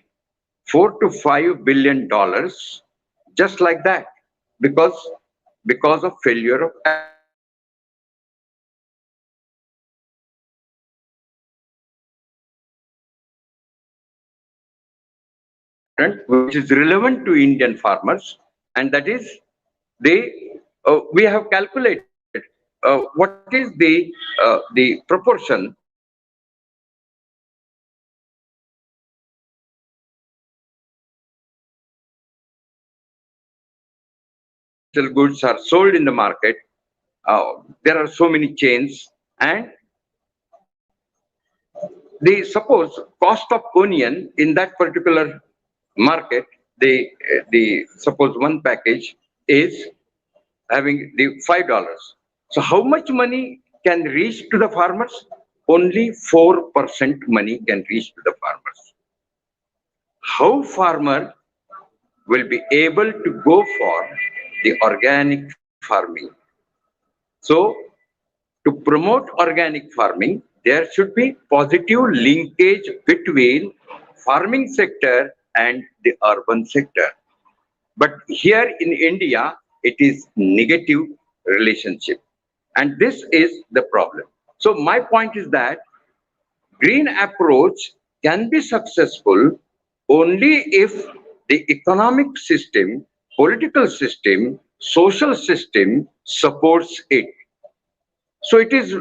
4 to 5 billion dollars just like that because of failure of agriculture. So this is important, which is relevant to Indian farmers, and that is we have calculated what is the proportion agricultural goods are sold in the market. There are so many chains, and the suppose cost of onion in that particular market, the suppose one package is having the $5. So how much money can reach to the farmers? Only 4% money can reach to the farmers. How farmer will be able to go for the organic farming? So to promote organic farming, there should be positive linkage between farming sector and the urban sector. But here in India, it is negative relationship. And this is the problem. So my point is that green approach can be successful only if the economic system, political system, social system supports it. So it is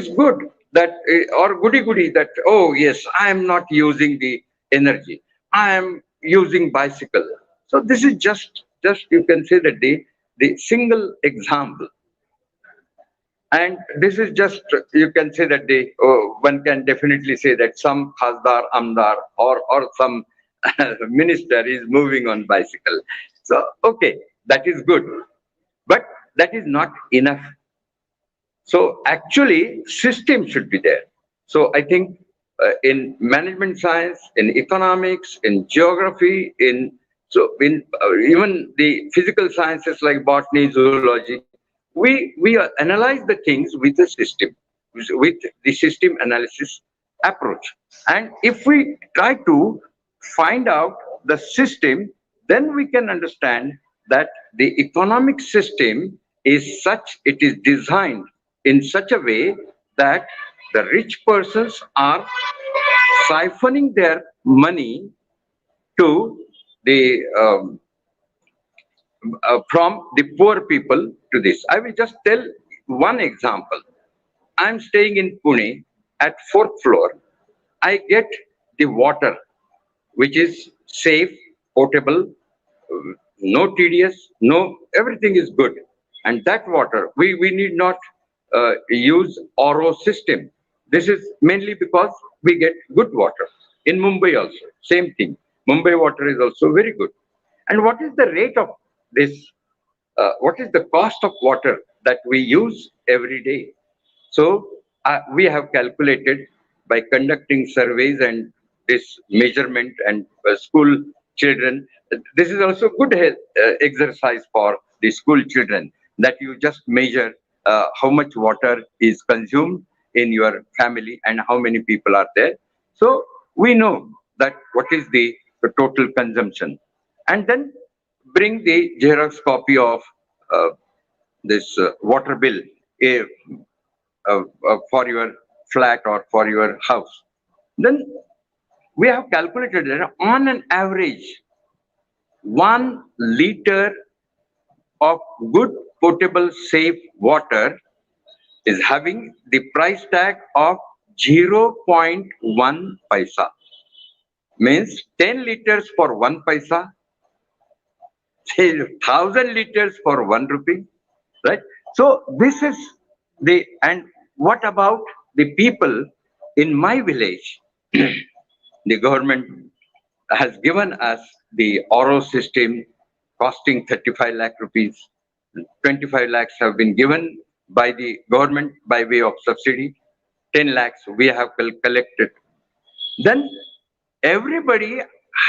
good that or goody goody that, oh yes, I am not using the energy, I am using bicycle. So this is just you can say that the single example, and this is just you can say that one can definitely say that some khasdar amdar or some minister is moving on bicycle. So okay, that is good, but that is not enough. So actually, system should be there. So I think in management science, in economics, in geography, in even the physical sciences like botany, zoology, we analyze the things with a system, with the system analysis approach. And if we try to find out the system, then we can understand that the economic system is such, it is designed in such a way that the rich persons are siphoning their money to the from the poor people to this. I will just tell one example. I'm staying in Pune at fourth floor. I get the water which is safe, potable, no tedious, no, everything is good. And that water, we need not use RO system. This is mainly because we get good water. In Mumbai also, same thing. Mumbai water is also very good. And what is the rate of this? What is the cost of water that we use every day? So we have calculated by conducting surveys and this measurement and school children. This is also good exercise for the school children that you just measure how much water is consumed in your family and how many people are there. So we know that what is the total consumption, and then bring the Xerox copy of uh, this water bill uh, for your flat or for your house. Then we have calculated that on an average, 1 liter of good potable safe water is having the price tag of zero point 0.1 paisa. Means 10 liters for 1 paisa, say 1,000 liters for 1 rupee, right? So this is the, and what about the people in my village? The government has given us the RO system costing 35 lakh rupees. 25 lakhs have been given by the government by way of subsidy. 10 lakhs we have collected. Then everybody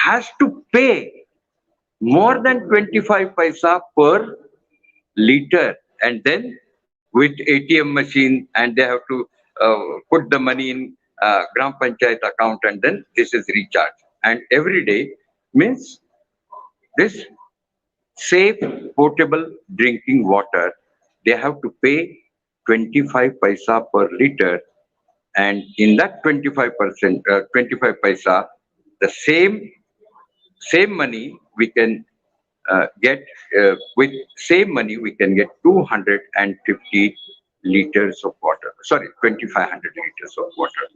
has to pay more than 25 paisa per liter, and then with ATM machine, and they have to put the money in gram panchayat account, and then this is recharged. And every day means this safe potable drinking water, they have to pay 25 paisa per liter, and in that 25%, 25 paisa, the same money we can get with same money we can get 250 liters of water, sorry, 2500 liters of water.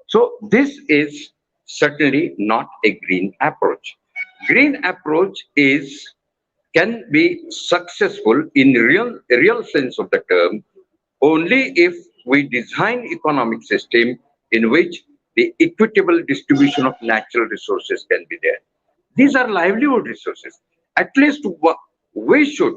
So this is certainly not a green approach. Green approach is can be successful in real sense of the term only if we design economic system in which the equitable distribution of natural resources can be there. These are livelihood resources. At least we should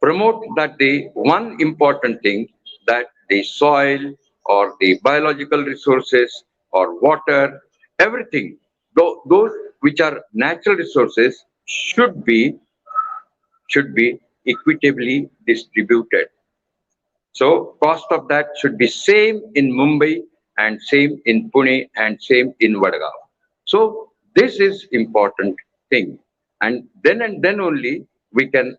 promote that the one important thing, that the soil or the biological resources or water, everything, those which are natural resources should be equitably distributed. So cost of that should be same in Mumbai and same in Pune and same in Vadgaon. So this is important thing, and then only we can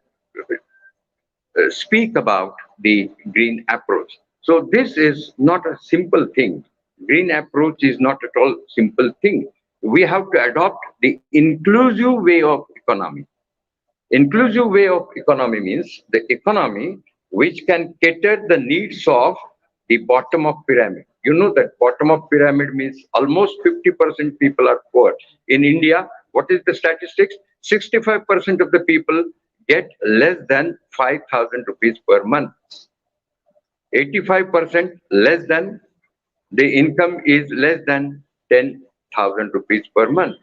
speak about the green approach. So this is not a simple thing. Green approach is not at all simple thing. We have to adopt the inclusive way of economy. Inclusive way of economy means the economy which can cater the needs of the bottom of pyramid. You know that bottom of pyramid means almost 50% people are poor. In India, what is the statistics? 65% of the people get less than 5,000 rupees per month. 85% less than, the income is less than 10,000 rupees per month.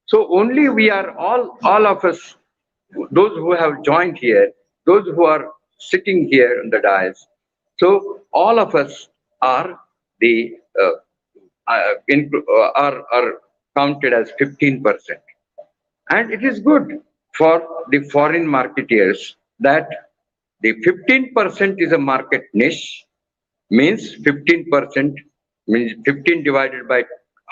So only we are all of us, those who have joined here, those who are sitting here on the dais. So all of us are the are counted as 15%, and it is good for the foreign marketeers that the 15% is a market niche, means 15% means 15 divided by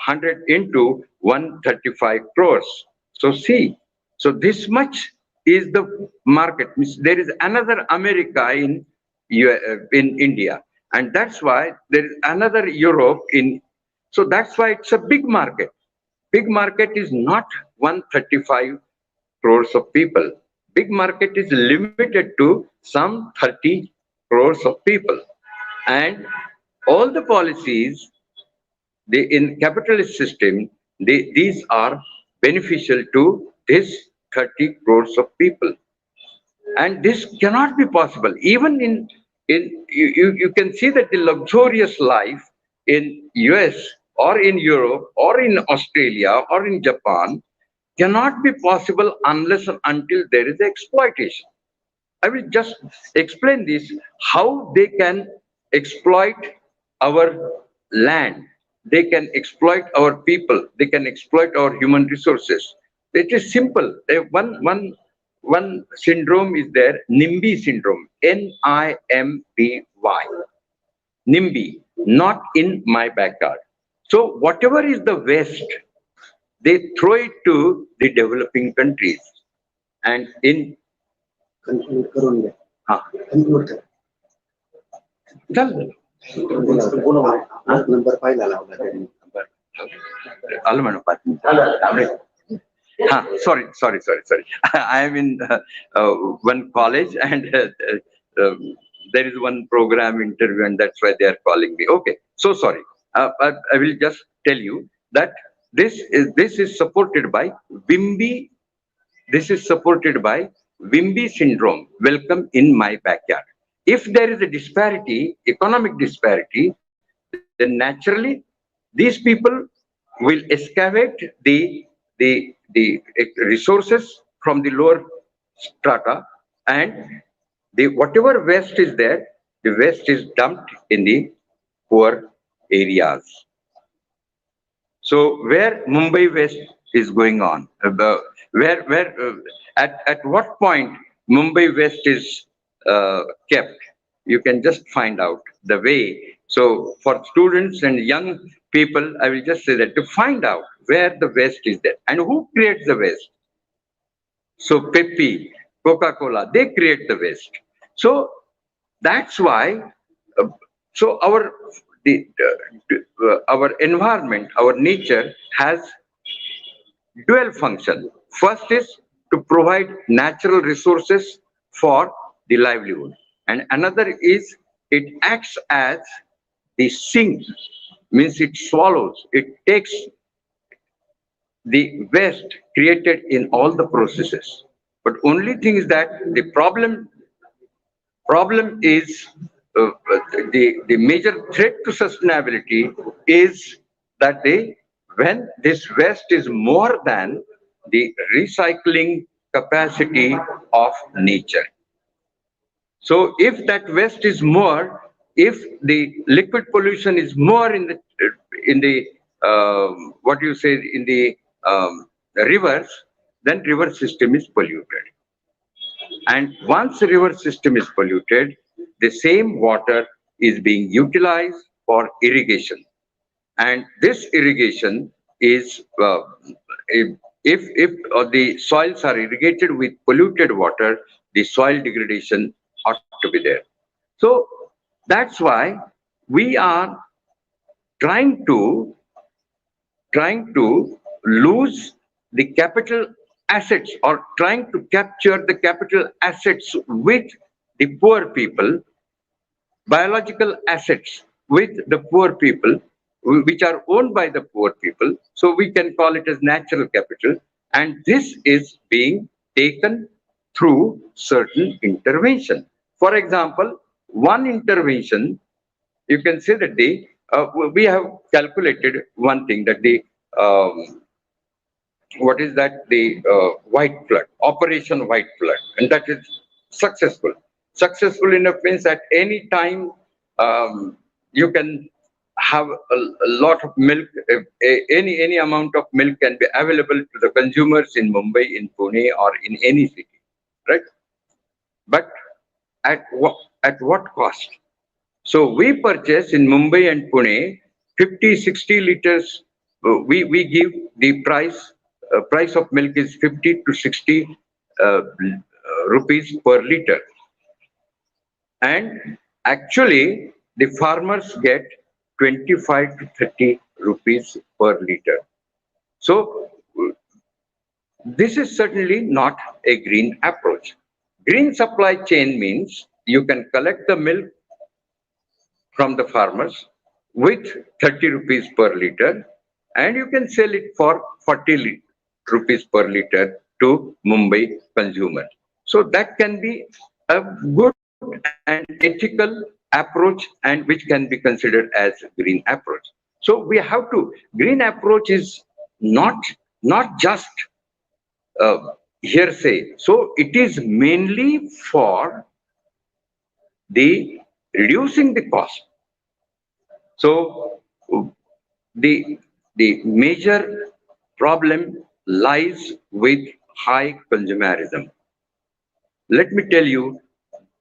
100 into 135 crores. So see, so this much is the market. Means there is another America in India, and that's why there is another Europe in. So that's why it's a big market. Big market is not 135 crores of people. Big market is limited to some 30 crores of people. And all the policies, in capitalist system, these are beneficial to this 30 crores of people. And this cannot be possible. Even you can see that the luxurious life in US or in Europe or in Australia or in Japan cannot be possible unless and until there is exploitation. I will just explain this, how they can exploit our land, they can exploit our people, they can exploit our human resources. It is simple. One syndrome is there, NIMBY syndrome, NIMBY, NIMBY, not in my backyard. So whatever is the waste, they throw it to the developing countries. And in चल number पाहिला लावला त्यांनी आलं म्हणून 5 minute sorry I am in one college and there is one program interview and that's why they are calling me. Okay, so sorry. I will just tell you that this is supported by Wimby. This is supported by Wimby syndrome. Welcome in my backyard. If there is a disparity, economic disparity, then naturally these people will excavate the resources from the lower strata, and the whatever waste is there, the waste is dumped in the poor areas. So where Mumbai West is going on, at what point Mumbai West is kept, you can just find out the way. So for students and young people, I will just say that to find out where the West is there and who creates the West. So Pepsi, Coca-Cola, they create the West. So that's why. So our environment, our nature has dual function. First is to provide natural resources for the livelihood, and another is it acts as the sink, means it swallows, it takes the waste created in all the processes. But only thing is that the problem is the major threat to sustainability is that when this waste is more than the recycling capacity of nature. So if that waste is more, if the liquid pollution is more in the what you say in the rivers, then river system is polluted. And once the river system is polluted, the same water is being utilized for irrigation. And this irrigation is, if the soils are irrigated with polluted water, the soil degradation ought to be there. So that's why we are trying to lose the capital assets, or trying to capture the capital assets with the poor people, biological assets with the poor people, which are owned by the poor people. So we can call it as natural capital. And this is being taken through certain intervention. For example, one intervention, you can say that we have calculated one thing, that what is that, the white flood, Operation White Flood, and that is successful in a sense at any time you can have a lot of milk, any amount of milk can be available to the consumers in Mumbai, in Pune, or in any city, right? But at what cost? So we purchase in Mumbai and Pune 50-60 liters. We give the price of milk is 50 to 60 rupees per liter, and actually the farmers get 25 to 30 rupees per liter. So this is certainly not a green approach. Green supply chain means you can collect the milk from the farmers with 30 rupees per liter, and you can sell it for 40 rupees per liter to Mumbai consumer. So that can be a good and ethical approach, and which can be considered as green approach. So we have to, green approach is not just hearsay. So it is mainly for the reducing the cost. So the major problem lies with high consumerism. Let me tell you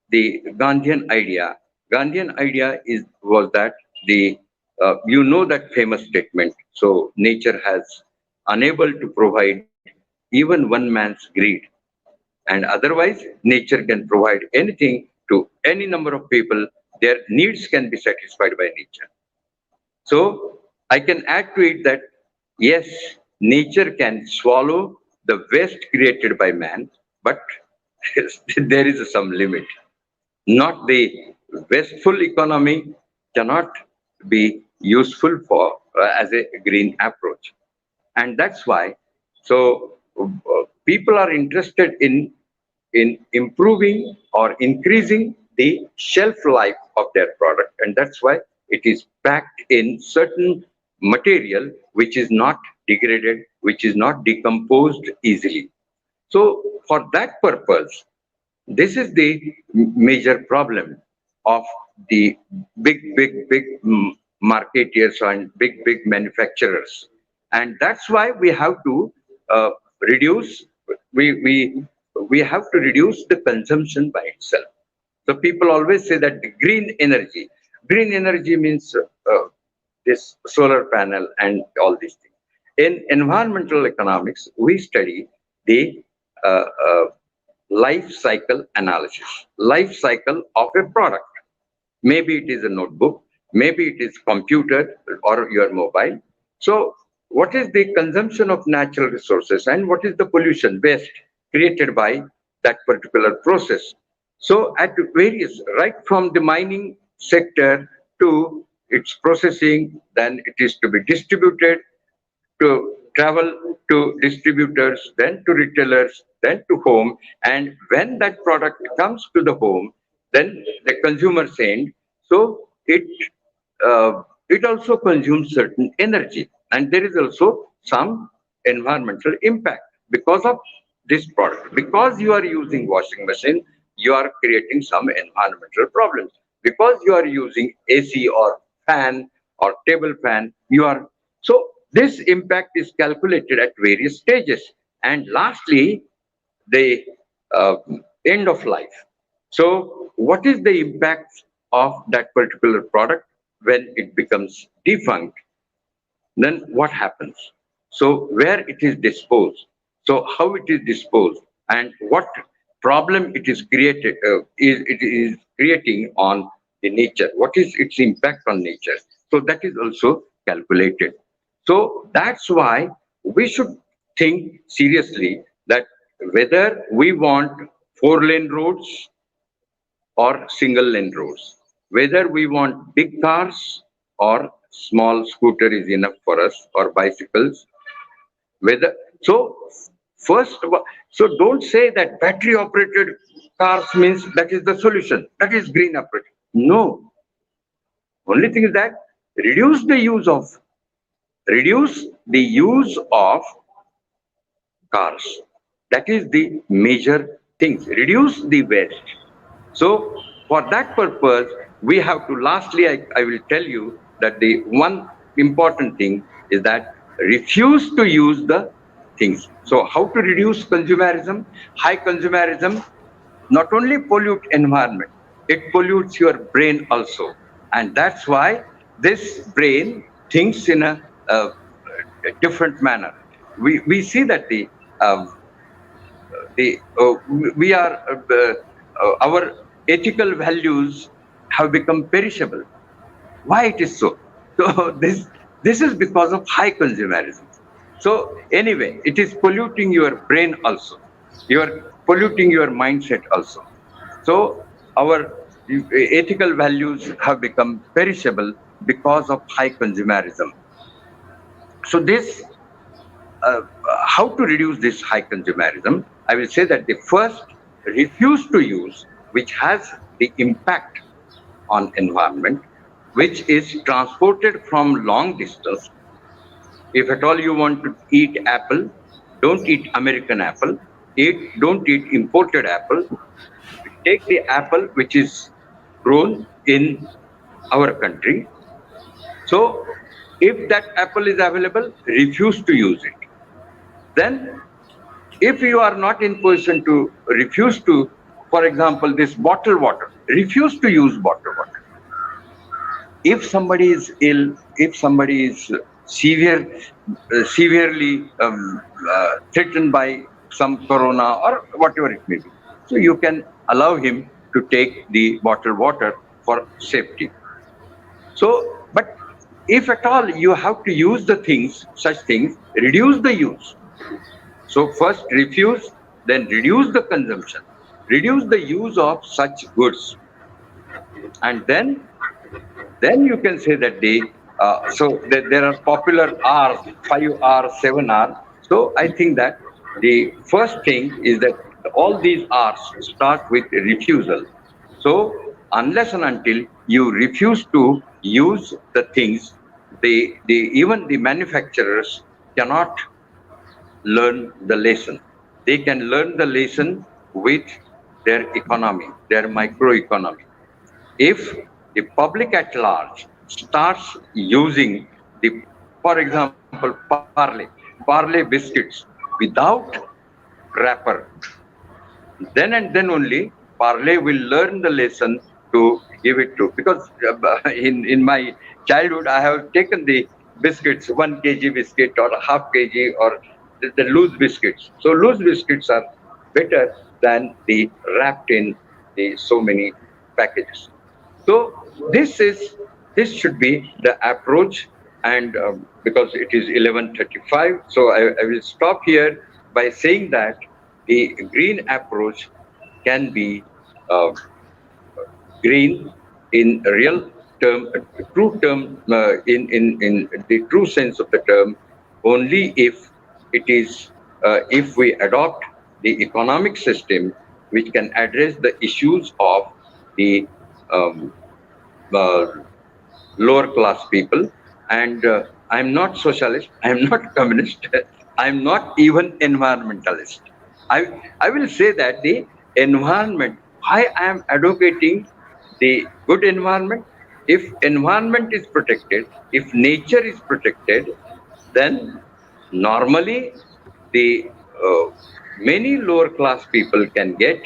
the Gandhian idea. Gandhian idea was that you know that famous statement. So nature has unable to provide even one man's greed, and otherwise nature can provide anything to any number of people. their needs can be satisfied by nature. So I can add to it that yes, nature can swallow the waste created by man, but there is some limit. Not the wasteful economy cannot be useful for as a green approach, and that's why. So people are interested in improving or increasing the shelf life of their product, and that's why it is packed in certain material which is not degraded, which is not decomposed easily. So for that purpose, this is the major problem of the big marketeers and big manufacturers, and that's why we have to reduce. We we we have to reduce the consumption by itself. So people always say that the green energy means this solar panel and all these things. In environmental economics, we study the uh, uh, life cycle analysis, life cycle of a product. Maybe it is a notebook, maybe it is computer or your mobile. So what is the consumption of natural resources and what is the pollution waste created by that particular process? So at various, right from the mining sector to its processing, then it is to be distributed, to travel to distributors, then to retailers, then to home. And when that product comes to the home, then the consumer's end. So it also consumes certain energy, and there is also some environmental impact because of this product. Because you are using washing machine, you are creating some environmental problems. Because you are using AC or fan or table fan, you are so this impact is calculated at various stages. And lastly, the uh, end of life. So, what is the impact of that particular product when it becomes defunct? Then what happens? So, where it is disposed? So, how it is disposed, and what problem it is created is it is creating on the nature? What is its impact on nature? So, that is also calculated. So that's why we should think seriously that whether we want four-lane roads or single-lane roads, whether we want big cars or small scooter is enough for us or bicycles, whether so first so don't say that battery operated cars means that is the solution, that is green operated. No, only thing is that reduce the use of reduce the use of cars. That is the major things. Reduce the waste. So for that purpose, we have to, lastly, I will tell you that the one important thing is that refuse to use the things. So how to reduce consumerism? High consumerism not only pollute environment, it pollutes your brain also. And that's why this brain thinks in a different manner. We see that the we are our ethical values have become perishable. Why it is so? So this is because of high consumerism. So anyway, it is polluting your brain also. You are polluting your mindset also. So our ethical values have become perishable because of high consumerism. So this how to reduce this high consumerism? I will say that the first, refuse to use, which has the impact on environment, which is transported from long distance. If at all you want to eat apple, don't eat American apple. Don't eat imported apple. Take the apple which is grown in our country. So if that apple is available, refuse to use it. Then if you are not in position to refuse to, for example, this bottled water, refuse to use bottled water. If somebody is ill, if somebody is severely threatened by some corona or whatever it may be, so you can allow him to take the bottled water for safety. So, but if at all you have to use the things, such things, reduce the use. So first refuse, then reduce the consumption, reduce the use of such goods, and then you can say that there are popular R's, 5R, 7R. So I think that the first thing is that all these R's start with refusal. So unless and until you refuse to use the things, even the manufacturers cannot learn the lesson. They can learn the lesson with their economy, their microeconomy. If the public at large starts using for example, Parley biscuits without wrapper, then and then only Parley will learn the lesson to give it to. Because in my childhood, I have taken the biscuits, 1 kg biscuit or a half kg or the loose biscuits. So loose biscuits are better than the wrapped in the so many packages. So this should be the approach, and because it is 11:35, so I will stop here by saying that the green approach can be uh, green in real term, true term, in the true sense of the term, only if we adopt the economic system which can address the issues of the um, uh, lower class people. And I'm not socialist, I'm not communist, I'm not even environmentalist. I will say that the environment, I am advocating the good environment. If environment is protected, if nature is protected, then normally the uh, many lower class people can get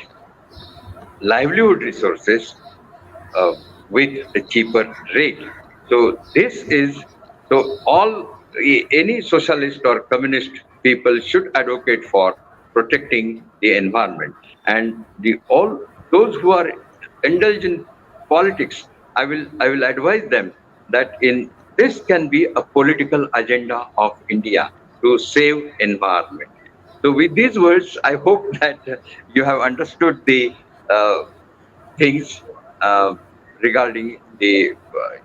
livelihood resources uh, with a cheaper rate. So this is so any socialist or communist people should advocate for protecting the environment, and the all those who are indulged in politics. I will advise them that in this can be a political agenda of India to save environment. So with these words, I hope that you have understood the uh, things uh, regarding the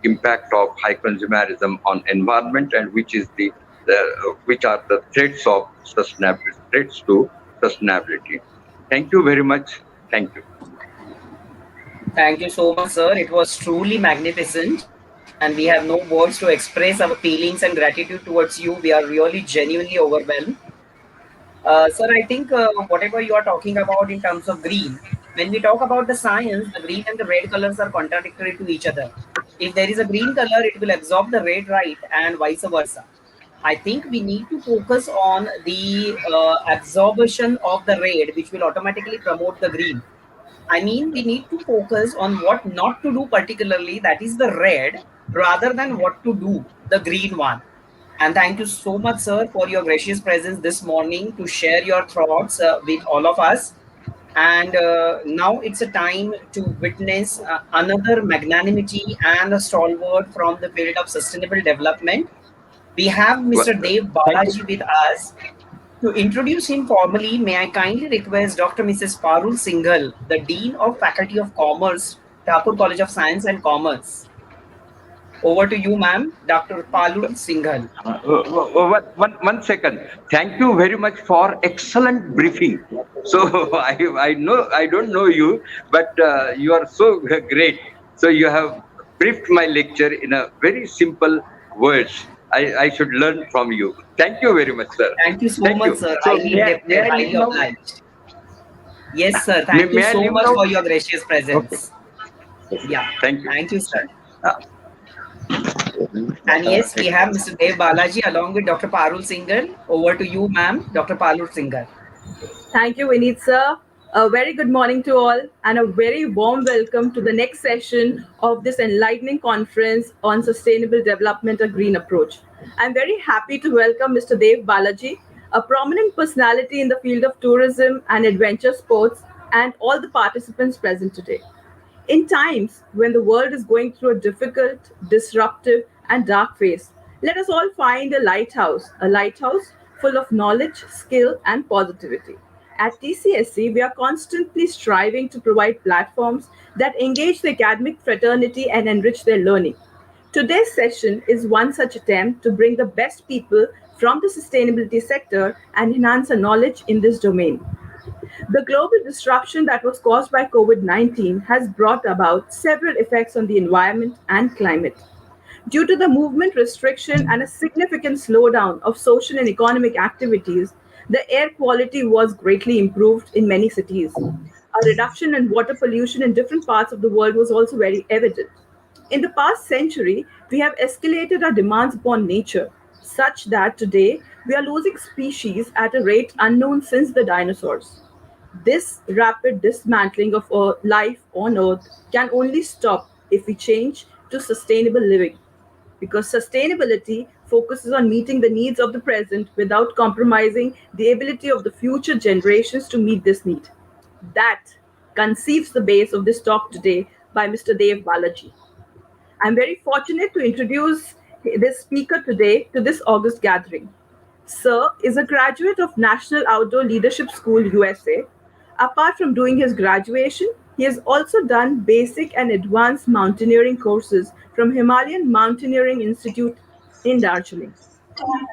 impact of high consumerism on environment, and which are the threats of sustainability, threats to sustainability. Thank you very much. Thank you. Thank you so much, sir. It was truly magnificent, and we have no words to express our feelings and gratitude towards you. We are really genuinely overwhelmed. Sir, I think whatever you are talking about in terms of green, when we talk about the science, the green and the red colors are contradictory to each other. If there is a green color, it will absorb the red, right, and vice versa. I think we need to focus on the absorption of the red, which will automatically promote the green. I mean, we need to focus on what not to do, particularly that is the red, rather than what to do, the green one. And thank you so much, sir, for your gracious presence this morning to share your thoughts with all of us. And now it's a time to witness another magnanimity and a stalwart from the field of sustainable development. We have Well, Mr. Dev thank you. Balaji with us. To introduce him formally, may I kindly request Dr. Mrs. Parul Singhal, the Dean of Faculty of Commerce, Thakur College of Science and Commerce. Over to you, ma'am, Dr. Parul Singhal. One second. Thank you very much for excellent briefing. So I know I don't know you, but you are so great. So you have briefed my lecture in a very simple words. I should learn from you. Thank you very much, sir. Thank you so Thank much, you. sir. So Highly may indebted, I highly leave now? obliged. Yes, sir. May, Thank you may I so leave much now? for your gracious Okay. presence. Yeah. Thank you. Thank you, sir. Uh, And yes, we have Mr. Dev Balaji along with Dr. Parul Singhal. Over to you, ma'am, Dr. Parul Singhal. Thank you, Vinit sir. A very good morning to all, and a very warm welcome to the next session of this enlightening conference on sustainable development, a green approach. I'm very happy to welcome Mr. Dev Balaji, a prominent personality in the field of tourism and adventure sports, and all the participants present today. In times when the world is going through a difficult, disruptive, and dark phase, let us all find a lighthouse full of knowledge, skill, and positivity. At TCSC, we are constantly striving to provide platforms that engage the academic fraternity and enrich their learning. Today's session is one such attempt to bring the best people from the sustainability sector and enhance our knowledge in this domain. The global disruption that was caused by COVID 19 has brought about several effects on the environment and climate. Due to the movement restriction and a significant slowdown of social and economic activities, the air quality was greatly improved in many cities. A reduction in water pollution in different parts of the world was also very evident. In the past century, we have escalated our demands upon nature, such that today we are losing species at a rate unknown since the dinosaurs. This rapid dismantling of life on Earth can only stop if we change to sustainable living. Because sustainability focuses on meeting the needs of the present without compromising the ability of the future generations to meet this need. That conceives the base of this talk today by Mr. Dev Balaji. I'm very fortunate to introduce this speaker today to this August gathering. Sir is a graduate of National Outdoor Leadership School, USA. Apart from doing his graduation, he has also done basic and advanced mountaineering courses from Himalayan Mountaineering Institute in Darjeeling.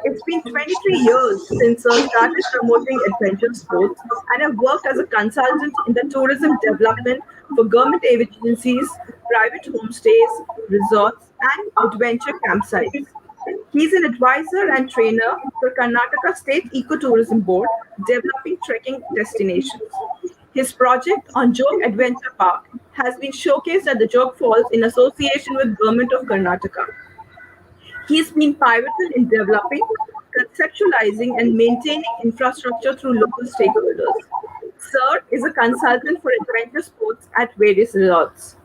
It's been 23 years since Sir started promoting adventure sports and have worked as a consultant in the tourism development for government agencies, private homestays, resorts, and adventure campsites. He's an advisor and trainer for Karnataka State Ecotourism Board, developing trekking destinations. His project on Jog Adventure Park has been showcased at the Jog Falls in association with Government of Karnataka. He's been pivotal in developing, conceptualizing, and maintaining infrastructure through local stakeholders. Sir is a consultant for adventure sports at various resorts.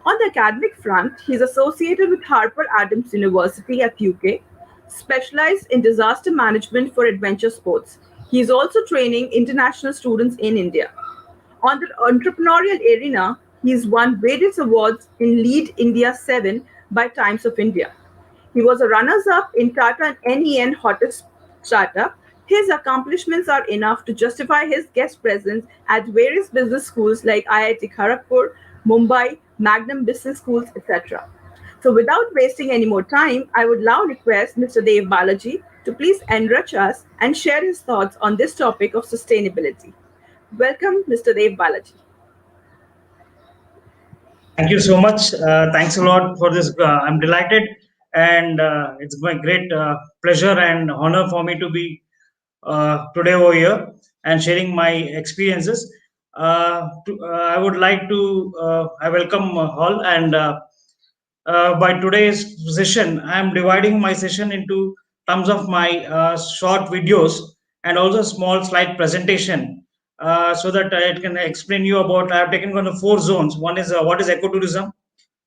On the academic front, he's associated with Harper Adams University at UK, specialized in disaster management for adventure sports. He is also training international students in India. On the entrepreneurial arena, he's won various awards in Lead India 7 by Times of India. He was a runners-up in Tata NEN Hottest Startup. His accomplishments are enough to justify his guest presence at various business schools like IIT Kharagpur, Mumbai, Magnum Business Schools, etc. So without wasting any more time, I would now request Mr. Dev Balaji to please enrich us and share his thoughts on this topic of sustainability. Welcome, Mr. Dev Balaji. Thank you so much. Thanks a lot for this. I'm delighted, and it's my great pleasure and honor for me to be today over here and sharing my experiences. I would like to I welcome all, and by today's session, I am dividing my session into terms of my short videos and also small slide presentation, so that I can explain you about. I have taken on the 4 zones. One is what is ecotourism,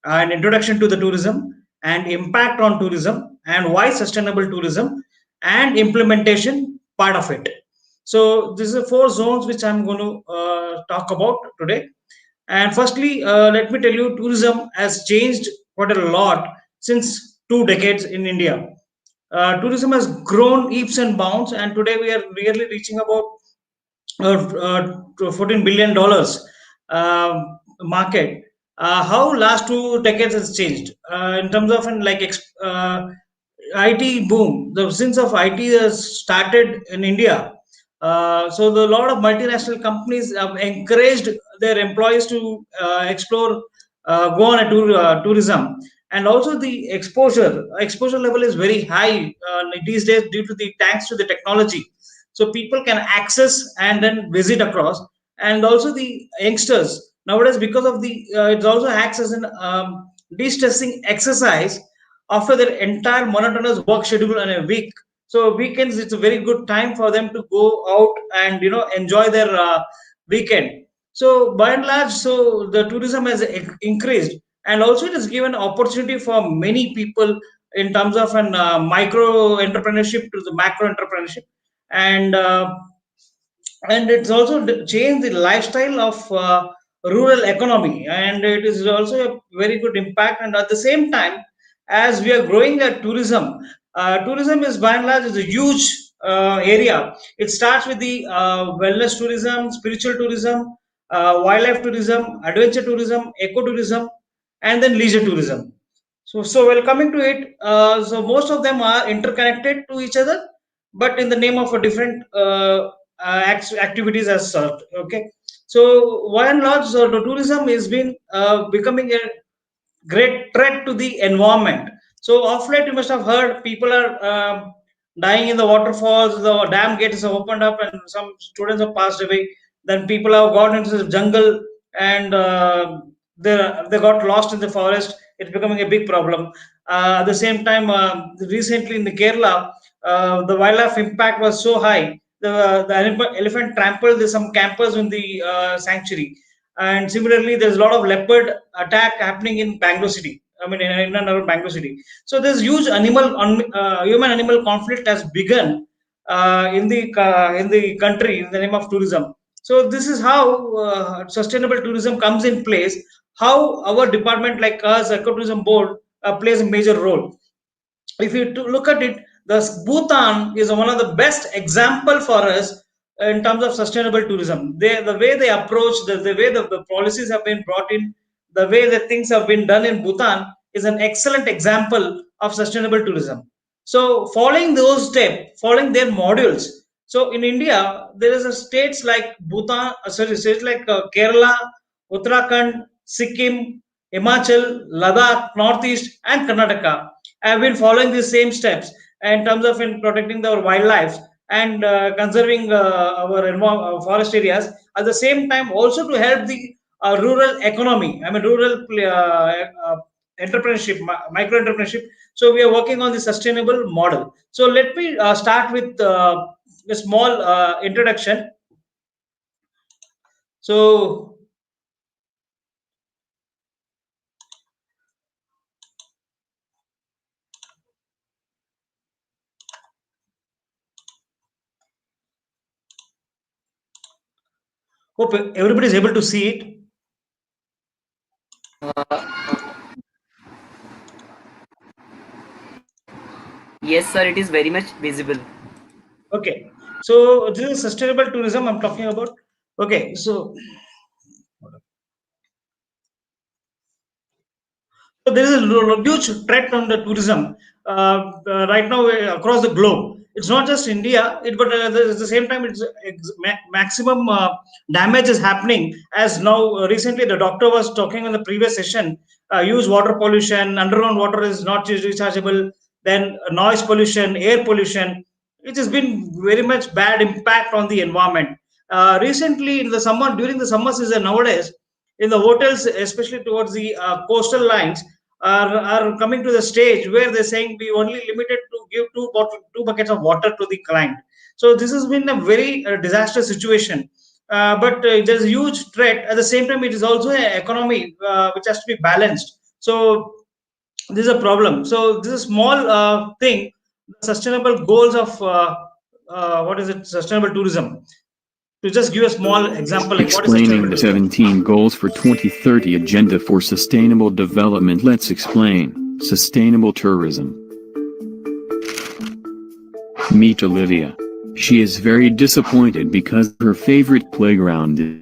an introduction to the tourism, and impact on tourism, and why sustainable tourism, and implementation part of it. So this is 4 zones which I'm going to talk about today. And firstly, let me tell you, tourism has changed quite a lot since 2 decades in India. Tourism has grown leaps and bounds, and today we are really reaching about $14 billion market. How last 2 decades has changed in terms of IT boom. The since of IT has started in India, so the lot of multinational companies have encouraged their employees to explore, go on a tourism, and also the exposure level is very high these days due to the thanks to the technology. So people can access and then visit across, and also the youngsters nowadays, because of the it also acts as an de-stressing exercise after their entire monotonous work schedule in a week. So weekends, it's a very good time for them to go out and enjoy their weekend. So by and large, so the tourism has increased, and also it has given opportunity for many people in terms of an micro entrepreneurship to the macro entrepreneurship, and it's also changed the lifestyle of rural economy, and it is also a very good impact. And at the same time, as we are growing at tourism, tourism is by and large is a huge area. It starts with the wellness tourism, spiritual tourism, wildlife tourism, adventure tourism, ecotourism, and then leisure tourism. So while coming to it, so most of them are interconnected to each other, but in the name of a different activities as such. Okay, so by and large, the tourism is been becoming a great threat to the environment. So of late, you must have heard people are dying in the waterfalls. The dam gates have opened up, and some students have passed away. Then people have gone into the jungle, and they got lost in the forest. It's becoming a big problem. At the same time, recently in the Kerala, the wildlife impact was so high. The elephant trampled some campers in the sanctuary, and similarly there's a lot of leopard attack happening in Bangalore city. I mean, in and around Bangalore city. So this huge human animal conflict has begun in the country in the name of tourism. So this is how sustainable tourism comes in place, how our department like us, ecotourism board, plays a major role. If you look at it, the Bhutan is one of the best example for us in terms of sustainable tourism. The way they approach, the way the policies have been brought in, the way the things have been done in Bhutan is an excellent example of sustainable tourism. So following those steps, following their modules. So in India, there is a states like Bhutan, states like Kerala, Uttarakhand, Sikkim, Himachal, Ladakh, Northeast, and Karnataka have been following these same steps in terms of in protecting our wildlife and conserving our forest areas. At the same time, also to help the rural economy. I mean, rural entrepreneurship, micro entrepreneurship. So we are working on the sustainable model. So let me start with a small introduction. So hope everybody is able to see it. Yes, sir, it is very much visible. Okay, so this is sustainable tourism I'm talking about. Okay, so there is a huge threat on the tourism right now across the globe. It's not just India, but at the same time, it's maximum damage is happening. As now, recently, the doctor was talking in the previous session. Huge water pollution, underground water is not rechargeable. Then noise pollution, air pollution, which has been very much bad impact on the environment. Recently, in the summer, during the summer season nowadays, in the hotels, especially towards the coastal lines, are coming to the stage where they're saying we only limited to give two buckets of water to the client. So this has been a very disastrous situation. But there's a huge threat. At the same time, it is also an economy which has to be balanced. So this is a problem. So this is a small thing. The sustainable goals of what is it? Sustainable tourism. To just give a small example, like what is Explaining the sustainable tourism? 17 goals for 2030 agenda for sustainable development. Let's explain sustainable tourism. Meet Olivia. She is very disappointed because her favorite playground is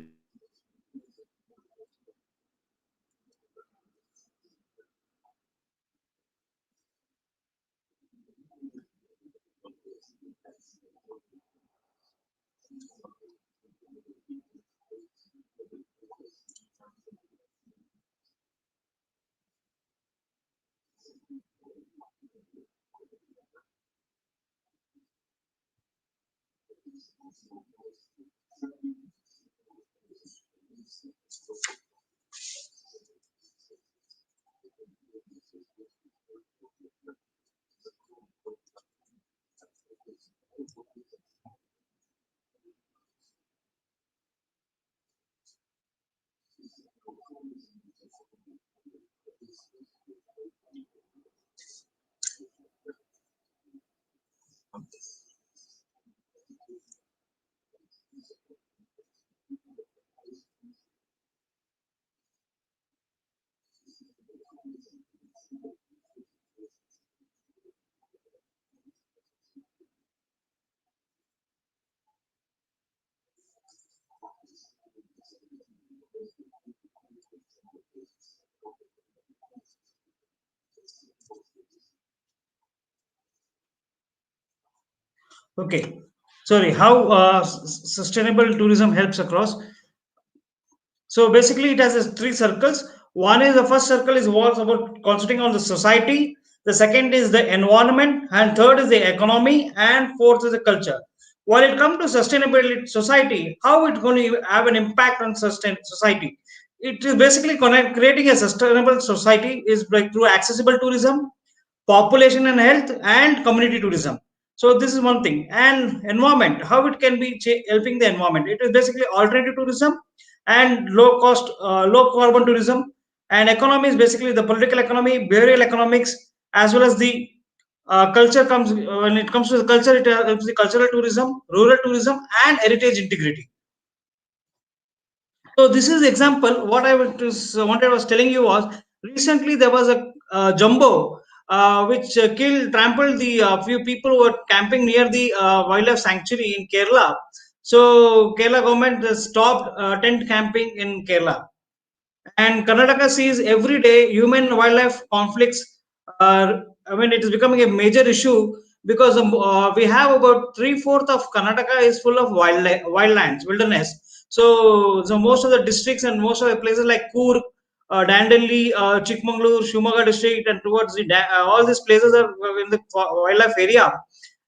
Okay. Sorry, how sustainable tourism helps across. So basically, it has three circles. One is the first circle is was about concentrating on the society. The second is the environment, and third is the economy, and fourth is the culture. When it comes to sustainability society, how it's going to have an impact on sustain society? It is basically creating a sustainable society is like through accessible tourism, population and health, and community tourism. So this is one thing. And environment, how it can be helping the environment? It is basically alternative tourism and low cost, low carbon tourism. And economy is basically the political economy, behavioral economics, as well as the culture comes. When it comes to the culture, it helps the cultural tourism, rural tourism, and heritage integrity. So this is the example. What I was telling you was recently there was a jumbo which trampled the few people who were camping near the wildlife sanctuary in Kerala. So Kerala government has stopped tent camping in Kerala. And Karnataka sees every day human wildlife conflicts. I mean, it is becoming a major issue because we have about three-fourths of Karnataka is full of wildlands, wilderness. So most of the districts and most of the places like Coorg, Dandeli, Chikmagalur, Shumaga district, and towards all these places are in the wildlife area,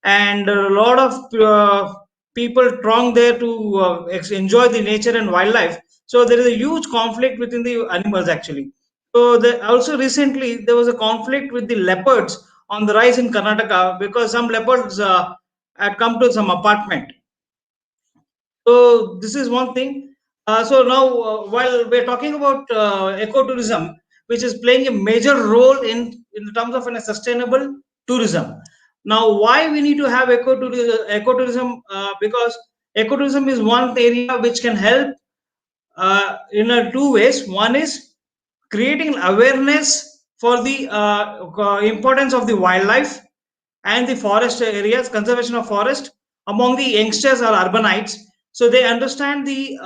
and a lot of people throng there to enjoy the nature and wildlife. So there is a huge conflict within the animals actually. So also recently there was a conflict with the leopards on the rise in Karnataka because some leopards had come to some apartment. So this is one thing. So now, while we're talking about ecotourism, which is playing a major role in terms of a sustainable tourism. Now, why we need to have ecotourism? Because ecotourism is one area which can help in two ways. One is creating awareness for the importance of the wildlife and the forest areas, conservation of forest among the youngsters or urbanites, so they understand the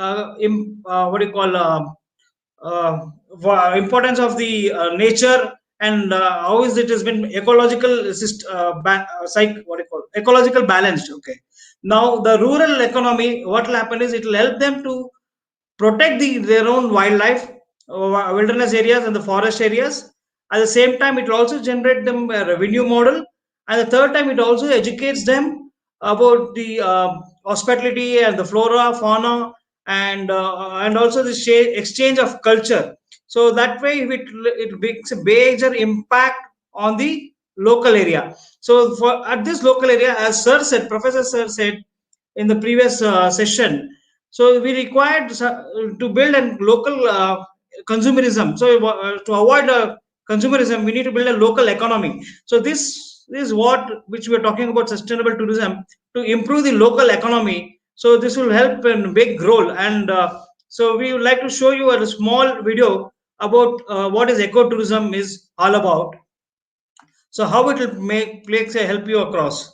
what do you call importance of the nature, and how is it has been ecological what do you call ecological balanced. Okay, now the rural economy, what will happen is it will help them to protect their own wildlife, wilderness areas and the forest areas. At the same time, it will also generate them a revenue model. And the third time, it also educates them about the hospitality and the flora, fauna, and also the exchange of culture. So that way, it makes a major impact on the local area. So for at this local area, as Professor Sir said in the previous session, so we required to build a local consumerism. So to avoid consumerism, we need to build a local economy. So this is what which we are talking about sustainable tourism to improve the local economy. So this will help in big role. And so we would like to show you a small video about what is ecotourism is all about. So how it will help you across.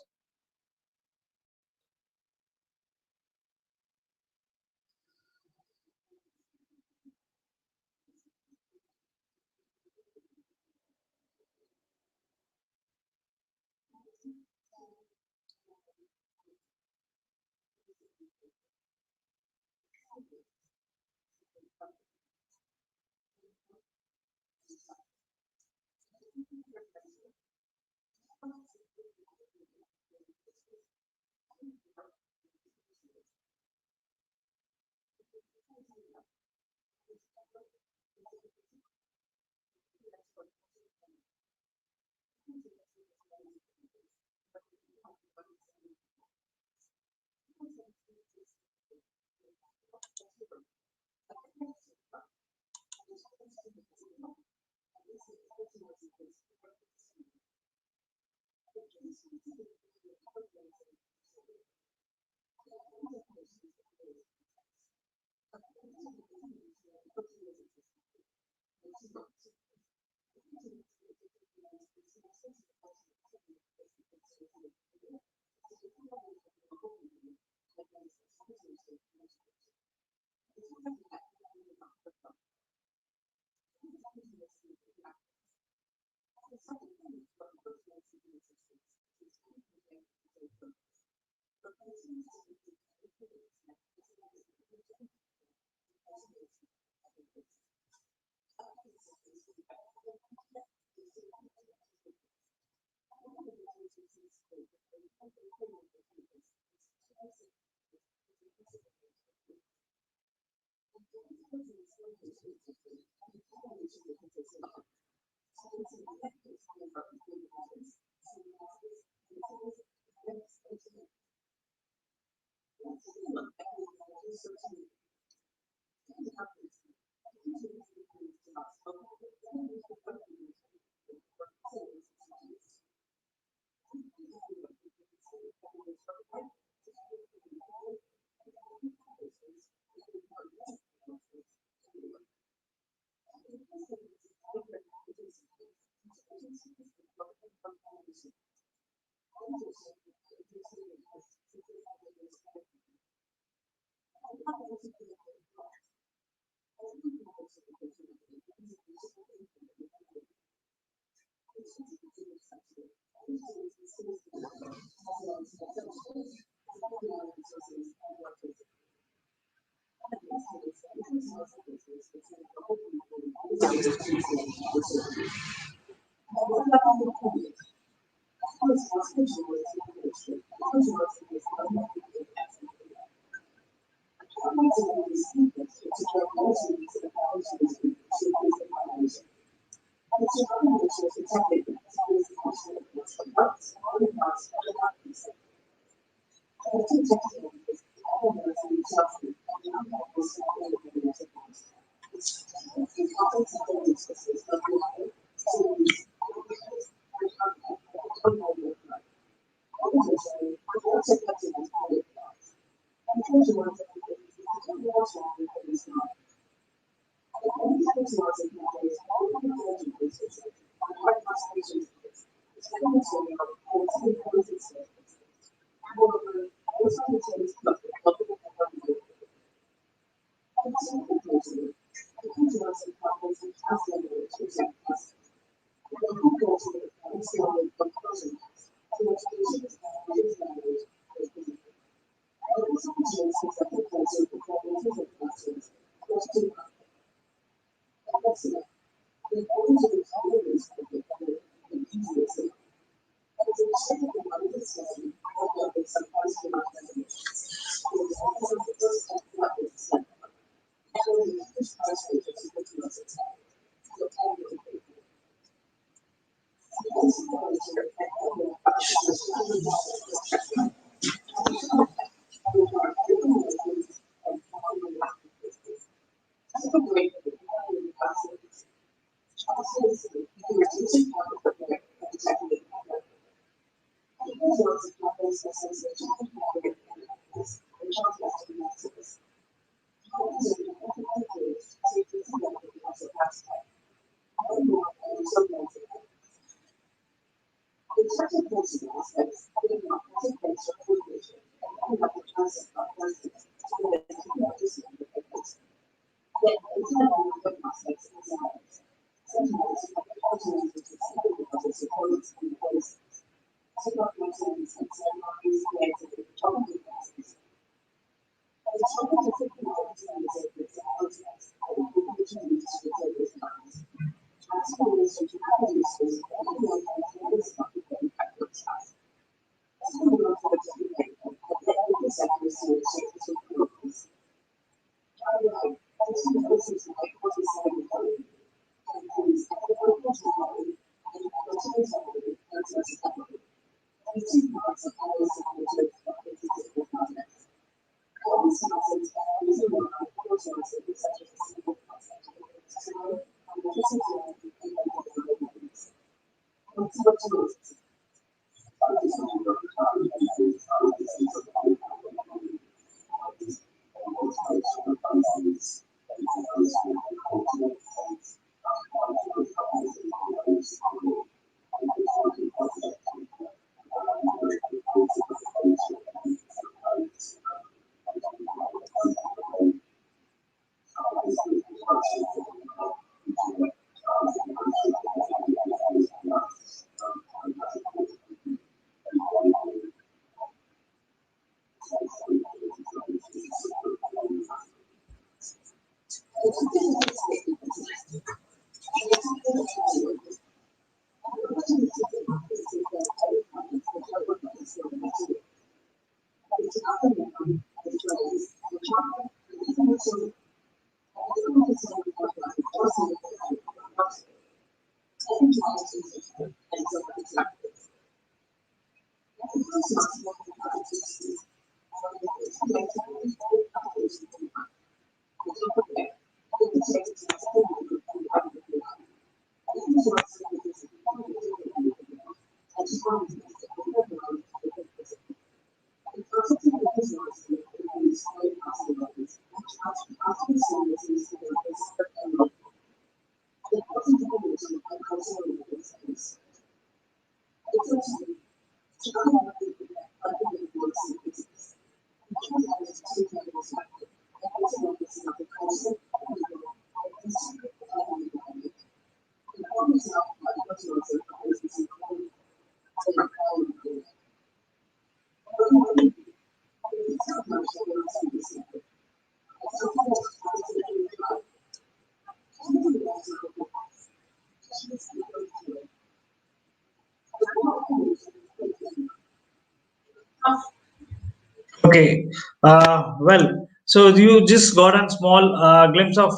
Okay. Well, so you just got a small glimpse of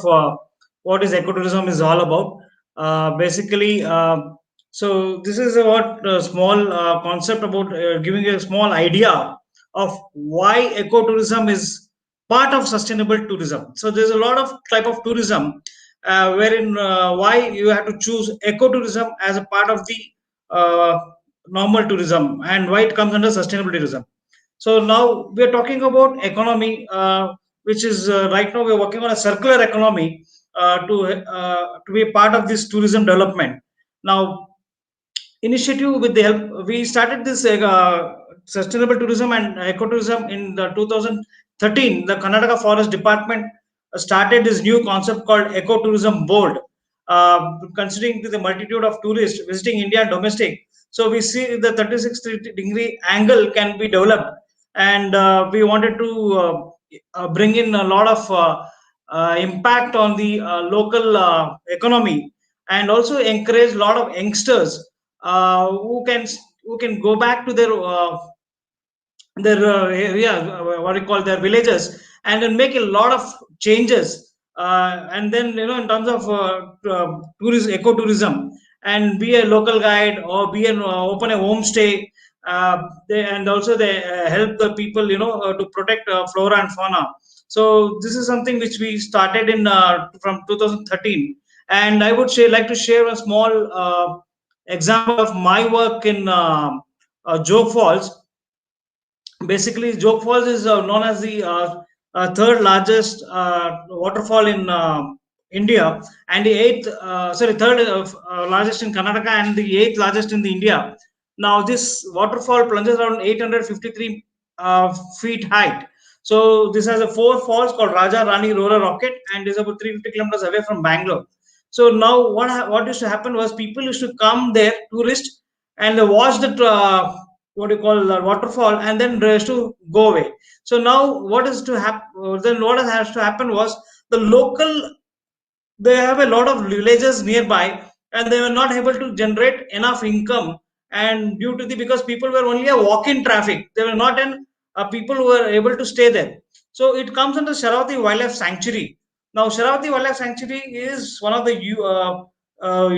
what is ecotourism is all about. Basically, so this is what small concept about giving you a small idea of why ecotourism is part of sustainable tourism. So there's a lot of type of tourism wherein why you have to choose ecotourism as a part of the uh, normal tourism and why it comes under sustainable tourism. So now we are talking about economy, which is right now we are working on a circular economy to be a part of this tourism development. Now, initiative with the help we started this sustainable tourism and ecotourism in the 2013. The Karnataka Forest Department started this new concept called ecotourism board, considering the multitude of tourists visiting India and domestic. So we see the 360-degree angle can be developed, and we wanted to bring in a lot of impact on the local economy, and also encourage a lot of youngsters who can go back to their area, what do you call their villages, and then make a lot of changes. And then in terms of tourism, ecotourism, and be a local guide or be an open a homestay. And also they help the people to protect flora and fauna. So this is something which we started in from 2013, and I would say like to share a small example of my work in Joe Falls. Basically, Jog Falls is known as the third largest waterfall in India, and the third largest in Karnataka, and the eighth largest in the India. Now, this waterfall plunges around 853 feet height. So, this has a four falls called Raja Rani Roller Rocket, and is about 350 kilometers away from Bangalore. So now, what used to happen was people used to come there, tourists, and they watch the what do you call waterfall, and then they used to go away. So now, what is to happen? Then what has to happen was the local, they have a lot of villages nearby, and they were not able to generate enough income, and due to the because people were only a walk-in traffic, they were not in people who were able to stay there. So it comes under Sharavati Wildlife Sanctuary. Now Sharavati Wildlife Sanctuary is one of the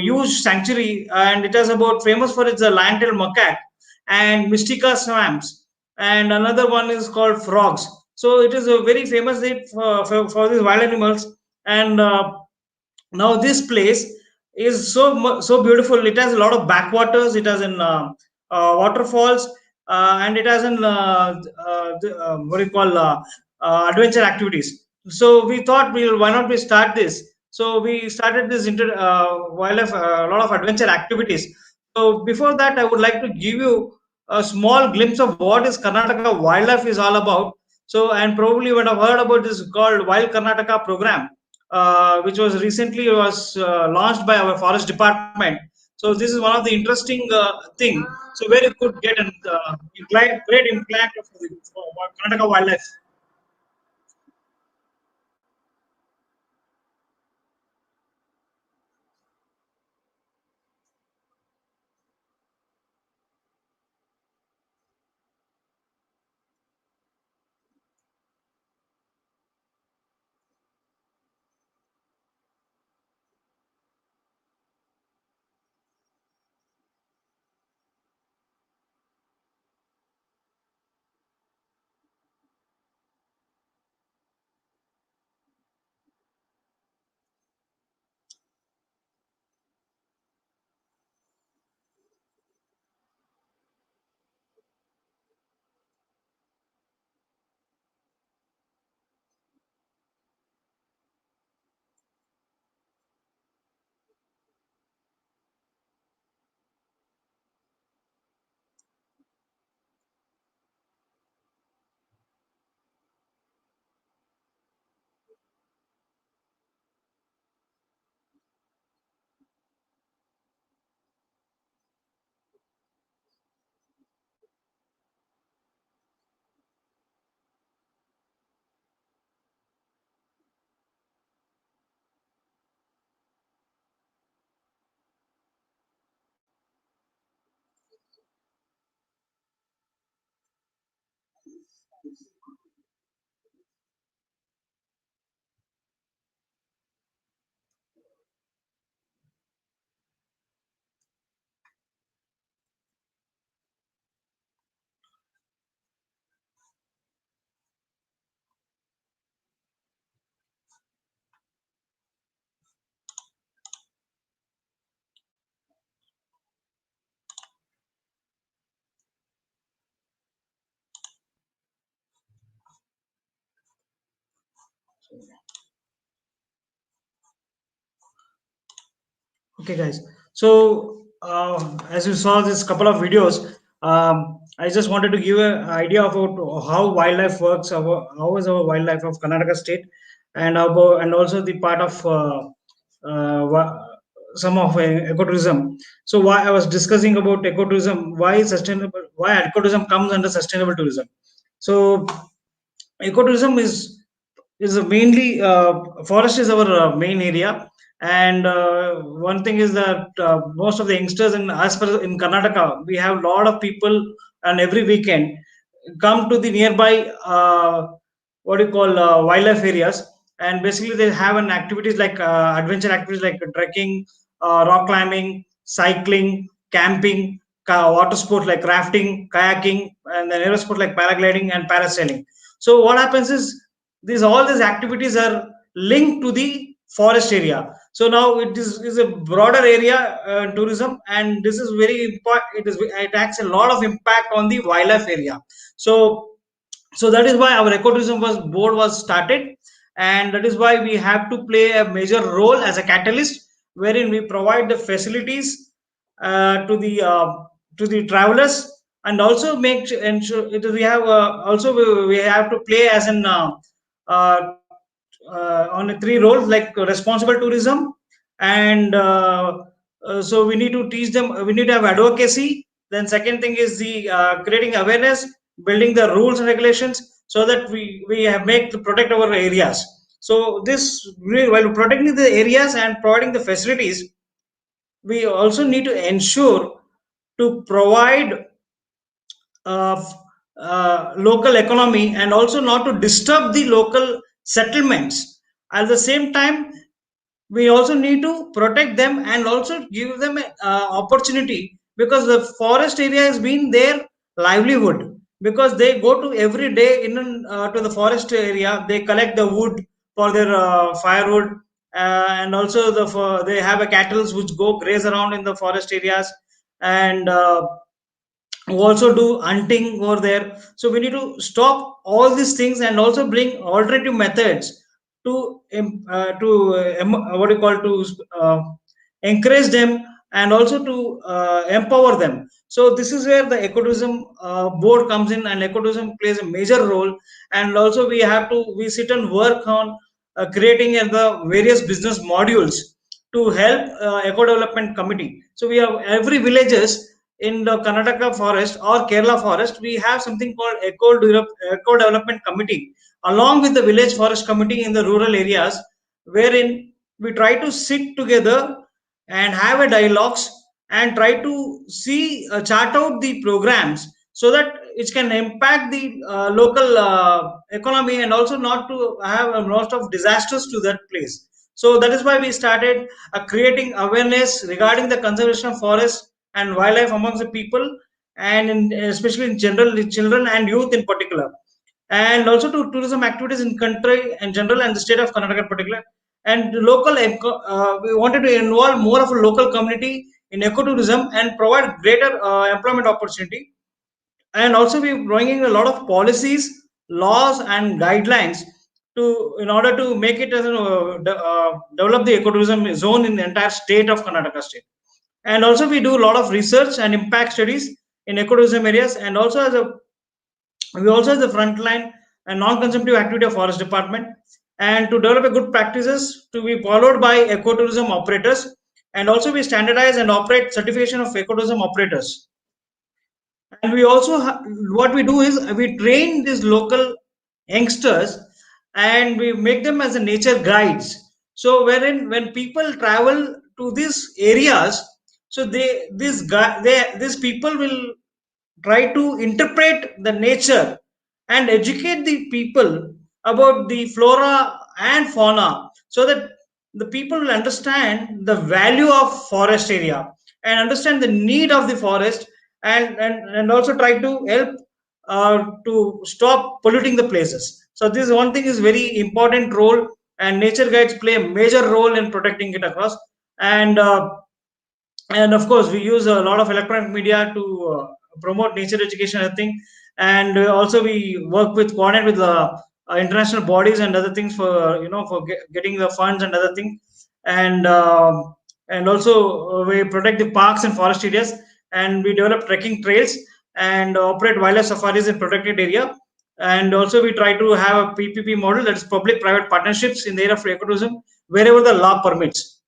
huge sanctuary, and it is about famous for its lion-tailed macaque and mystica swamps, and another one is called frogs. So it is a very famous for these wild animals. And now this place is so beautiful. It has a lot of backwaters, it has in waterfalls, and it has in what do you call adventure activities. So we thought, why not we start this. So we started this wildlife, a lot of adventure activities. So before that, I would like to give you a small glimpse of what is Karnataka wildlife is all about. So, and probably when I've heard about this called Wild Karnataka program, which was recently was launched by our forest department. So this is one of the interesting thing. So where you could get an great impact of the Karnataka wildlife. Okay, guys. So, as you saw this couple of videos, I just wanted to give an idea about how wildlife works. How is our wildlife of Karnataka state, and about, and also the part of some of ecotourism. So, why I was discussing about ecotourism, why sustainable, why ecotourism comes under sustainable tourism. So, ecotourism is mainly forest is our main area, and one thing is that most of the youngsters in as per in Karnataka we have a lot of people, and every weekend come to the nearby what do you call wildlife areas, and basically they have an activities like adventure activities like trekking, rock climbing, cycling, camping, water sports like rafting, kayaking, and then aero sport like paragliding and parasailing. So what happens is these all these activities are linked to the forest area. So now is a broader area tourism, and this is very important. It acts a lot of impact on the wildlife area. So that is why our ecotourism board was started, and that is why we have to play a major role as a catalyst, wherein we provide the facilities to the travelers, and also ensure we have also we have to play as an uh, on a three roles like responsible tourism, and so we need to teach them, we need to have advocacy. Then second thing is the creating awareness, building the rules and regulations, so that we have make to protect our areas. So this while protecting the areas and providing the facilities, we also need to ensure to provide of local economy, and also not to disturb the local settlements. At the same time, we also need to protect them and also give them an opportunity, because the forest area has been their livelihood, because they go to every day to the forest area, they collect the wood for their firewood, and also they have a cattle which go graze around in the forest areas, and who also do hunting over there. So we need to stop all these things and also bring alternative methods what do you call to encourage them, and also to empower them. So this is where the ecotourism board comes in, and ecotourism plays a major role. And also we sit and work on creating the various business modules to help eco development committee. So we have every villages in the Karnataka forest or Kerala forest, we have something called eco development committee, along with the village forest committee in the rural areas, wherein we try to sit together and have a dialogues, and try to see chart out the programs, so that it can impact the local economy, and also not to have a lot of disasters to that place. So that is why we started creating awareness regarding the conservation of forests and wildlife amongst the people, and especially in general the children and youth in particular, and also to tourism activities in country in general and the state of Karnataka in particular. And we wanted to involve more of a local community in ecotourism and provide greater employment opportunity. And also we're bringing a lot of policies, laws, and guidelines to in order to make it as develop the ecotourism zone in the entire state of Karnataka state. And also we do a lot of research and impact studies in ecotourism areas, and also as a we also have the frontline and non-consumptive activity of forest department, and to develop a good practices to be followed by ecotourism operators. And also we standardize and operate certification of ecotourism operators. And we also what we do is we train these local youngsters, and we make them as a nature guides. So wherein when people travel to these areas, so these people will try to interpret the nature, and educate the people about the flora and fauna, so that the people will understand the value of forest area and understand the need of the forest, and also try to help to stop polluting the places. So this one thing is very important role, and nature guides play a major role in protecting it across. And uh, and of course we use a lot of electronic media to promote nature education, I think. And also we work with coordinate with international bodies and other things for for getting the funds and other things. And also we protect the parks and forest areas, and we develop trekking trails and operate wildlife safaris in protected area. And also we try to have a PPP model, that is public private partnerships in the area of ecotourism, wherever the law permits.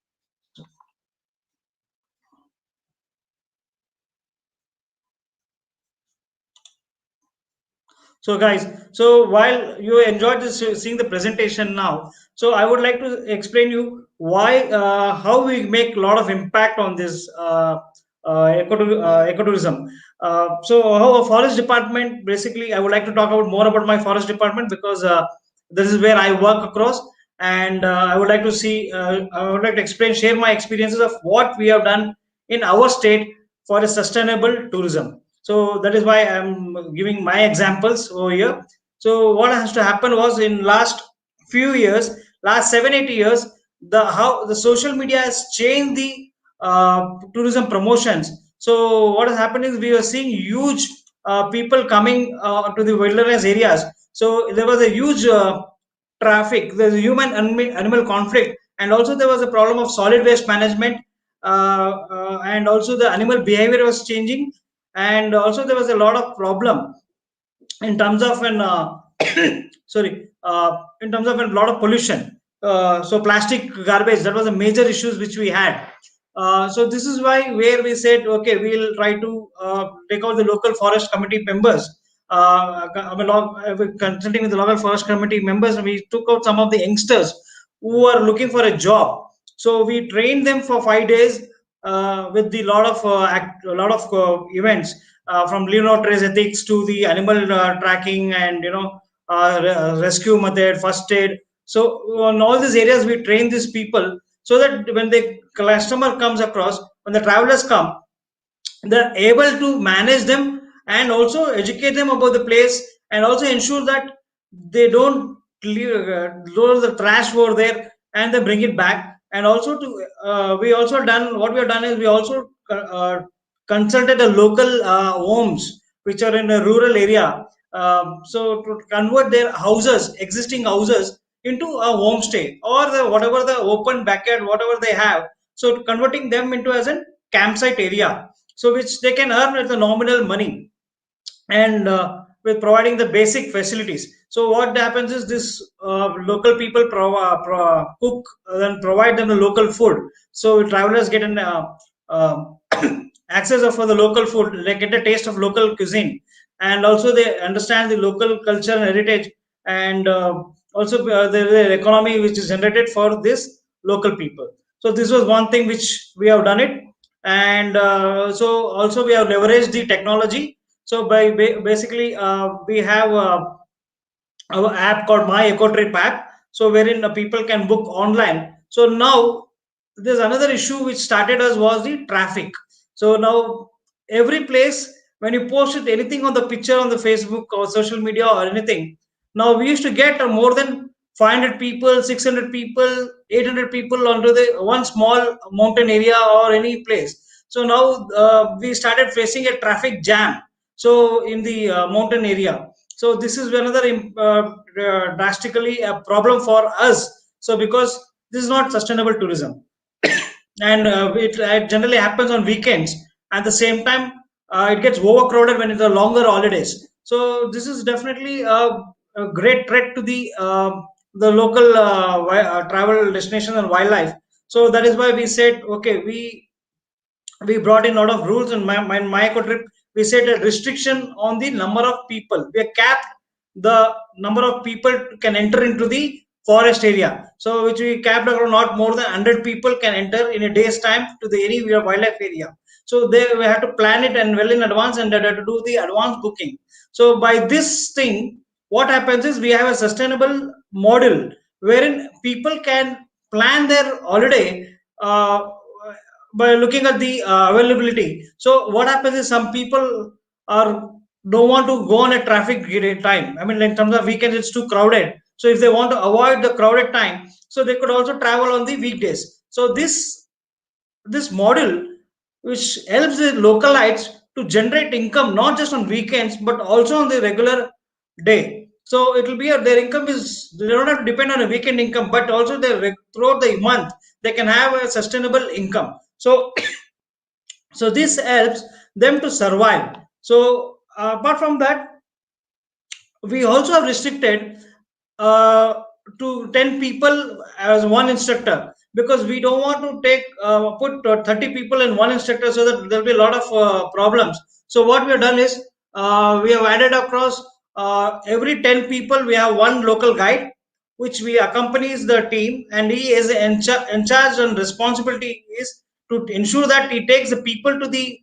So guys, so while you enjoyed this, seeing the presentation now, so I would like to explain you why, how we make a lot of impact on this ecotourism. So how a forest department, basically, I would like to talk about more about my forest department, because this is where I work across. And I would like to see, I would like to explain, share my experiences of what we have done in our state for a sustainable tourism. So that is why I'm giving my examples over here. So what has to happen was, in last few years, last 7 8 years, the how the social media has changed the tourism promotions. So what has happened is, we are seeing huge people coming to the wilderness areas. So there was a huge traffic, there's a human animal conflict, and also there was a problem of solid waste management. And also the animal behavior was changing, and also there was a lot of problem in terms of an sorry in terms of a lot of pollution. So plastic garbage, that was a major issues which we had. So this is why, where we said, okay, we'll try to take out the local forest committee members. Consulting with the local forest committee members, and we took out some of the youngsters who are looking for a job. So we trained them for 5 days with the lot of a lot of events, from Leonardo trace ethics to the animal tracking, and rescue method, first aid. So on all these areas we train these people, so that when the customer comes across, when the travelers come, they're able to manage them, and also educate them about the place, and also ensure that they don't leave, throw the trash over there, and they bring it back. And also to we also done what we have done is, we also consulted the local homes which are in a rural area, so to convert their houses, existing houses, into a homestay, or whatever the open backyard whatever they have, so converting them into as a campsite area, so which they can earn at the nominal money, and with providing the basic facilities. So what happens is, this local people cook and provide them the local food, so travelers get an access of for the local food, they get a taste of local cuisine, and also they understand the local culture and heritage. And also the economy which is generated for this local people. So this was one thing which we have done it. And so also we have leveraged the technology. So basically we have our app called My Eco Trip app, so wherein people can book online. So now there's another issue which started us, was the traffic. So now every place, when you posted anything on the picture on the Facebook or social media or anything, now we used to get more than 500 people, 600 people, 800 people onto the one small mountain area or any place. So now we started facing a traffic jam, so in the mountain area. So this is another drastically a problem for us, so because this is not sustainable tourism. And it generally happens on weekends. At the same time, it gets overcrowded when it's a longer holidays. So this is definitely a great threat to the local travel destinations and wildlife. So that is why we said, okay, we brought in a lot of rules. In my eco trip, we set a restriction on the number of people. We have capped the number of people can enter into the forest area, so which we capped around not more than 100 people can enter in a day's time to the any wildlife area. So they we have to plan it and well in advance, and they have to do the advance booking. So by this thing, what happens is we have a sustainable model wherein people can plan their holiday by looking at the availability. So what happens is some people are don't want to go on a traffic time. I mean, in terms of weekends, it's too crowded. So if they want to avoid the crowded time, so they could also travel on the weekdays. So this model, which helps the localites to generate income not just on weekends but also on the regular day. So it will be their income is, they don't have to depend on a weekend income, but also throughout the month they can have a sustainable income. So so this helps them to survive. So apart from that, we also have restricted to 10 people as one instructor, because we don't want to put 30 people in one instructor, so that there'll be a lot of problems. So what we have done is we have added across every 10 people we have one local guide which we accompanies the team, and he is in charge, and responsibility is to ensure that he takes the people to the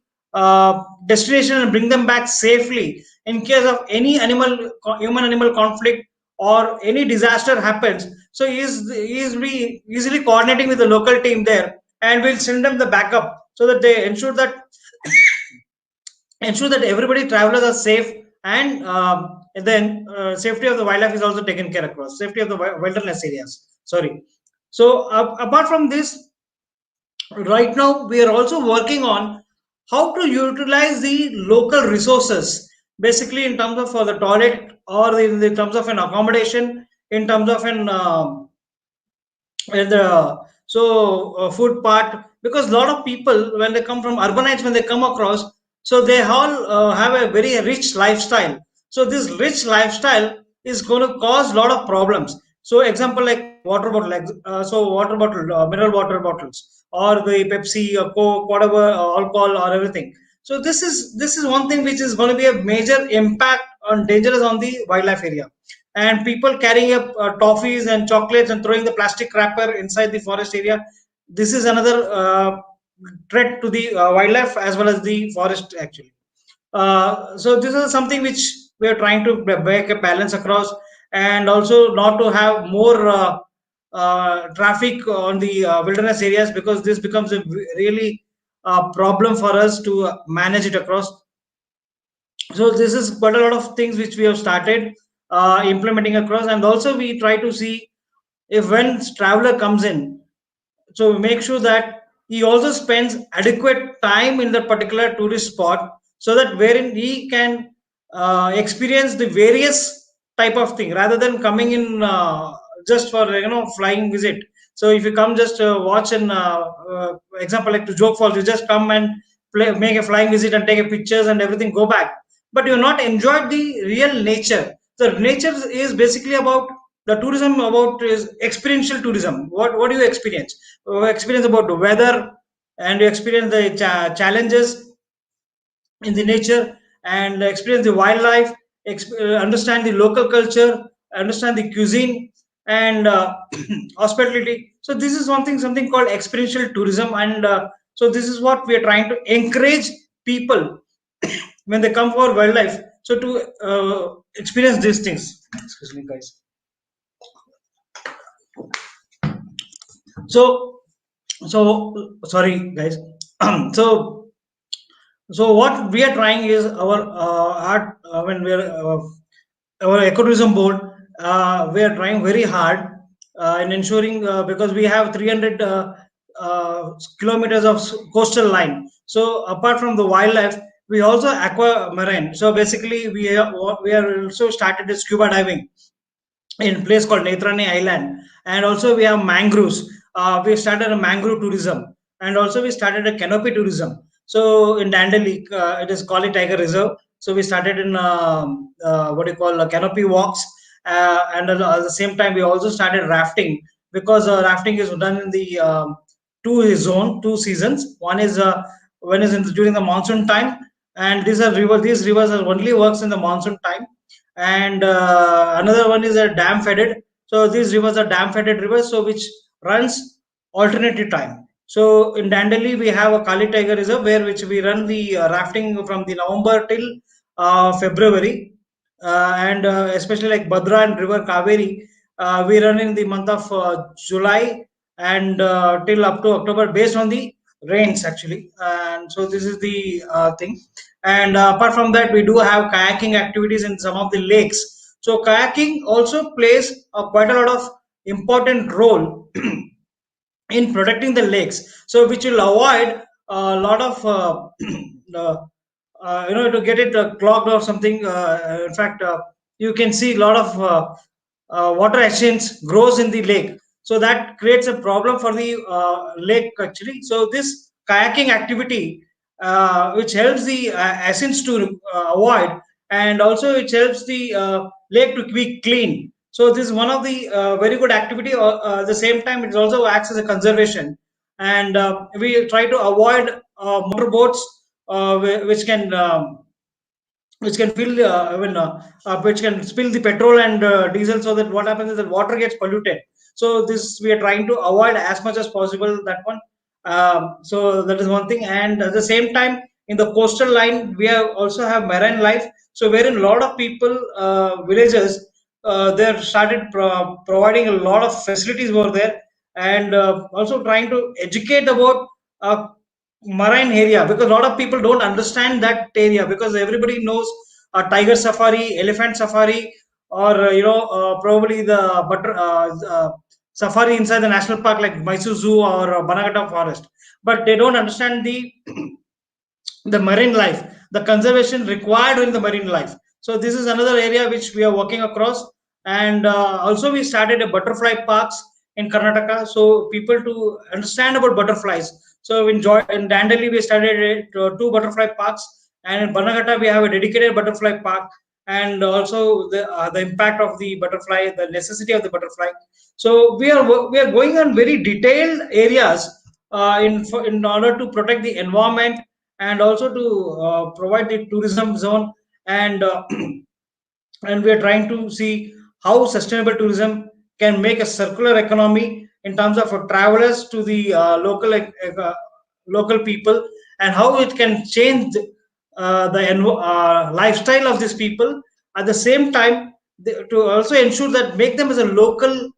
destination and bring them back safely in case of any human animal conflict or any disaster happens. So he is easily coordinating with the local team there, and we'll send them the backup so that they ensure that everybody travelers are safe, and then safety of the wildlife is also taken care across, safety of the wilderness areas, sorry. So apart from this, right now we are also working on how to utilize the local resources, basically in terms of for the toilet, or in terms of an accommodation, in terms of an food part, because a lot of people when they come from urbanites, when they come across, so they all have a very rich lifestyle. So this rich lifestyle is going to cause a lot of problems. So example like water bottle, water bottle, mineral water bottles, or the Pepsi, Coke, whatever, alcohol or everything. So this is one thing which is going to be a major impact on dangerous on the wildlife area. And people carrying up toffees and chocolates and throwing the plastic wrapper inside the forest area, this is another threat to the wildlife as well as the forest actually. So this is something which we are trying to make a balance across, and also not to have more traffic on the wilderness areas, because this becomes a really problem for us to manage it across. So this is quite a lot of things which we have started implementing across. And also we try to see if when traveler comes in, so we make sure that he also spends adequate time in the particular tourist spot, so that wherein he can experience the various type of thing, rather than coming in just for flying visit. So if you come just watch an example like to Joke Falls, you just come and make a flying visit and take a pictures and everything, go back, but you're not enjoyed the real nature. The nature is basically about the tourism, about is experiential tourism. What do you experience? Experience about the weather, and you experience the challenges in the nature, and experience the wildlife, understand the local culture, understand the cuisine, and hospitality. So this is one thing, something called experiential tourism. And so this is what we are trying to encourage people when they come for wildlife, so to experience these things. Excuse me guys. So sorry guys. so so what we are trying is our art when we are our ecotourism board, we are trying very hard in ensuring, because we have 300 kilometers of coastal line. So apart from the wildlife, we also aqua marine. So basically we are also started scuba diving in a place called Netrani Island, and also we have mangroves. We started a mangrove tourism, and also we started a canopy tourism. So in Dandeli, it is Kali Tiger Reserve. So we started in what do you call canopy walks, and at the same time we also started rafting, because rafting is done in the two seasons. One is during the monsoon time, and these rivers are only works in the monsoon time. And another one is a dam fed. So these rivers are dam fed rivers, so which runs alternative time. So in Dandeli we have a Kali Tiger Reserve, where which we run the rafting from the November till February. and especially like Bhadra and River Kaveri, we run in the month of July and till up to October based on the rains actually. And so this is the thing. And apart from that, we do have kayaking activities in some of the lakes. So kayaking also plays quite a lot of important role in protecting the lakes, so which will avoid a lot of uh, to get it clogged or something. In fact, you can see a lot of water essence grows in the lake, so that creates a problem for the lake actually. So this kayaking activity, which helps the essence to avoid, and also it helps the lake to be clean. So this is one of the very good activity. At the same time, it also acts as a conservation, and we try to avoid motorboats, which can fill which can spill the petrol and diesel, so that what happens is that water gets polluted. So this we are trying to avoid as much as possible, that one. So that is one thing. And at the same time, in the coastal line, we have also have marine life, so wherein a lot of people, villagers, they have started providing a lot of facilities over there, and also trying to educate about marine area, because a lot of people don't understand that area, because everybody knows a tiger safari, elephant safari, or probably the safari inside the national park like Mysore Zoo or Banagata forest, but they don't understand the marine life, the conservation required in the marine life. So this is another area which we are working across. And also we started a butterfly parks in Karnataka, so people to understand about butterflies. So in Dandeli we started two butterfly parks, and in Banagata we have a dedicated butterfly park, and also the impact of the butterfly, the necessity of the butterfly. So we are going on very detailed areas in order to protect the environment, and also to provide the tourism zone. And and we are trying to see how sustainable tourism can make a circular economy in terms of travelers to the local people, and how it can change the lifestyle of these people. At the same time, to also ensure that make them as a local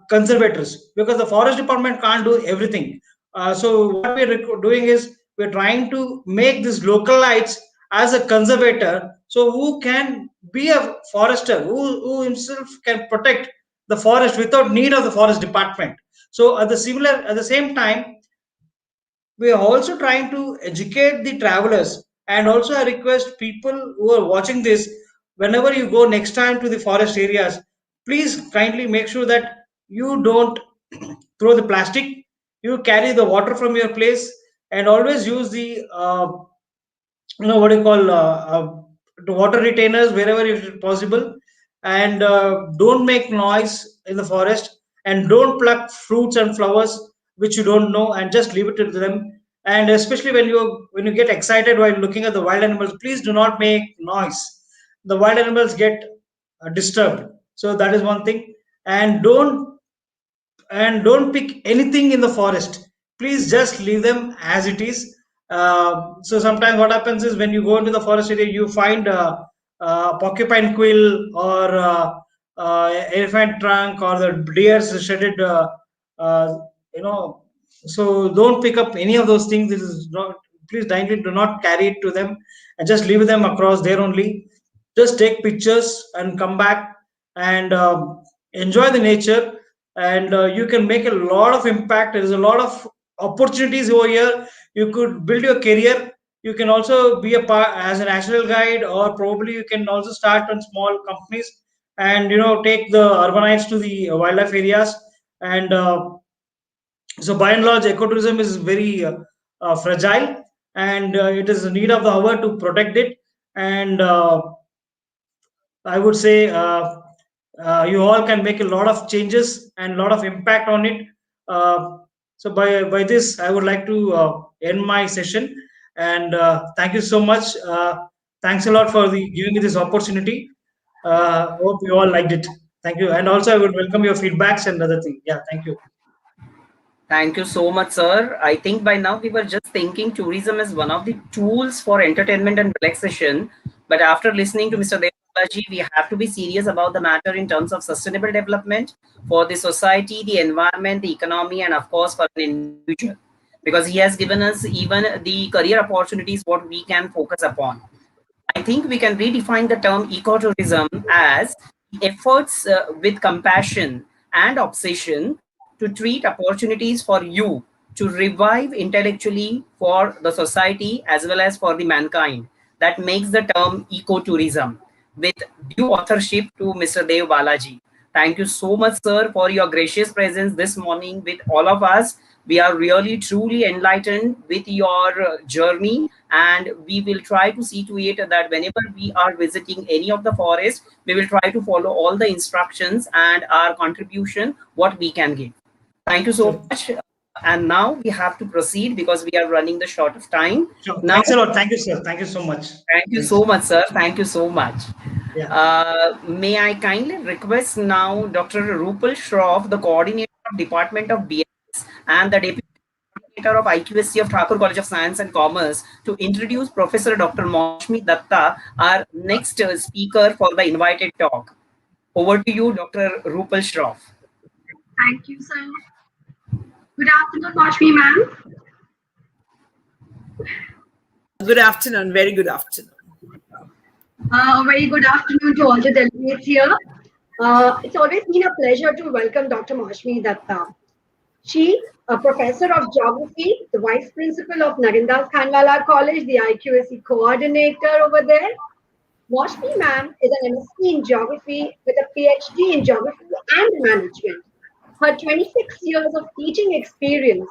conservators, because the forest department can't do everything. So what we are doing is we're trying to make these localites as a conservator, so who can be a forester, who himself can protect the forest without need of the forest department. So at the same time, we are also trying to educate the travelers. And also I request people who are watching this, whenever you go next time to the forest areas, please kindly make sure that you don't throw the plastic, you carry the water from your place, and always use the what do you call the water retainers wherever it possible. And don't make noise in the forest, and don't pluck fruits and flowers which you don't know, and just leave it to them. And especially when you get excited while looking at the wild animals, please do not make noise. The wild animals get disturbed. So that is one thing. And don't pick anything in the forest. Please just leave them as it is. So sometimes what happens is, when you go into the forest area, you find porcupine quill, or elephant trunk, or the deer's shredded uh, you know so don't pick up any of those things. This is not, please kindly do not carry it to them, and just leave them across there only. Just take pictures and come back, and enjoy the nature. And you can make a lot of impact. There is a lot of opportunities over here. You could build your career. You can also be a part as a national guide, or probably you can also start on small companies, and take the urbanites to the wildlife areas. And so by and large, ecotourism is very fragile, and it is a need of the hour to protect it. And I would say you all can make a lot of changes and a lot of impact on it. So by this, I would like to end my session. And thank you so much. Thanks a lot for giving me this opportunity. Hope you all liked it. Thank you. And also, I would welcome your feedbacks and other things. Yeah, thank you. Thank you so much, sir. I think by now we were just thinking tourism as one of the tools for entertainment and relaxation. But after listening to Mr. Dev, Balaji, we have to be serious about the matter in terms of sustainable development for the society, the environment, the economy, and of course for an individual. Because he has given us even the career opportunities what we can focus upon. I think we can redefine the term ecotourism as efforts with compassion and obsession to treat opportunities for you to revive intellectually for the society as well as for the mankind. That makes the term ecotourism with due authorship to Mr. Dev Balaji. Thank you so much, sir, for your gracious presence this morning with all of us. We are really truly enlightened with your journey, and we will try to see to it that whenever we are visiting any of the forest, we will try to follow all the instructions and our contribution what we can give. Thank you so much. And now we have to proceed because we are running the short of time. Sure. Now, Thanks a lot. Thank you, sir. Thank you so much. thank you so much, sir. Thank you so much. Yeah. May I kindly request now Dr. Rupal Shroff, the coordinator of Department of BS and the deputy coordinator of IQSC of Thakur College of Science and Commerce, to introduce Professor Dr. Maushmi Datta, our next speaker for the invited talk. Over to you, Dr. Rupal Shroff. Thank you, sir. Good afternoon, Maushmi ma'am. Good afternoon. Very good afternoon. Very good afternoon to all the delegates here. It's always been a pleasure to welcome Dr. Maushmi Datta. She, a professor of geography, the vice principal of Narendas Khanwala College, the IQSC coordinator over there. Maushmi ma'am is an MSc in geography with a PhD in geography and management. Her 26 years of teaching experience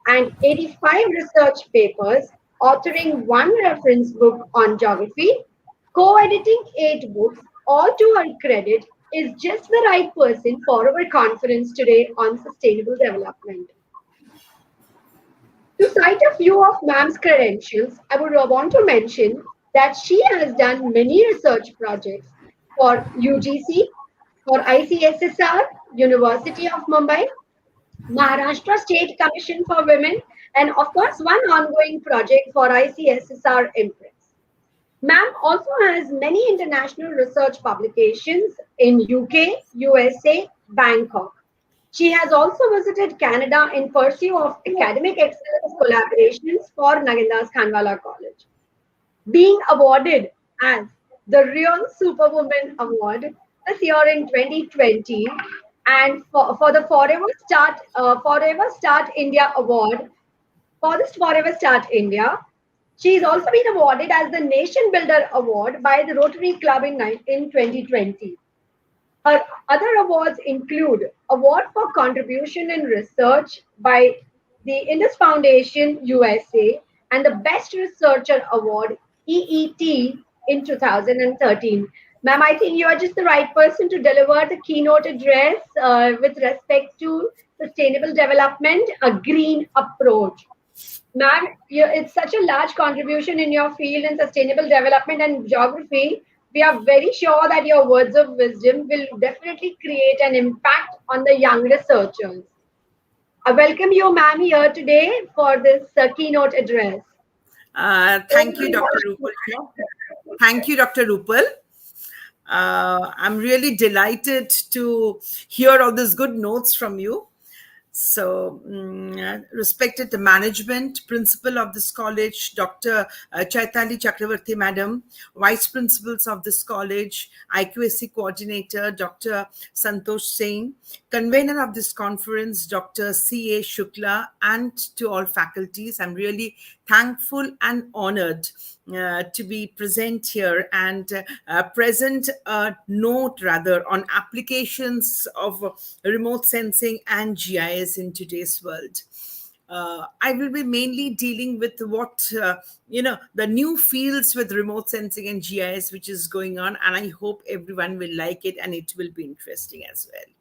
and 85 research papers, authoring 1 reference book on geography, co-editing 8 books, all to her credit, is just the right person for our conference today on sustainable development. To cite a few of ma'am's credentials, I would want to mention that she has done many research projects for UGC, for ICSSR, University of Mumbai, Maharashtra State Commission for Women, and of course, one ongoing project for ICSSR Impress. Ma'am also has many international research publications in UK, USA, Bangkok. She has also visited Canada in pursuit of academic excellence collaborations for Nagendas Khanwala College. Being awarded as the Real Superwoman Award this year in 2020, and for the Forever Start India Award for this Forever Start India. She's also been awarded as the Nation Builder Award by the Rotary Club in 2020. Her other awards include Award for Contribution in Research by the Indus Foundation USA and the Best Researcher Award EET in 2013. Ma'am, I think you are just the right person to deliver the keynote address with respect to sustainable development, a green approach. Ma'am, it's such a large contribution in your field in sustainable development and geography. We are very sure that your words of wisdom will definitely create an impact on the young researchers. I welcome you, ma'am, here today for this keynote address. Thank you, Dr. Rupal. Thank you, Dr. Rupal. I'm really delighted to hear all these good notes from you. So, respected the management, principal of this college, Dr. Chaitali Chakravarti Madam, vice principals of this college, IQSC coordinator, Dr. Santosh Singh, convener of this conference, Dr. C.A. Shukla, and to all faculties. I'm really thankful and honored to be present here and present a note rather on applications of remote sensing and GIS in today's world. I will be mainly dealing with what, the new fields with remote sensing and GIS, which is going on. And I hope everyone will like it and it will be interesting as well.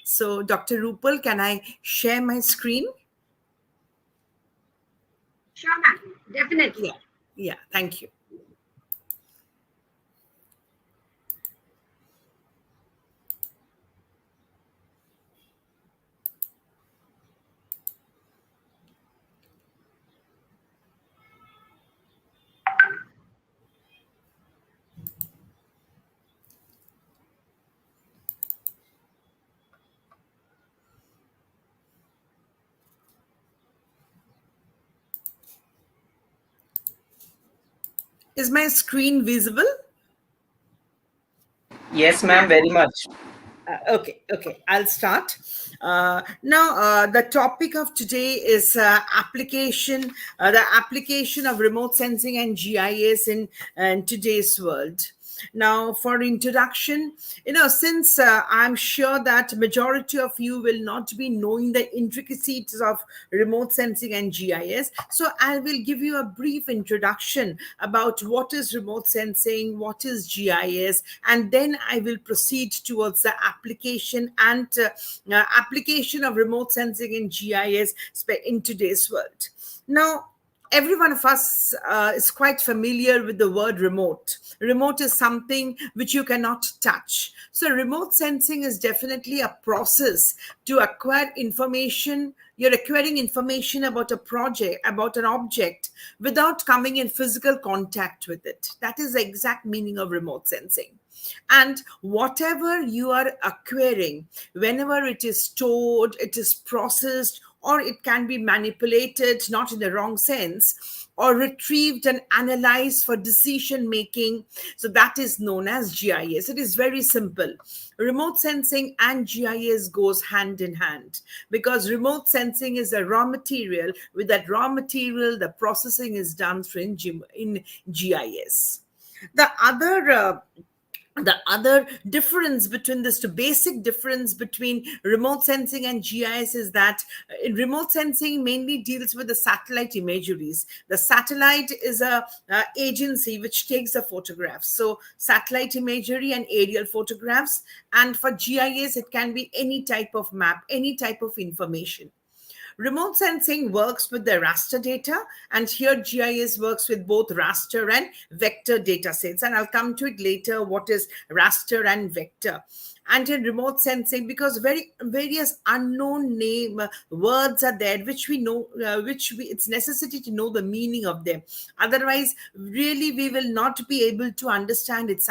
So, Dr. Rupal, can I share my screen? Sure, ma'am. Definitely. Yeah, thank you. Is my screen visible? Yes, ma'am, very much. Okay, I'll start. Now, the topic of today is the application of remote sensing and GIS in today's world. Now, for introduction, since I'm sure that majority of you will not be knowing the intricacies of remote sensing and GIS, so I will give you a brief introduction about what is remote sensing, what is GIS, and then I will proceed towards the application of remote sensing and GIS in today's world. Now, every one of us is quite familiar with the word remote. Remote is something which you cannot touch. So, remote sensing is definitely a process to acquire information. You're acquiring information about a project, about an object, without coming in physical contact with it. That is the exact meaning of remote sensing. And whatever you are acquiring, whenever it is stored, it is processed, or it can be manipulated, not in the wrong sense, or retrieved and analyzed for decision making. So that is known as GIS. It is very simple. Remote sensing and GIS goes hand in hand, because remote sensing is a raw material. With that raw material, the processing is done through in GIS. The other difference between this, the basic difference between remote sensing and GIS, is that in remote sensing mainly deals with the satellite imageries. The satellite is a agency which takes the photographs. So satellite imagery and aerial photographs. And for GIS, it can be any type of map, any type of information. Remote sensing works with the raster data, and here GIS works with both raster and vector data sets. And I'll come to it later, what is raster and vector. And in remote sensing, because various unknown words are there, which we know, it's necessity to know the meaning of them. Otherwise, really, we will not be able to understand its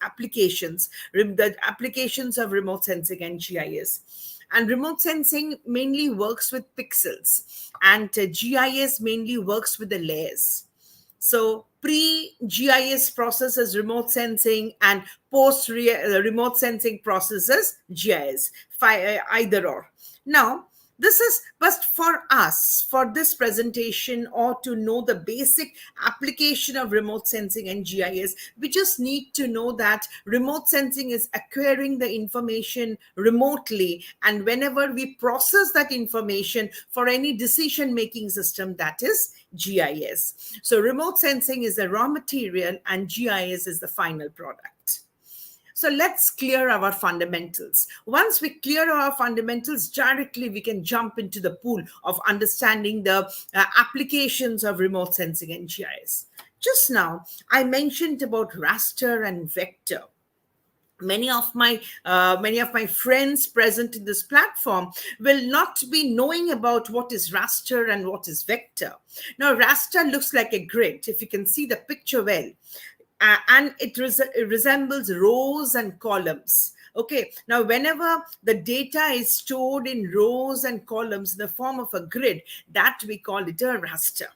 applications, the applications of remote sensing and GIS. And remote sensing mainly works with pixels, and GIS mainly works with the layers. So pre-GIS processes remote sensing, and post-remote sensing processes GIS, either or. Now, this is but for us, for this presentation, or to know the basic application of remote sensing and GIS, we just need to know that remote sensing is acquiring the information remotely, and whenever we process that information for any decision making system, that is GIS. So remote sensing is the raw material and GIS is the final product. So let's clear our fundamentals. Once we clear our fundamentals, directly we can jump into the pool of understanding the applications of remote sensing and GIS. Just now, I mentioned about raster and vector. Many of my friends present in this platform will not be knowing about what is raster and what is vector. Now, raster looks like a grid, if you can see the picture well. And it resembles rows and columns. Okay, now whenever the data is stored in rows and columns in the form of a grid, that we call it a raster.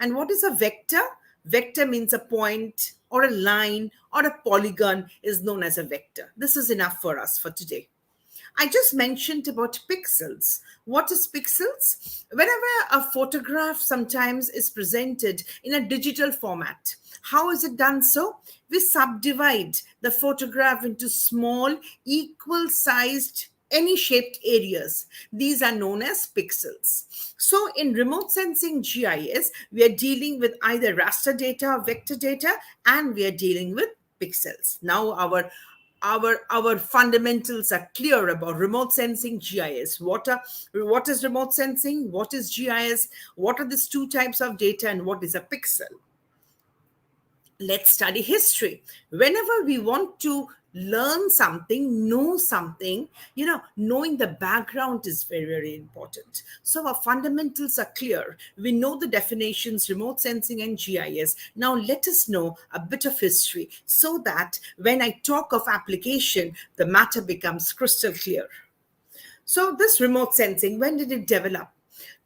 And what is a vector? Vector means a point or a line or a polygon is known as a vector. This is enough for us for today. I just mentioned about pixels. What is pixels? Whenever a photograph sometimes is presented in a digital format, how is it done so? We subdivide the photograph into small, equal-sized, any shaped areas. These are known as pixels. So in remote sensing GIS, we are dealing with either raster data or vector data, and we are dealing with pixels. Now our fundamentals are clear about remote sensing GIS. What is remote sensing? What is GIS? What are these two types of data, and what is a pixel? Let's study history. Whenever we want to learn something, know something, knowing the background is very, very important. So our fundamentals are clear. We know the definitions, remote sensing and GIS. Now let us know a bit of history so that when I talk of application, the matter becomes crystal clear. So this remote sensing, when did it develop?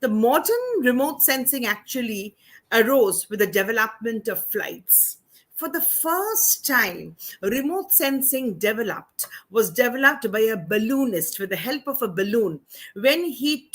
The modern remote sensing actually arose with the development of flights. For the first time, remote sensing was developed by a balloonist with the help of a balloon. When he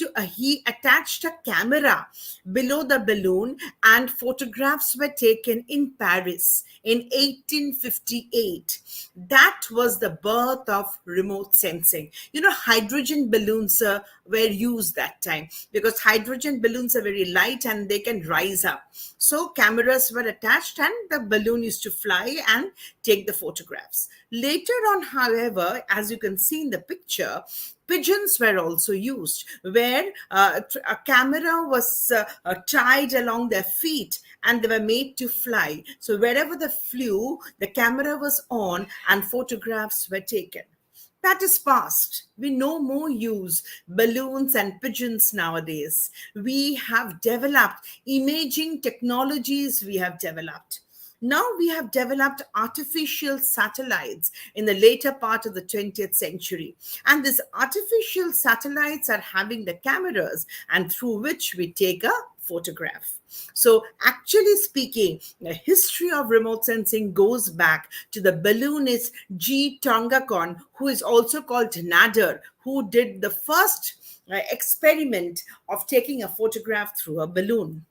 attached a camera below the balloon, and photographs were taken in Paris in 1858. That was the birth of remote sensing. Hydrogen balloons were used that time because hydrogen balloons are very light and they can rise up. So cameras were attached and the balloon used to fly and take the photographs. Later on, however, as you can see in the picture, pigeons were also used, where a camera was tied along their feet and they were made to fly. So wherever they flew, the camera was on and photographs were taken. That is past. We no more use balloons and pigeons nowadays. We have developed imaging technologies, we have developed. Now we have developed artificial satellites in the later part of the 20th century. And these artificial satellites are having the cameras and through which we take a photograph. So actually speaking, the history of remote sensing goes back to the balloonist G. Tongakon, who is also called Nader, who did the first experiment of taking a photograph through a balloon.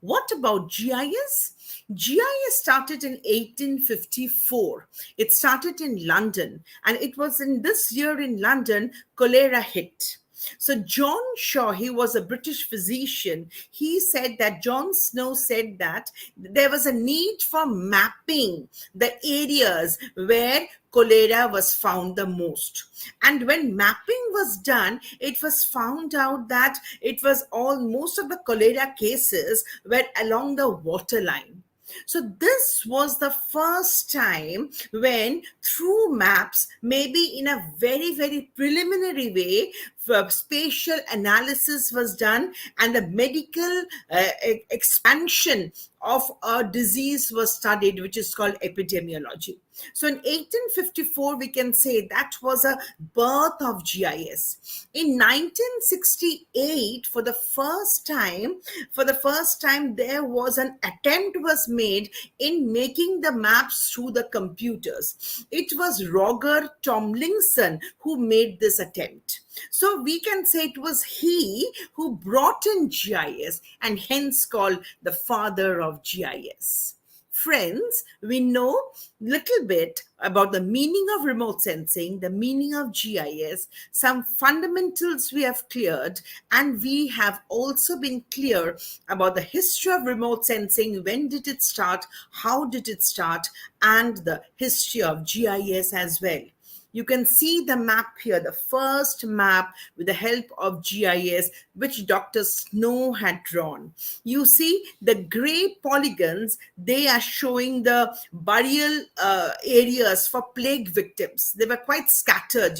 What about GIS? GIS started in 1854. It started in London, and it was in this year in London, cholera hit. So John Shaw, he was a British physician. He said that John Snow said that there was a need for mapping the areas where cholera was found the most. And when mapping was done, it was found out that most of the cholera cases were along the waterline. So this was the first time when through maps, maybe in a very, very preliminary way, spatial analysis was done and the medical expansion of a disease was studied, which is called epidemiology. So in 1854, we can say that was a birth of GIS. In 1968, for the first time, there was an attempt was made in making the maps through the computers. It was Roger Tomlinson who made this attempt. So we can say it was he who brought in GIS and hence called the father of GIS. Friends, we know little bit about the meaning of remote sensing, the meaning of GIS, some fundamentals we have cleared, and we have also been clear about the history of remote sensing, when did it start, how did it start, and the history of GIS as well. You can see the map here, the first map with the help of GIS, which Dr. Snow had drawn. You see the gray polygons, they are showing the burial areas for plague victims. They were quite scattered,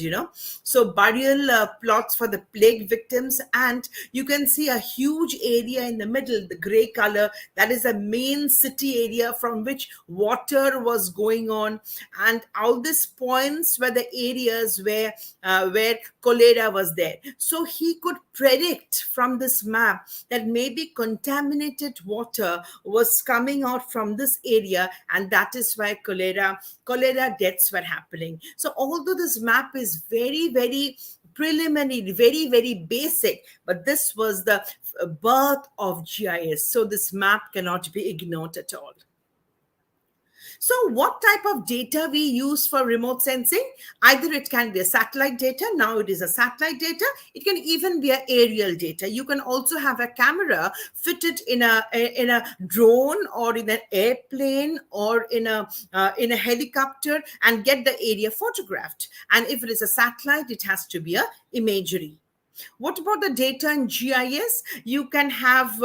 So burial plots for the plague victims, and you can see a huge area in the middle, the gray color, that is the main city area from which water was going on. And all these points were the areas where cholera was there. So he could predict from this map that maybe contaminated water was coming out from this area, and that is why cholera deaths were happening. So although this map is very, very preliminary, very, very basic, but this was the birth of GIS. So this map cannot be ignored at all. So what type of data we use for remote sensing? Either it can be a satellite data. Now it is a satellite data. It can even be an aerial data. You can also have a camera fitted in a drone or in an airplane or in a helicopter and get the area photographed. And if it is a satellite, it has to be a imagery. What about the data in GIS? You can have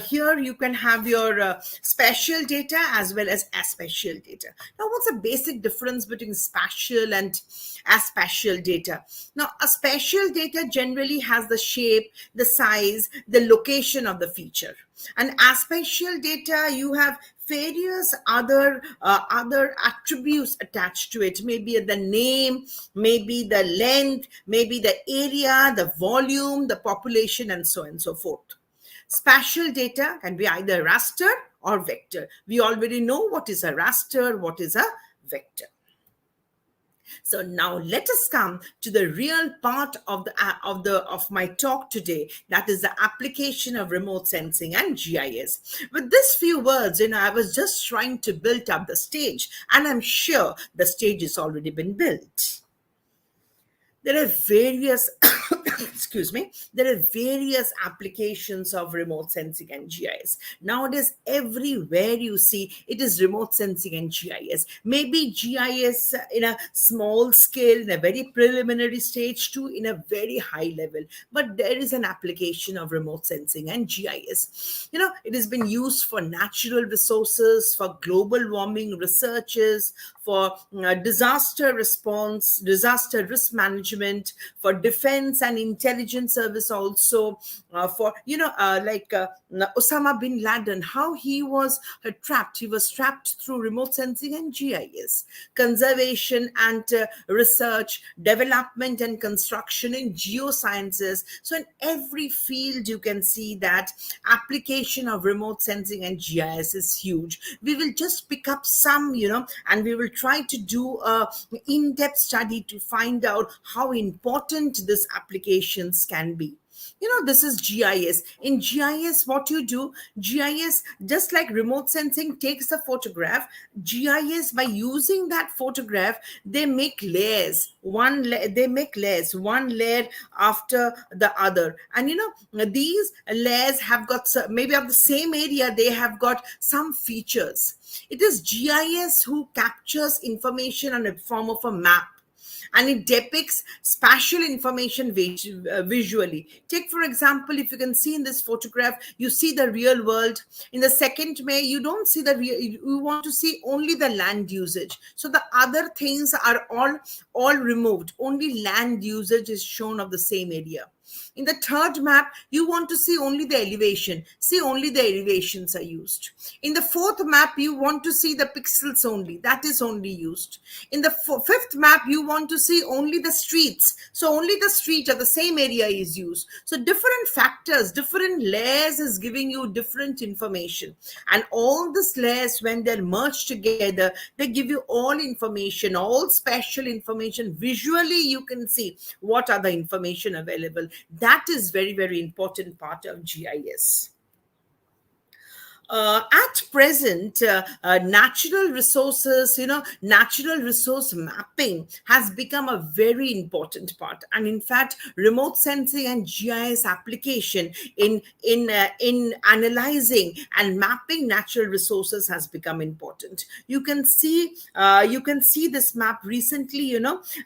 here you can have your spatial data as well as aspatial data. Now, what's the basic difference between spatial and aspatial data? Now, a spatial data generally has the shape, the size, the location of the feature. And aspatial data, you have various other attributes attached to it. Maybe the name, maybe the length, maybe the area, the volume, the population, and so on and so forth. Spatial data can be either raster or vector. We already know what is a raster, what is a vector. So now let us come to the real part of my talk today. That is the application of remote sensing and GIS. With these few words, I was just trying to build up the stage, and I'm sure the stage has already been built. There are various excuse me, there are various applications of remote sensing and GIS. Nowadays, everywhere you see it is remote sensing and GIS. Maybe GIS in a small scale, in a very preliminary stage, to in a very high level. But there is an application of remote sensing and GIS. It has been used for natural resources, for global warming researches, for disaster response, disaster risk management, for defense and intelligence service also, for Osama bin Laden, how he was trapped. He was trapped through remote sensing and GIS. Conservation and research, development and construction in geosciences. So in every field you can see that application of remote sensing and GIS is huge. We will just pick up some, and we will try to do a in-depth study to find out how important these applications can be. This is GIS. In GIS, what you do, GIS, just like remote sensing takes a photograph, GIS, by using that photograph, they make layers. They make layers, one layer after the other. And these layers have got, maybe of the same area, they have got some features. It is GIS who captures information on a form of a map, and it depicts spatial information visually. Take, for example, if you can see in this photograph, you see the real world. In the second way, you don't see the real, you want to see only the land usage. So the other things are all removed. Only land usage is shown of the same area. In the third map, you want to see only the elevation. See, only the elevations are used. In the fourth map, you want to see the pixels only. That is only used. In the fifth map, you want to see only the streets. So only the street or the same area is used. So different factors, different layers is giving you different information. And all these layers, when they're merged together, they give you all information, all spatial information. Visually, you can see what are the information available. That is very, very important part of GIS. At present, natural resources, natural resource mapping has become a very important part. And in fact, remote sensing and GIS application in analyzing and mapping natural resources has become important. You can see this map recently.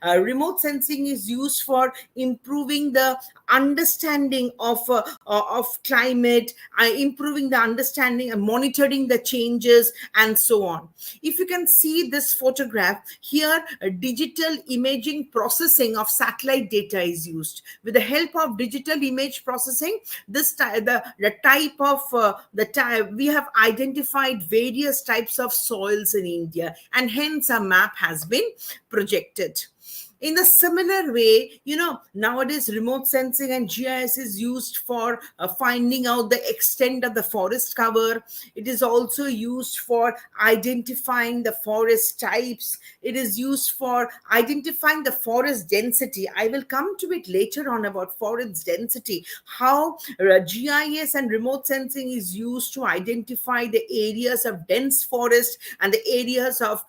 Remote sensing is used for improving the understanding of climate, improving the understanding and monitoring the changes, and so on. If you can see this photograph here, digital imaging processing of satellite data is used. With the help of digital image processing, we have identified various types of soils in India, and hence a map has been projected. In a similar way, nowadays remote sensing and GIS is used for finding out the extent of the forest cover. It is also used for identifying the forest types. It is used for identifying the forest density. I will come to it later on about forest density, how GIS and remote sensing is used to identify the areas of dense forest and the areas of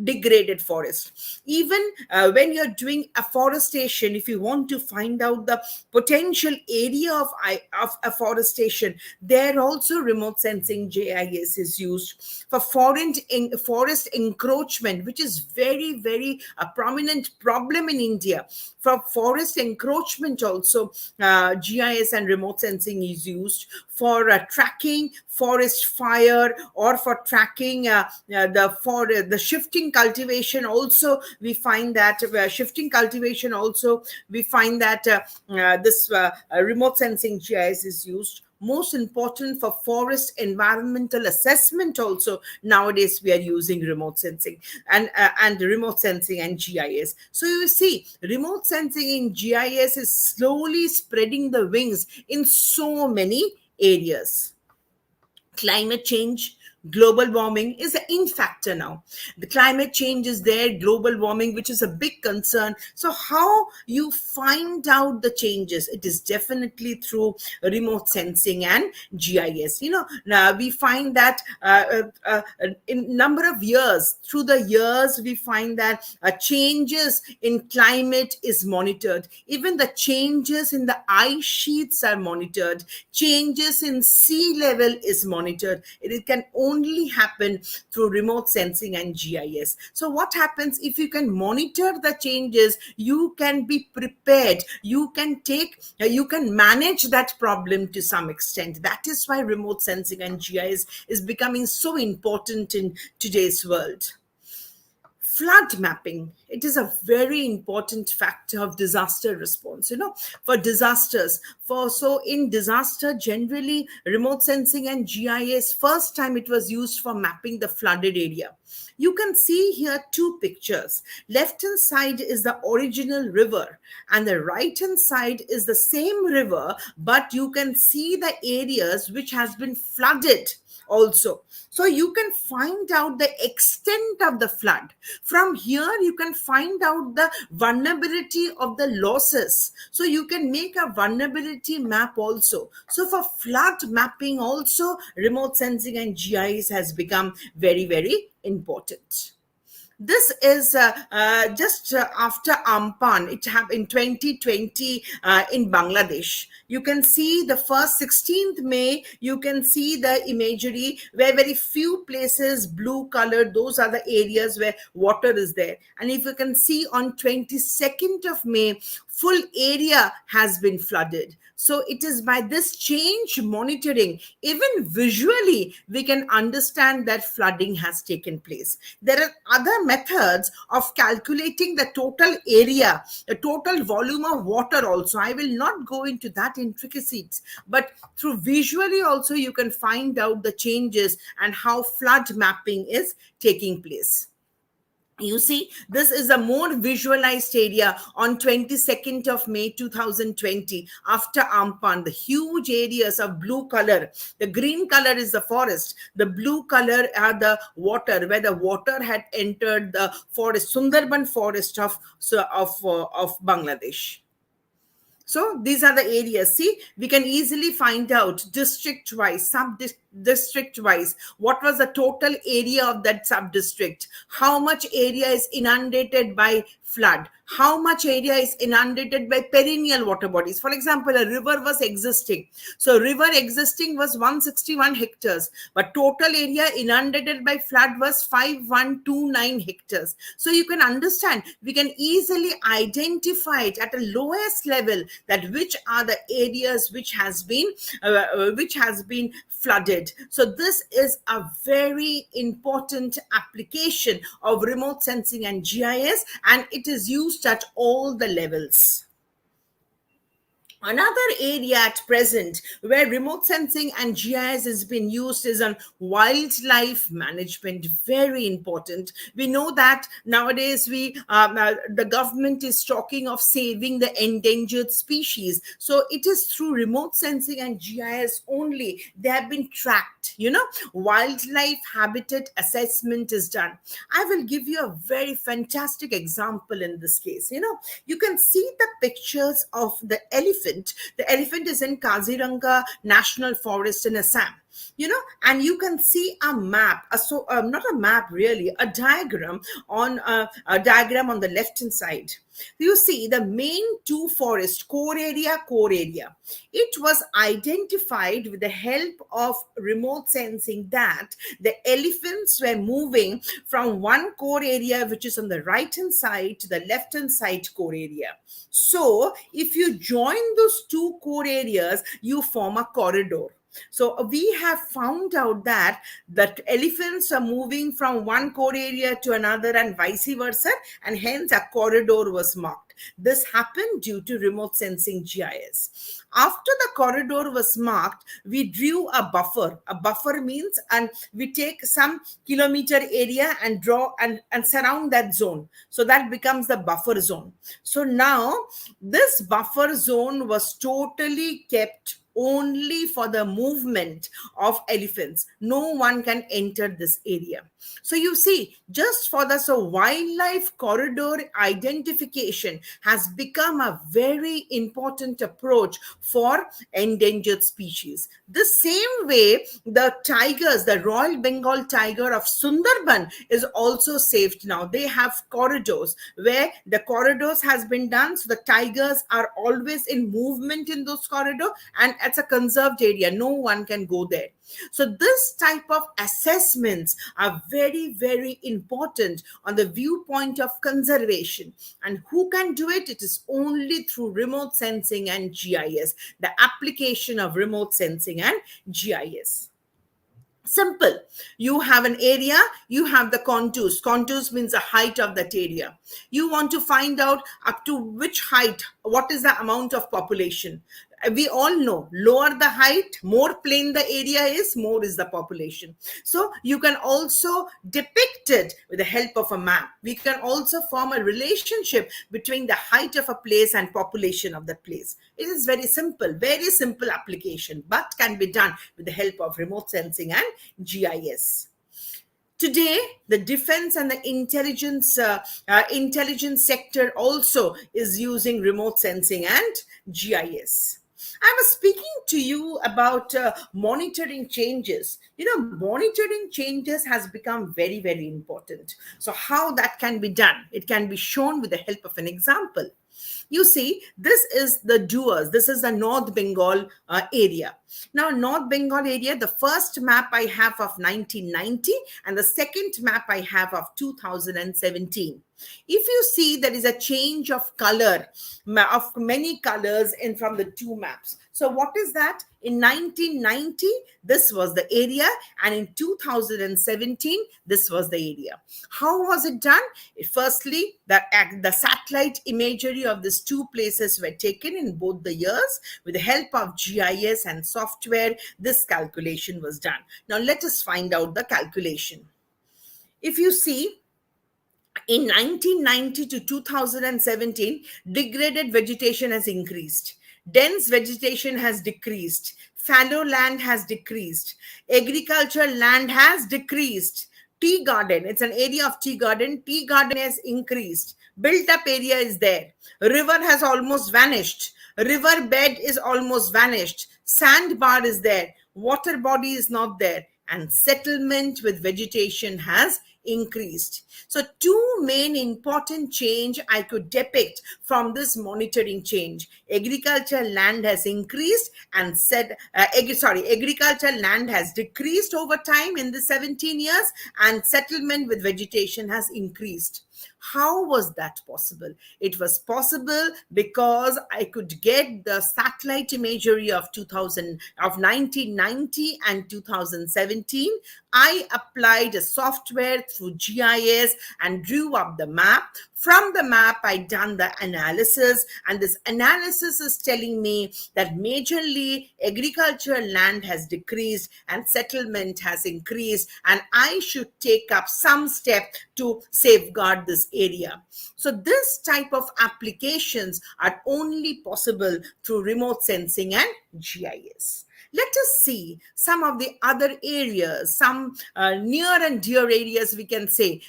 degraded forest. Even when you're doing afforestation, if you want to find out the potential area of afforestation, there also remote sensing GIS is used. For forest encroachment, which is very, very a prominent problem in India, for forest encroachment also GIS and remote sensing is used. For tracking forest fire, or for tracking the shifting cultivation also, we find that this remote sensing GIS is used. most important for forest environmental assessment also. Nowadays we are using remote sensing and remote sensing and GIS. So you see, remote sensing in GIS is slowly spreading the wings in so many areas. Climate change, global warming is an in factor now. The climate change is there, global warming, which is a big concern. So how you find out the changes? It is definitely through remote sensing and GIS. Now we find that in number of years, through the years, we find that changes in climate is monitored. Even the changes in the ice sheets are monitored. Changes in sea level is monitored. It can only happen through remote sensing and GIS. So what happens if you can monitor the changes? You can be prepared. You can manage that problem to some extent. That is why remote sensing and GIS is becoming so important in today's world. Flood mapping, it is a very important factor of disaster response, for disasters. So in disaster, generally remote sensing and GIS, first time it was used for mapping the flooded area. You can see here two pictures. Left hand side is the original river and the right hand side is the same river, but you can see the areas which has been flooded also. So you can find out the extent of the flood. From here, you can find out the vulnerability of the losses. So you can make a vulnerability map also. So for flood mapping also, remote sensing and GIS has become very, very important. This is just after Amphan. It happened in 2020 in Bangladesh. You can see the first 16th May, you can see the imagery where very few places blue colored, those are the areas where water is there. And if you can see on 22nd of May, full area has been flooded. So it is by this change monitoring, even visually, we can understand that flooding has taken place. There are other methods of calculating the total area, the total volume of water also. I will not go into that intricacies, but through visually also you can find out the changes and how flood mapping is taking place. You see, this is a more visualized area on 22nd of May 2020 after Amphan. The huge areas of blue color. The green color is the forest. The blue color are the water, where the water had entered the forest, Sundarban forest of Bangladesh. So these are the areas. See, we can easily find out district wise, sub-district wise, what was the total area of that sub-district, how much area is inundated by flood, how much area is inundated by perennial water bodies. For example, a river was existing. So river existing was 161 hectares, but total area inundated by flood was 5129 hectares. So you can understand, we can easily identify it at a lowest level, that which are the areas which has been flooded. So this is a very important application of remote sensing and GIS, and it is used at all the levels. Another area at present where remote sensing and GIS has been used is on wildlife management. Very important. We know that nowadays the government is talking of saving the endangered species. So it is through remote sensing and GIS only they have been tracked. Wildlife habitat assessment is done. I will give you a very fantastic example in this case. You can see the pictures of the elephant. The elephant is in Kaziranga National Forest in Assam. And you can see a map, not a map really, a diagram on the left hand side. You see the main two forests, core area. It was identified with the help of remote sensing that the elephants were moving from one core area, which is on the right hand side, to the left hand side core area. So if you join those two core areas, you form a corridor. So we have found out that elephants are moving from one core area to another and vice versa, and hence a corridor was marked. This happened due to remote sensing GIS. After the corridor was marked, we drew a buffer. A buffer means, and we take some kilometer area and draw and surround that zone. So that becomes the buffer zone. So now this buffer zone was totally kept only for the movement of elephants. No one can enter this area. So you see, just for the wildlife corridor identification has become a very important approach for endangered species. The same way, the tigers, the Royal Bengal tiger of Sundarban is also saved now. They have corridors where the corridors has been done, so the tigers are always in movement in those corridors, and it's a conserved area. No one can go there. So this type of assessments are very, very important on the viewpoint of conservation. And who can do it? It is only through remote sensing and GIS, the application of remote sensing and GIS. Simple. You have an area, you have the contours. Contours means the height of that area. You want to find out up to which height, what is the amount of population. We all know, lower the height, more plain the area is, more is the population. So you can also depict it with the help of a map. We can also form a relationship between the height of a place and population of that place. It is very simple application, but can be done with the help of remote sensing and GIS. Today, the defense and the intelligence sector also is using remote sensing and GIS. I was speaking to you about monitoring changes. Monitoring changes has become very, very important. So how that can be done? It can be shown with the help of an example. You see, this is the doers. This is the North Bengal area. Now, North Bengal area, the first map I have of 1990 and the second map I have of 2017. If you see, there is a change of color, of many colors in from the two maps. So what is that? In 1990, this was the area, and in 2017, this was the area. How was it done? Firstly, the satellite imagery of these two places were taken in both the years. With the help of GIS and software, this calculation was done. Now let us find out the calculation. If you see, in 1990 to 2017, degraded vegetation has increased. Dense vegetation has decreased. Fallow land has decreased. Agricultural land has decreased. Tea garden, it's an area of tea garden. Tea garden has increased. Built up area is there. River has almost vanished. River bed is almost vanished. Sandbar is there. Water body is not there. And settlement with vegetation has increased. So two main important change I could depict from this monitoring change. Agricultural land has increased and agricultural land has decreased over time in the 17 years, and settlement with vegetation has increased. How was that possible? It was possible because I could get the satellite imagery of 1990 and 2017. I applied a software through GIS and drew up the map. From the map, I done the analysis, and this analysis is telling me that majorly agricultural land has decreased and settlement has increased, and I should take up some step to safeguard this area. So this type of applications are only possible through remote sensing and GIS. Let us see some of the other areas, some near and dear areas we can say.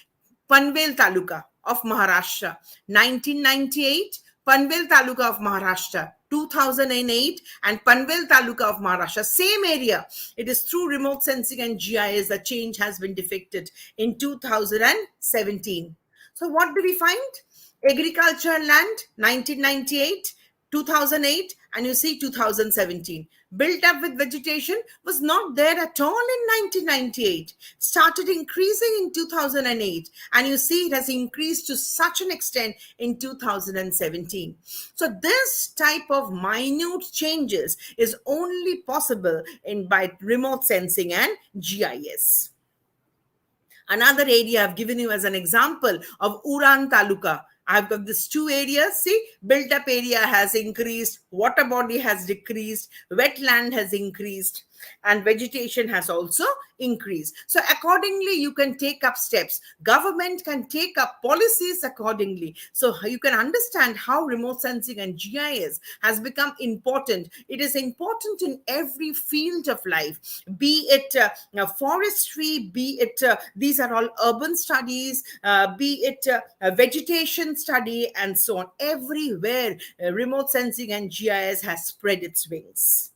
Panvel Taluka of Maharashtra, 1998, Panvel Taluka of Maharashtra, 2008, and Panvel Taluka of Maharashtra, same area. It is through remote sensing and GIS the change has been depicted in 2017. So what do we find? Agricultural land, 1998, 2008, and you see 2017. Built up with vegetation was not there at all in 1998. Started increasing in 2008, and you see it has increased to such an extent in 2017. So this type of minute changes is only possible by remote sensing and GIS. Another area I've given you as an example of Uran Taluka. I've got these two areas. See, built up area has increased, water body has decreased, wetland has increased, and vegetation has also increased. So accordingly, you can take up steps. Government can take up policies accordingly. So you can understand how remote sensing and GIS has become important. It is important in every field of life, be it forestry, be it these are all urban studies, be it vegetation study, and so on. Everywhere, remote sensing and GIS has spread its wings.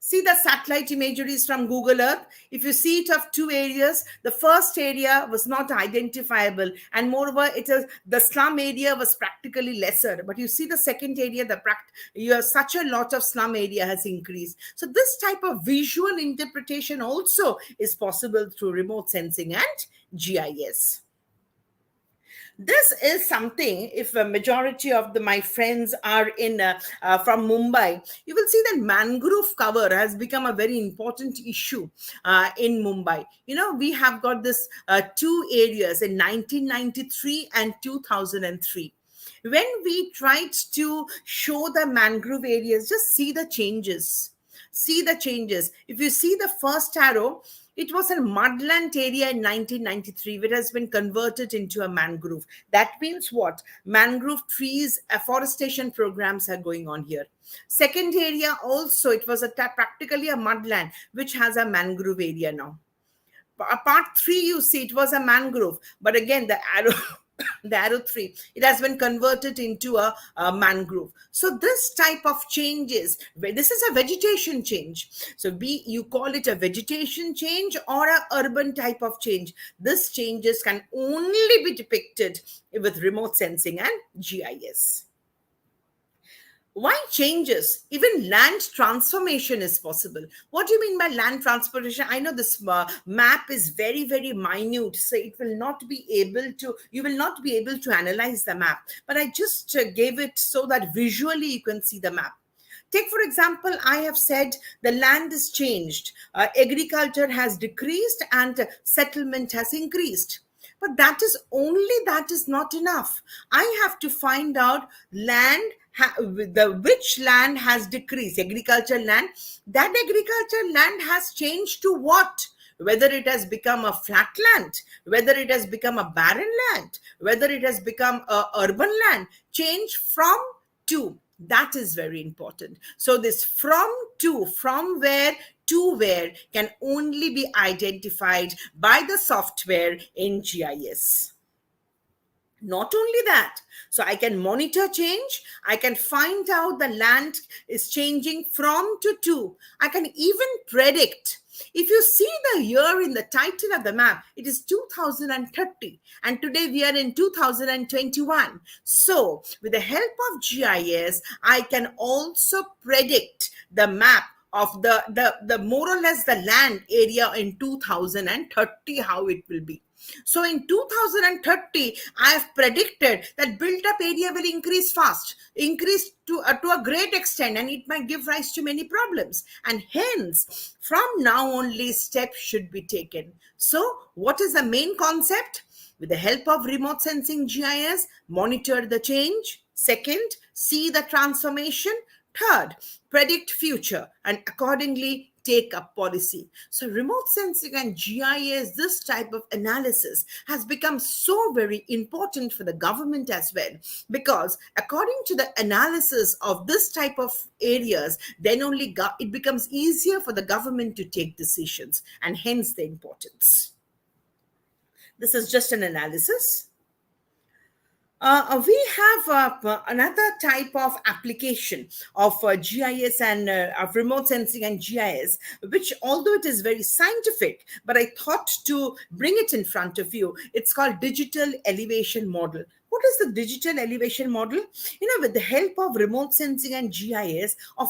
See the satellite imageries from Google Earth. If you see it of two areas, the first area was not identifiable, and moreover, the slum area was practically lesser. But you see the second area, such a lot of slum area has increased. So this type of visual interpretation also is possible through remote sensing and GIS. This is something, if a majority of my friends are from Mumbai, you will see that mangrove cover has become a very important issue in Mumbai. We have got this two areas in 1993 and 2003. When we tried to show the mangrove areas, just see the changes. See the changes. If you see the first arrow, it was a mudland area in 1993, which has been converted into a mangrove. That means what? Mangrove trees, afforestation programs are going on here. Second area also, it was practically a mudland, which has a mangrove area now. Part 3, you see, it was a mangrove. But again, the arrow 3, it has been converted into a mangrove. So this type of changes, this is a vegetation change. So you call it a vegetation change or an urban type of change. This changes can only be depicted with remote sensing and GIS. Why changes? Even land transformation is possible. What do you mean by land transformation? I know this map is very, very minute, so you will not be able to analyze the map. But I just gave it so that visually you can see the map. Take, for example, I have said the land is changed. Agriculture has decreased and settlement has increased. But that is not enough. I have to find out which land has decreased. Agriculture land. That agriculture land has changed to what? Whether it has become a flat land, whether it has become a barren land, whether it has become a urban land. Change from to. That is very important. So this from where to where can only be identified by the software in GIS. Not only that, so I can monitor change. I can find out the land is changing from to. I can even predict. If you see the year in the title of the map, it is 2030. And today we are in 2021. So with the help of GIS, I can also predict the map of the more or less the land area in 2030, how it will be. So in 2030, I have predicted that built-up area will increase to a great extent, and it might give rise to many problems. And hence, from now only, steps should be taken. So what is the main concept? With the help of remote sensing GIS, monitor the change. Second, see the transformation. Third, predict future and accordingly take up policy. So remote sensing and GIS, this type of analysis has become so very important for the government as well, because according to the analysis of this type of areas, then only it becomes easier for the government to take decisions, and hence the importance. This is just an analysis. We have another type of application of GIS and of remote sensing and GIS, which although it is very scientific, but I thought to bring it in front of you. It's called digital elevation model. What is the digital elevation model? With the help of remote sensing and GIS of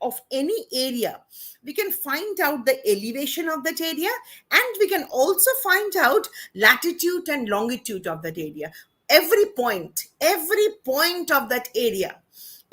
of any area, we can find out the elevation of that area, and we can also find out latitude and longitude of that area. Every point of that area.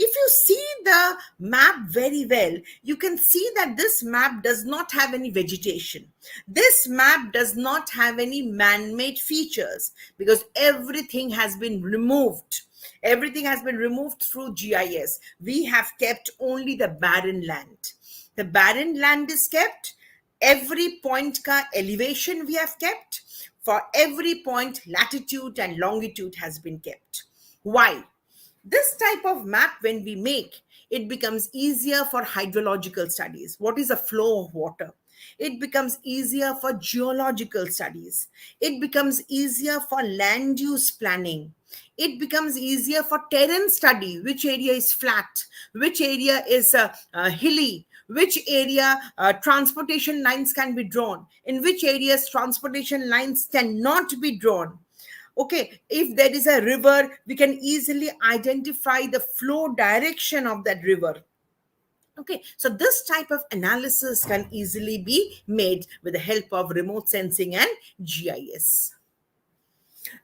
If you see the map very well, you can see that this map does not have any vegetation. This map does not have any man-made features, because everything has been removed. Everything has been removed through GIS. We have kept only the barren land. The barren land is kept. Every point ka elevation we have kept. For every point, latitude and longitude has been kept. Why? This type of map, when we make, it becomes easier for hydrological studies. What is a flow of water? It becomes easier for geological studies. It becomes easier for land use planning. It becomes easier for terrain study, which area is flat, which area is hilly, which area transportation lines can be drawn, in which areas transportation lines cannot be drawn. Okay, if there is a river, we can easily identify the flow direction of that river. Okay, so this type of analysis can easily be made with the help of remote sensing and GIS.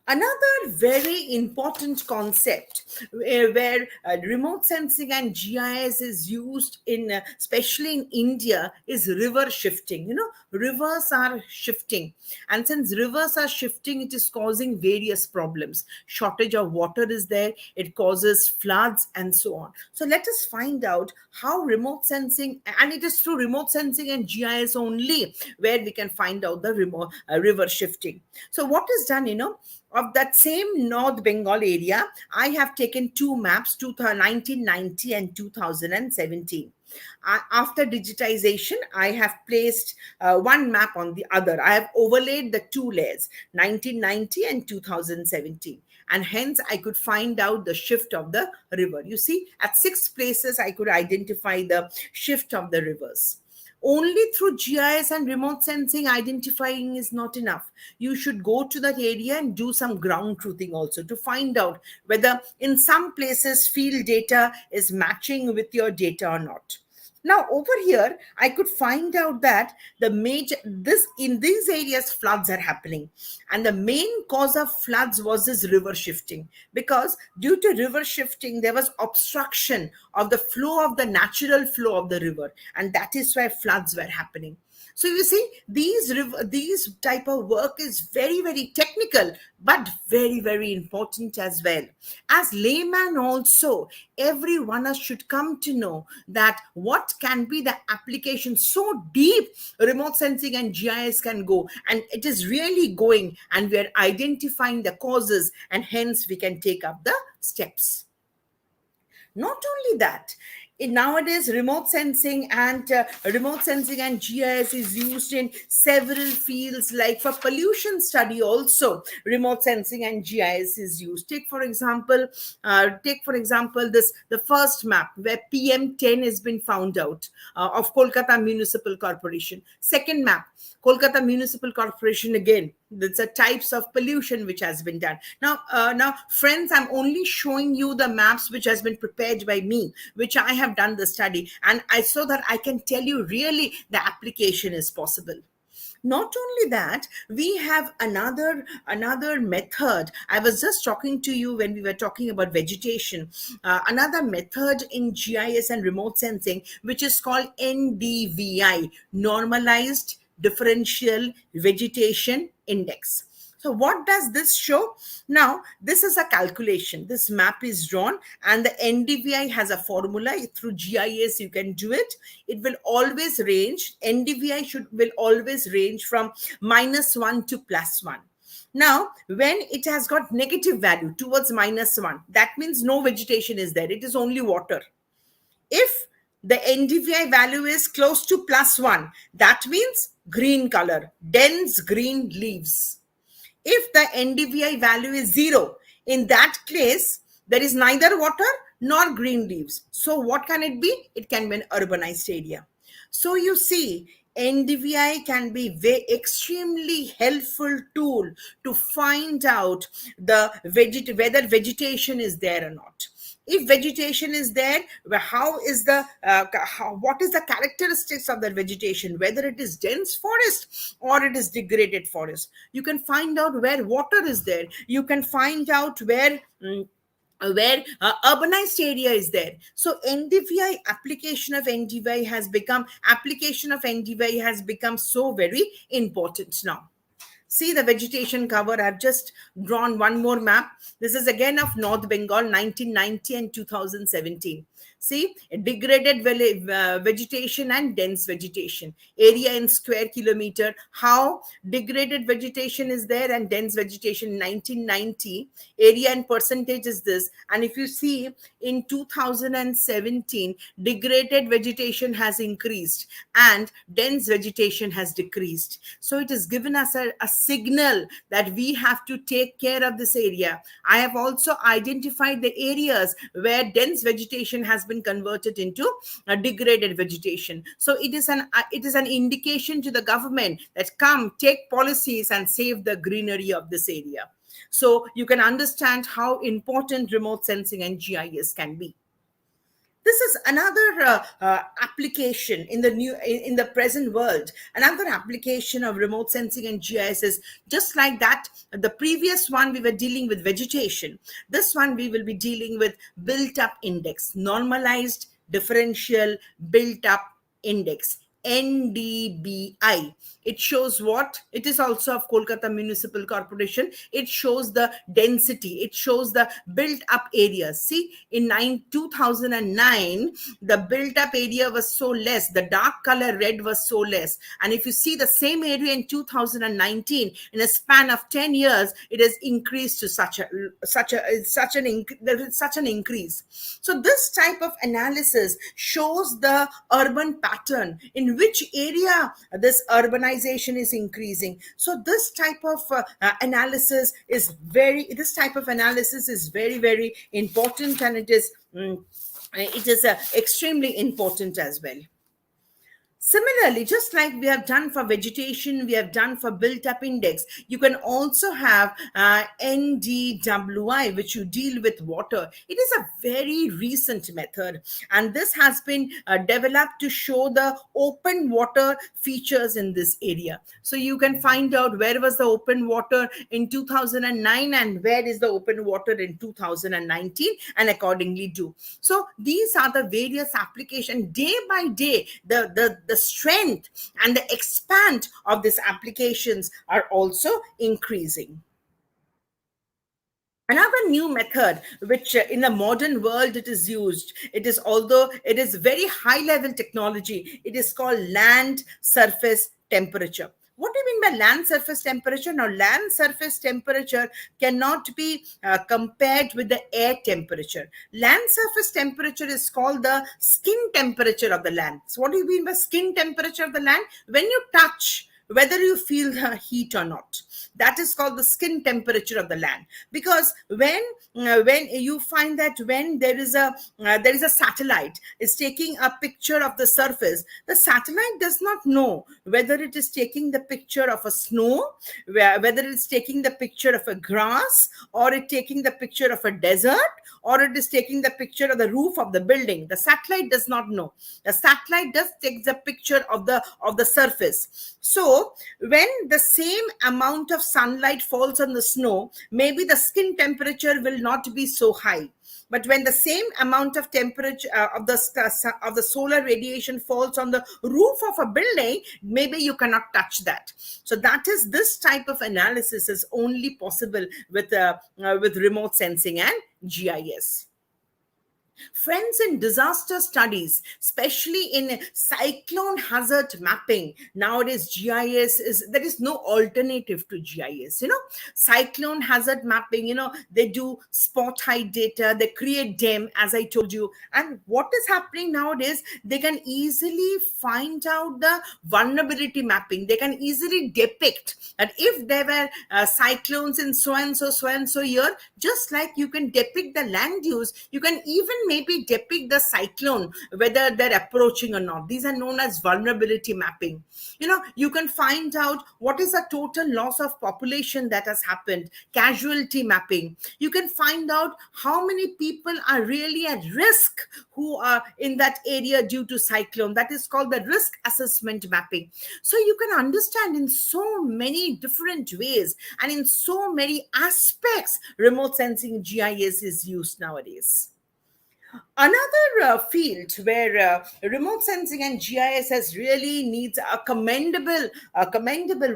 Another very important concept where remote sensing and GIS is used in, especially in India, is river shifting. Rivers are shifting. And since rivers are shifting, it is causing various problems. Shortage of water is there. It causes floods and so on. So let us find out how remote sensing, and it is through remote sensing and GIS only where we can find out the river shifting. So what is done, of that same North Bengal area, I have taken two maps, 1990 and 2017. After digitization, I have placed one map on the other. I have overlaid the two layers, 1990 and 2017. And hence, I could find out the shift of the river. You see, at 6 places, I could identify the shift of the rivers. Only through GIS and remote sensing identifying is not enough. You should go to that area and do some ground truthing also to find out whether in some places field data is matching with your data or not. Now over here, I could find out that in these areas floods are happening, and the main cause of floods was this river shifting, because due to river shifting there was obstruction of the flow of the natural flow of the river, and that is why floods were happening. So you see, these type of work is very, very technical, but very, very important as well. As layman also, every one of us should come to know that what can be the application. So deep remote sensing and GIS can go, and it is really going, and we are identifying the causes, and hence we can take up the steps. Not only that, nowadays remote sensing and GIS is used in several fields, like for pollution study also remote sensing and GIS is used. Take for example this the first map where PM10 has been found out of Kolkata Municipal Corporation. Second map, Kolkata Municipal Corporation again. That's the types of pollution which has been done. Now, friends, I'm only showing you the maps which has been prepared by me, which I have done the study, and so that I can tell you really the application is possible. Not only that, we have another method. I was just talking to you when we were talking about vegetation. Another method in GIS and remote sensing, which is called NDVI, Normalized Differential Vegetation Index. So what does this show? Now, this is a calculation. This map is drawn, and the NDVI has a formula. Through GIS, you can do it. It will always range. NDVI will always range from -1 to +1. Now, when it has got negative value towards -1, that means no vegetation is there. It is only water. If the NDVI value is close to +1, that means green color, dense green leaves. If the NDVI value is 0, in that case, there is neither water nor green leaves. So what can it be? It can be an urbanized area. So you see, NDVI can be extremely helpful tool to find out the whether vegetation is there or not. If vegetation is there, how is the what is the characteristics of that vegetation, whether it is dense forest or it is degraded forest. You can find out where water is there. You can find out where urbanized area is there. So NDVI application of NDVI has become so very important now. See the vegetation cover. I've just drawn one more map. This is again of North Bengal, 1990 and 2017. See, degraded vegetation and dense vegetation. Area in square kilometer. How degraded vegetation is there and dense vegetation in 1990. Area and percentage is this. And if you see in 2017, degraded vegetation has increased and dense vegetation has decreased. So it has given us a signal that we have to take care of this area. I have also identified the areas where dense vegetation has been converted into a degraded vegetation. So it is an indication to the government that come take policies and save the greenery of this area. So you can understand how important remote sensing and GIS can be. This is another application in the present world. Another application of remote sensing and GIS is just like that. The previous one we were dealing with vegetation. This one we will be dealing with built-up index, normalized differential built-up index. NDBI. It shows what? It is also of Kolkata Municipal Corporation. It shows the density. It shows the built-up areas. See, in 2009, the built-up area was so less. The dark color red was so less. And if you see the same area in 2019, in a span of 10 years, it has increased to such an increase. So this type of analysis shows the urban pattern in which area this urbanization is increasing. So this type of analysis is very very important, and it is extremely important as well. Similarly, just like we have done for vegetation, we have done for built-up index, you can also have NDWI, which you deal with water. It is a very recent method, and this has been developed to show the open water features in this area. So you can find out where was the open water in 2009 and where is the open water in 2019, and accordingly do. So these are the various applications. Day by day, the strength and the expand of these applications are also increasing. Another new method, which in the modern world it is used, although it is very high level technology, it is called land surface temperature. What do you mean by land surface temperature? Now, land surface temperature cannot be compared with the air temperature. Land surface temperature is called the skin temperature of the land. So what do you mean by skin temperature of the land? When you touch, whether you feel the heat or not, that is called the skin temperature of the land. Because when you find that when there is a satellite is taking a picture of the surface, the satellite does not know whether it is taking the picture of a snow, whether it's taking the picture of a grass, or it taking the picture of a desert, or it is taking the picture of the roof of the building. The satellite does not know. The satellite just takes the picture of the surface. So when the same amount of sunlight falls on the snow, maybe the skin temperature will not be so high. But when the same amount of temperature of the solar radiation falls on the roof of a building, maybe you cannot touch that. So that is, this type of analysis is only possible with remote sensing and GIS. Friends, in disaster studies, especially in cyclone hazard mapping, nowadays there is no alternative to GIS. Cyclone hazard mapping, they do spot height data, they create DEM, as I told you. And what is happening nowadays, they can easily find out the vulnerability mapping. They can easily depict that if there were cyclones in so and so year, just like you can depict the land use, you can even maybe depict the cyclone, whether they're approaching or not. These are known as vulnerability mapping. You can find out what is the total loss of population that has happened, casualty mapping. You can find out how many people are really at risk who are in that area due to cyclone. That is called the risk assessment mapping. So you can understand in so many different ways and in so many aspects remote sensing GIS is used nowadays. Another field where remote sensing and GIS has really needs a commendable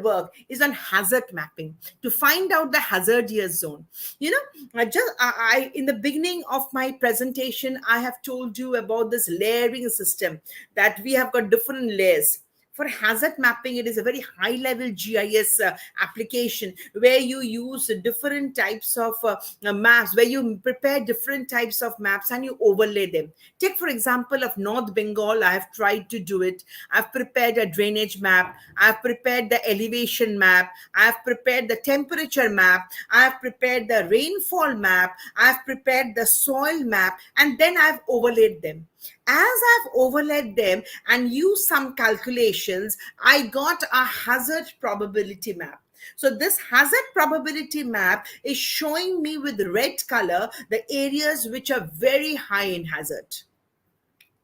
work is on hazard mapping to find out the hazardous zone. In the beginning of my presentation, I have told you about this layering system, that we have got different layers. For hazard mapping, it is a very high level GIS application where you use different types of maps, where you prepare different types of maps and you overlay them. Take for example of North Bengal. I have tried to do it. I've prepared a drainage map, I've prepared the elevation map, I've prepared the temperature map, I've prepared the rainfall map, I've prepared the soil map, and then I've overlaid them. As I've overlaid them and used some calculations, I got a hazard probability map. So this hazard probability map is showing me with red color the areas which are very high in hazard.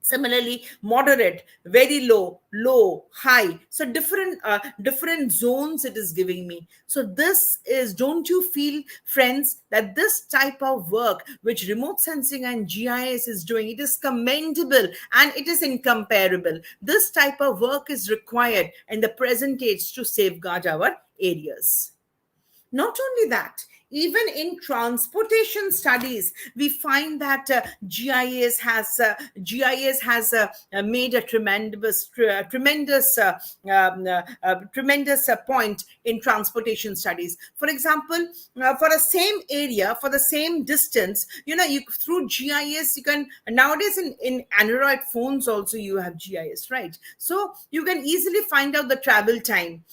Similarly, moderate, very low, low, high. So different zones it is giving me. So this is, don't you feel, friends, that this type of work which remote sensing and GIS is doing, it is commendable and it is incomparable. This type of work is required in the present age to safeguard our areas. Not only that, even in transportation studies, we find that GIS has made a tremendous point in transportation studies. For example, for a same area, for the same distance, through GIS, you can nowadays in Android phones also you have GIS, right? So you can easily find out the travel time,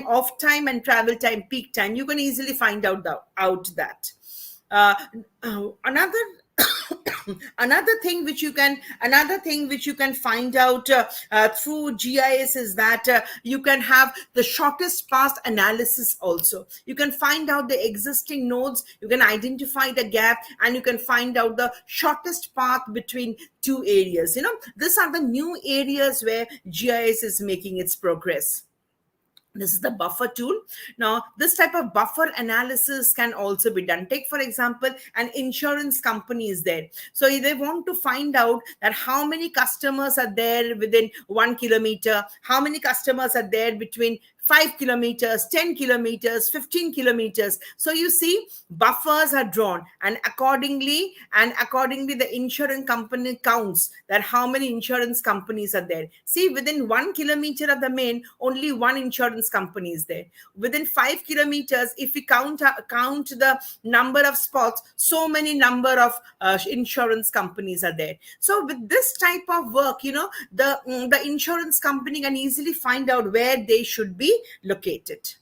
off time, and travel time, peak time. You can easily find out that. Another another thing which you can find out through GIS is that you can have the shortest path analysis also. You can find out the existing nodes, you can identify the gap, and you can find out the shortest path between two areas. These are the new areas where GIS is making its progress. This is the buffer tool. Now, this type of buffer analysis can also be done. Take, for example, an insurance company is there. So they want to find out that how many customers are there within 1 kilometer, how many customers are there between 5 kilometers, 10 kilometers, 15 kilometers. So you see, buffers are drawn, and accordingly the insurance company counts that how many insurance companies are there. See, within 1 kilometer of the main, only one insurance company is there. Within 5 kilometers, if we count the number of spots, so many number of insurance companies are there. So with this type of work, the insurance company can easily find out where they should be located.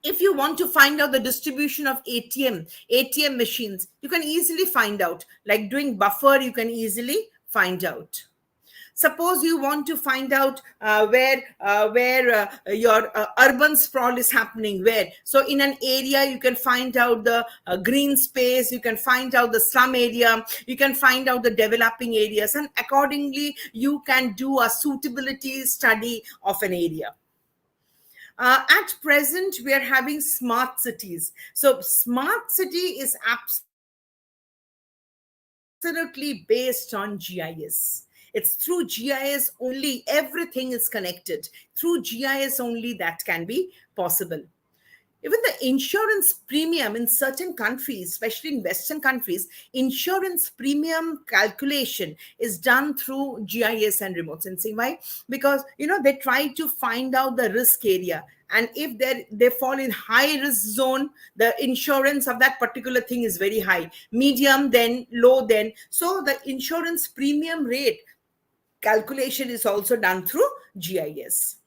If you want to find out the distribution of ATM machines, you can easily find out. Like doing buffer, you can easily find out. Suppose you want to find out where your urban sprawl is happening, where. So in an area, you can find out the green space, you can find out the slum area, you can find out the developing areas, and accordingly, you can do a suitability study of an area. At present, we are having smart cities. So smart city is absolutely based on GIS. It's through GIS only everything is connected. Through GIS only that can be possible. Even the insurance premium in certain countries, especially in Western countries, insurance premium calculation is done through GIS and remote sensing. Why? Because, they try to find out the risk area. And if they fall in high risk zone, the insurance of that particular thing is very high. Medium, then low, then. So the insurance premium rate calculation is also done through GIS.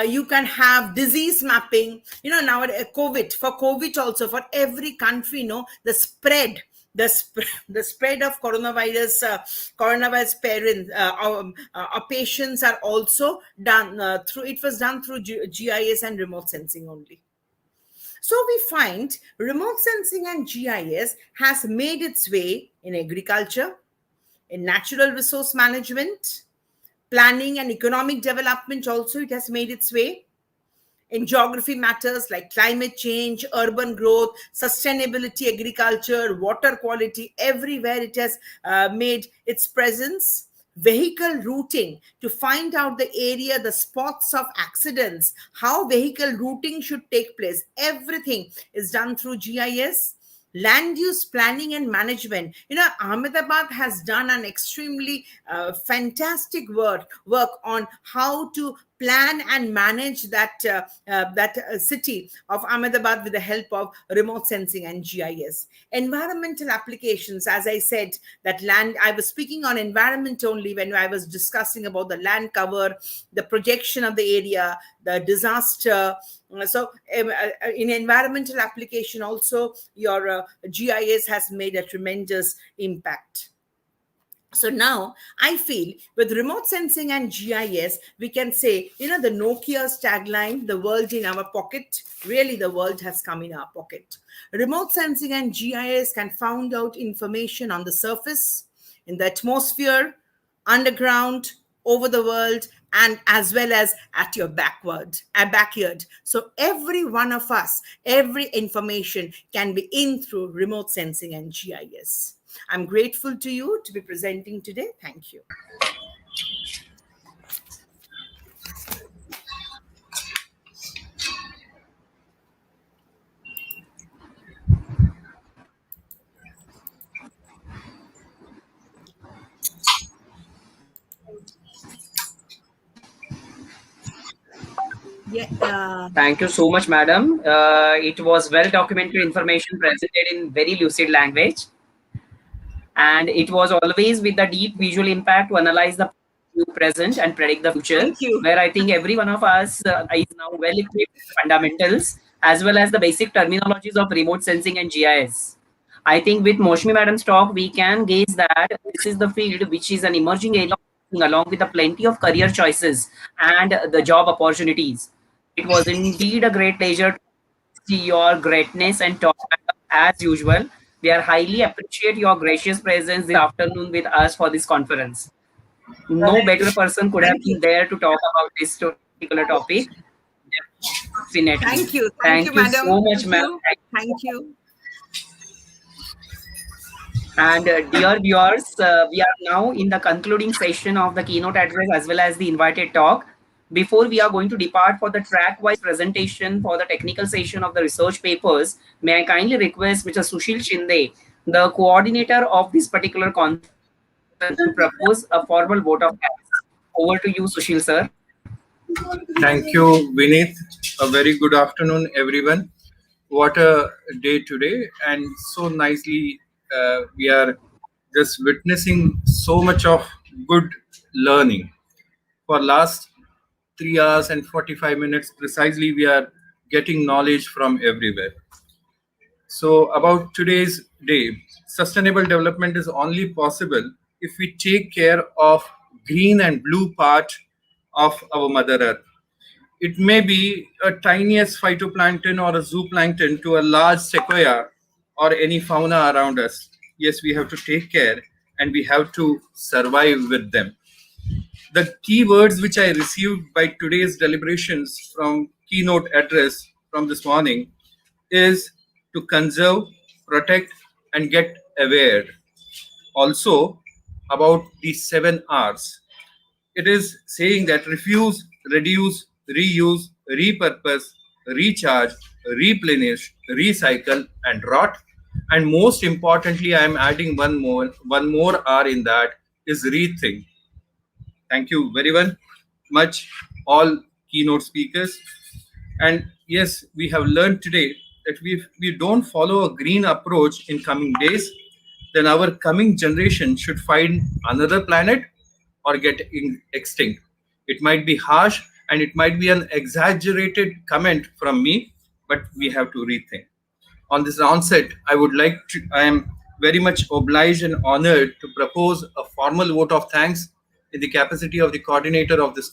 You can have disease mapping. Now for COVID also, for every country, the spread, the spread of coronavirus parents, our patients are also done through. It was done through GIS and remote sensing only. So we find remote sensing and GIS has made its way in agriculture, in natural resource management, planning and economic development also. It has made its way in geography matters like climate change, urban growth, sustainability, agriculture, water quality. Everywhere it has made its presence. Vehicle routing, to find out the area, the spots of accidents, how vehicle routing should take place. Everything is done through GIS. Land use planning and management. Ahmedabad has done an extremely fantastic work on how to plan and manage that city of Ahmedabad with the help of remote sensing and GIS. Environmental applications, as I said, that land, I was speaking on environment only when I was discussing about the land cover, the projection of the area, the disaster. So in environmental application also, your GIS has made a tremendous impact. So now I feel with remote sensing and GIS, we can say, the Nokia's tagline, the world in our pocket. Really, the world has come in our pocket. Remote sensing and GIS can find out information on the surface, in the atmosphere, underground, over the world, and as well as at your backyard. So every one of us, every information can be in through remote sensing and GIS. I'm grateful to you to be presenting today. Thank you. Yeah. Thank you so much, madam. It was well documented information presented in very lucid language. And it was always with the deep visual impact to analyze the present and predict the future. Thank you. Where I think every one of us is now well equipped with fundamentals as well as the basic terminologies of remote sensing and GIS. I think with Moshmi madam's talk, we can gaze that this is the field which is an emerging area along with the plenty of career choices and the job opportunities. It was indeed a great pleasure to see your greatness and talk as usual. We are highly appreciate your gracious presence this afternoon with us for this conference. No better person could have been there to talk about this particular topic. Definitely. Thank you. Thank you madam. so much, ma'am. Thank you. And dear viewers, we are now in the concluding session of the keynote address as well as the invited talk. Before we are going to depart for the track-wise presentation for the technical session of the research papers, may I kindly request Mr. Sushil Shinde, the coordinator of this particular conference, to propose a formal vote of thanks. Over to you, Sushil, sir. Thank you, Vinith. A very good afternoon, everyone. What a day today, and so nicely we are just witnessing so much of good learning. For last 3 hours and 45 minutes precisely, we are getting knowledge from everywhere. So about today's day, sustainable development is only possible if we take care of green and blue part of our Mother Earth. It may be a tiniest phytoplankton or a zooplankton to a large sequoia or any fauna around us. Yes, we have to take care and we have to survive with them. The key words which I received by today's deliberations from keynote address from this morning is to conserve, protect, and get aware. Also, about the 7 R's. It is saying that refuse, reduce, reuse, repurpose, recharge, replenish, recycle, and rot. And most importantly, I am adding one more R in that is rethink. Thank you very much, all keynote speakers. And yes, we have learned today that if we don't follow a green approach in coming days, then our coming generation should find another planet or get extinct. It might be harsh and it might be an exaggerated comment from me, but we have to rethink. On this onset, I am very much obliged and honored to propose a formal vote of thanks in the capacity of the coordinator of this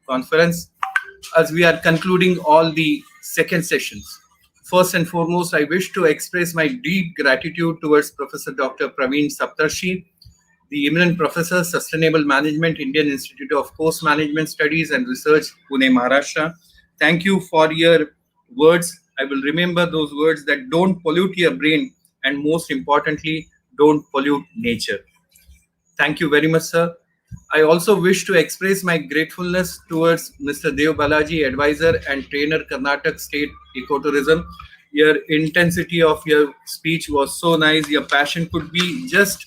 conference, as we are concluding all the second sessions. First and foremost, I wish to express my deep gratitude towards Professor Dr. Praveen Saptarshi, the eminent professor, Sustainable Management, Indian Institute of Coast Management Studies and Research, Pune, Maharashtra. Thank you for your words. I will remember those words that don't pollute your brain and most importantly, don't pollute nature. Thank you very much, sir. I also wish to express my gratefulness towards Mr. Dev Balaji, advisor and trainer, Karnataka State Ecotourism. Your intensity of your speech was so nice. Your passion could be just,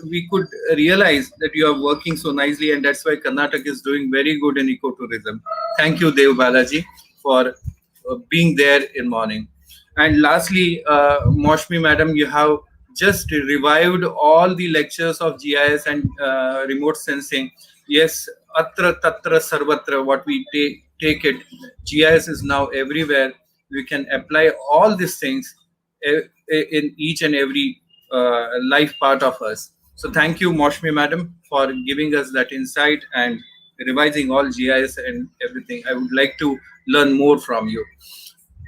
we could realize that you are working so nicely, and that's why Karnataka is doing very good in ecotourism. Thank you, Dev Balaji, for being there in morning. And lastly, Moshmi madam, you have just revived all the lectures of GIS and remote sensing. Yes, atra tatra sarvatra, what we take it. GIS is now everywhere. We can apply all these things in each and every life part of us. So thank you, Moshmi madam, for giving us that insight and revising all GIS and everything. I would like to learn more from you.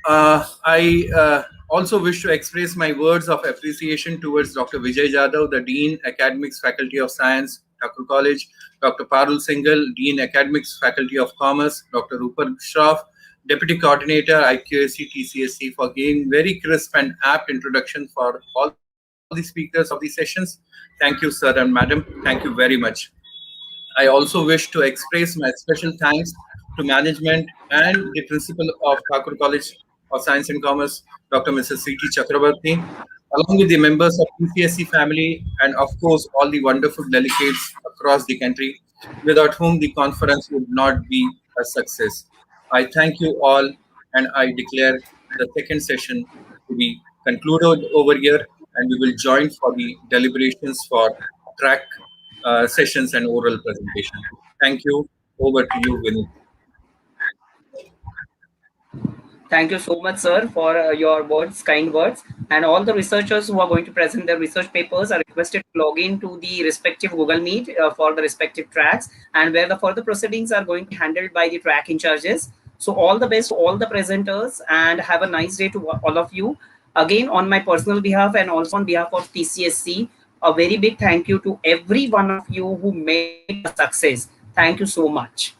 I also wish to express my words of appreciation towards Dr. Vijay Jadhav, the Dean, Academics, Faculty of Science, Thakur College, Dr. Parul Singhal, Dean, Academics, Faculty of Commerce, Dr. Rupert Shroff, Deputy Coordinator, IQAC, TCSC, for giving very crisp and apt introduction for all the speakers of these sessions. Thank you, sir and madam. Thank you very much. I also wish to express my special thanks to management and the principal of Thakur College of Science and Commerce, Dr. Mrs. C.T. Chakrabarti, along with the members of PCSC family, and of course, all the wonderful delegates across the country, without whom the conference would not be a success. I thank you all, and I declare the second session to be concluded over here, and we will join for the deliberations for track sessions and oral presentation. Thank you. Over to you, Vinit. Thank you so much, sir, for your words, kind words. And all the researchers who are going to present their research papers are requested to log in to the respective Google Meet for the respective tracks, and where the further proceedings are going to be handled by the track in charges. So all the best to all the presenters, and have a nice day to all of you. Again, on my personal behalf and also on behalf of TCSC, a very big thank you to every one of you who made a success. Thank you so much.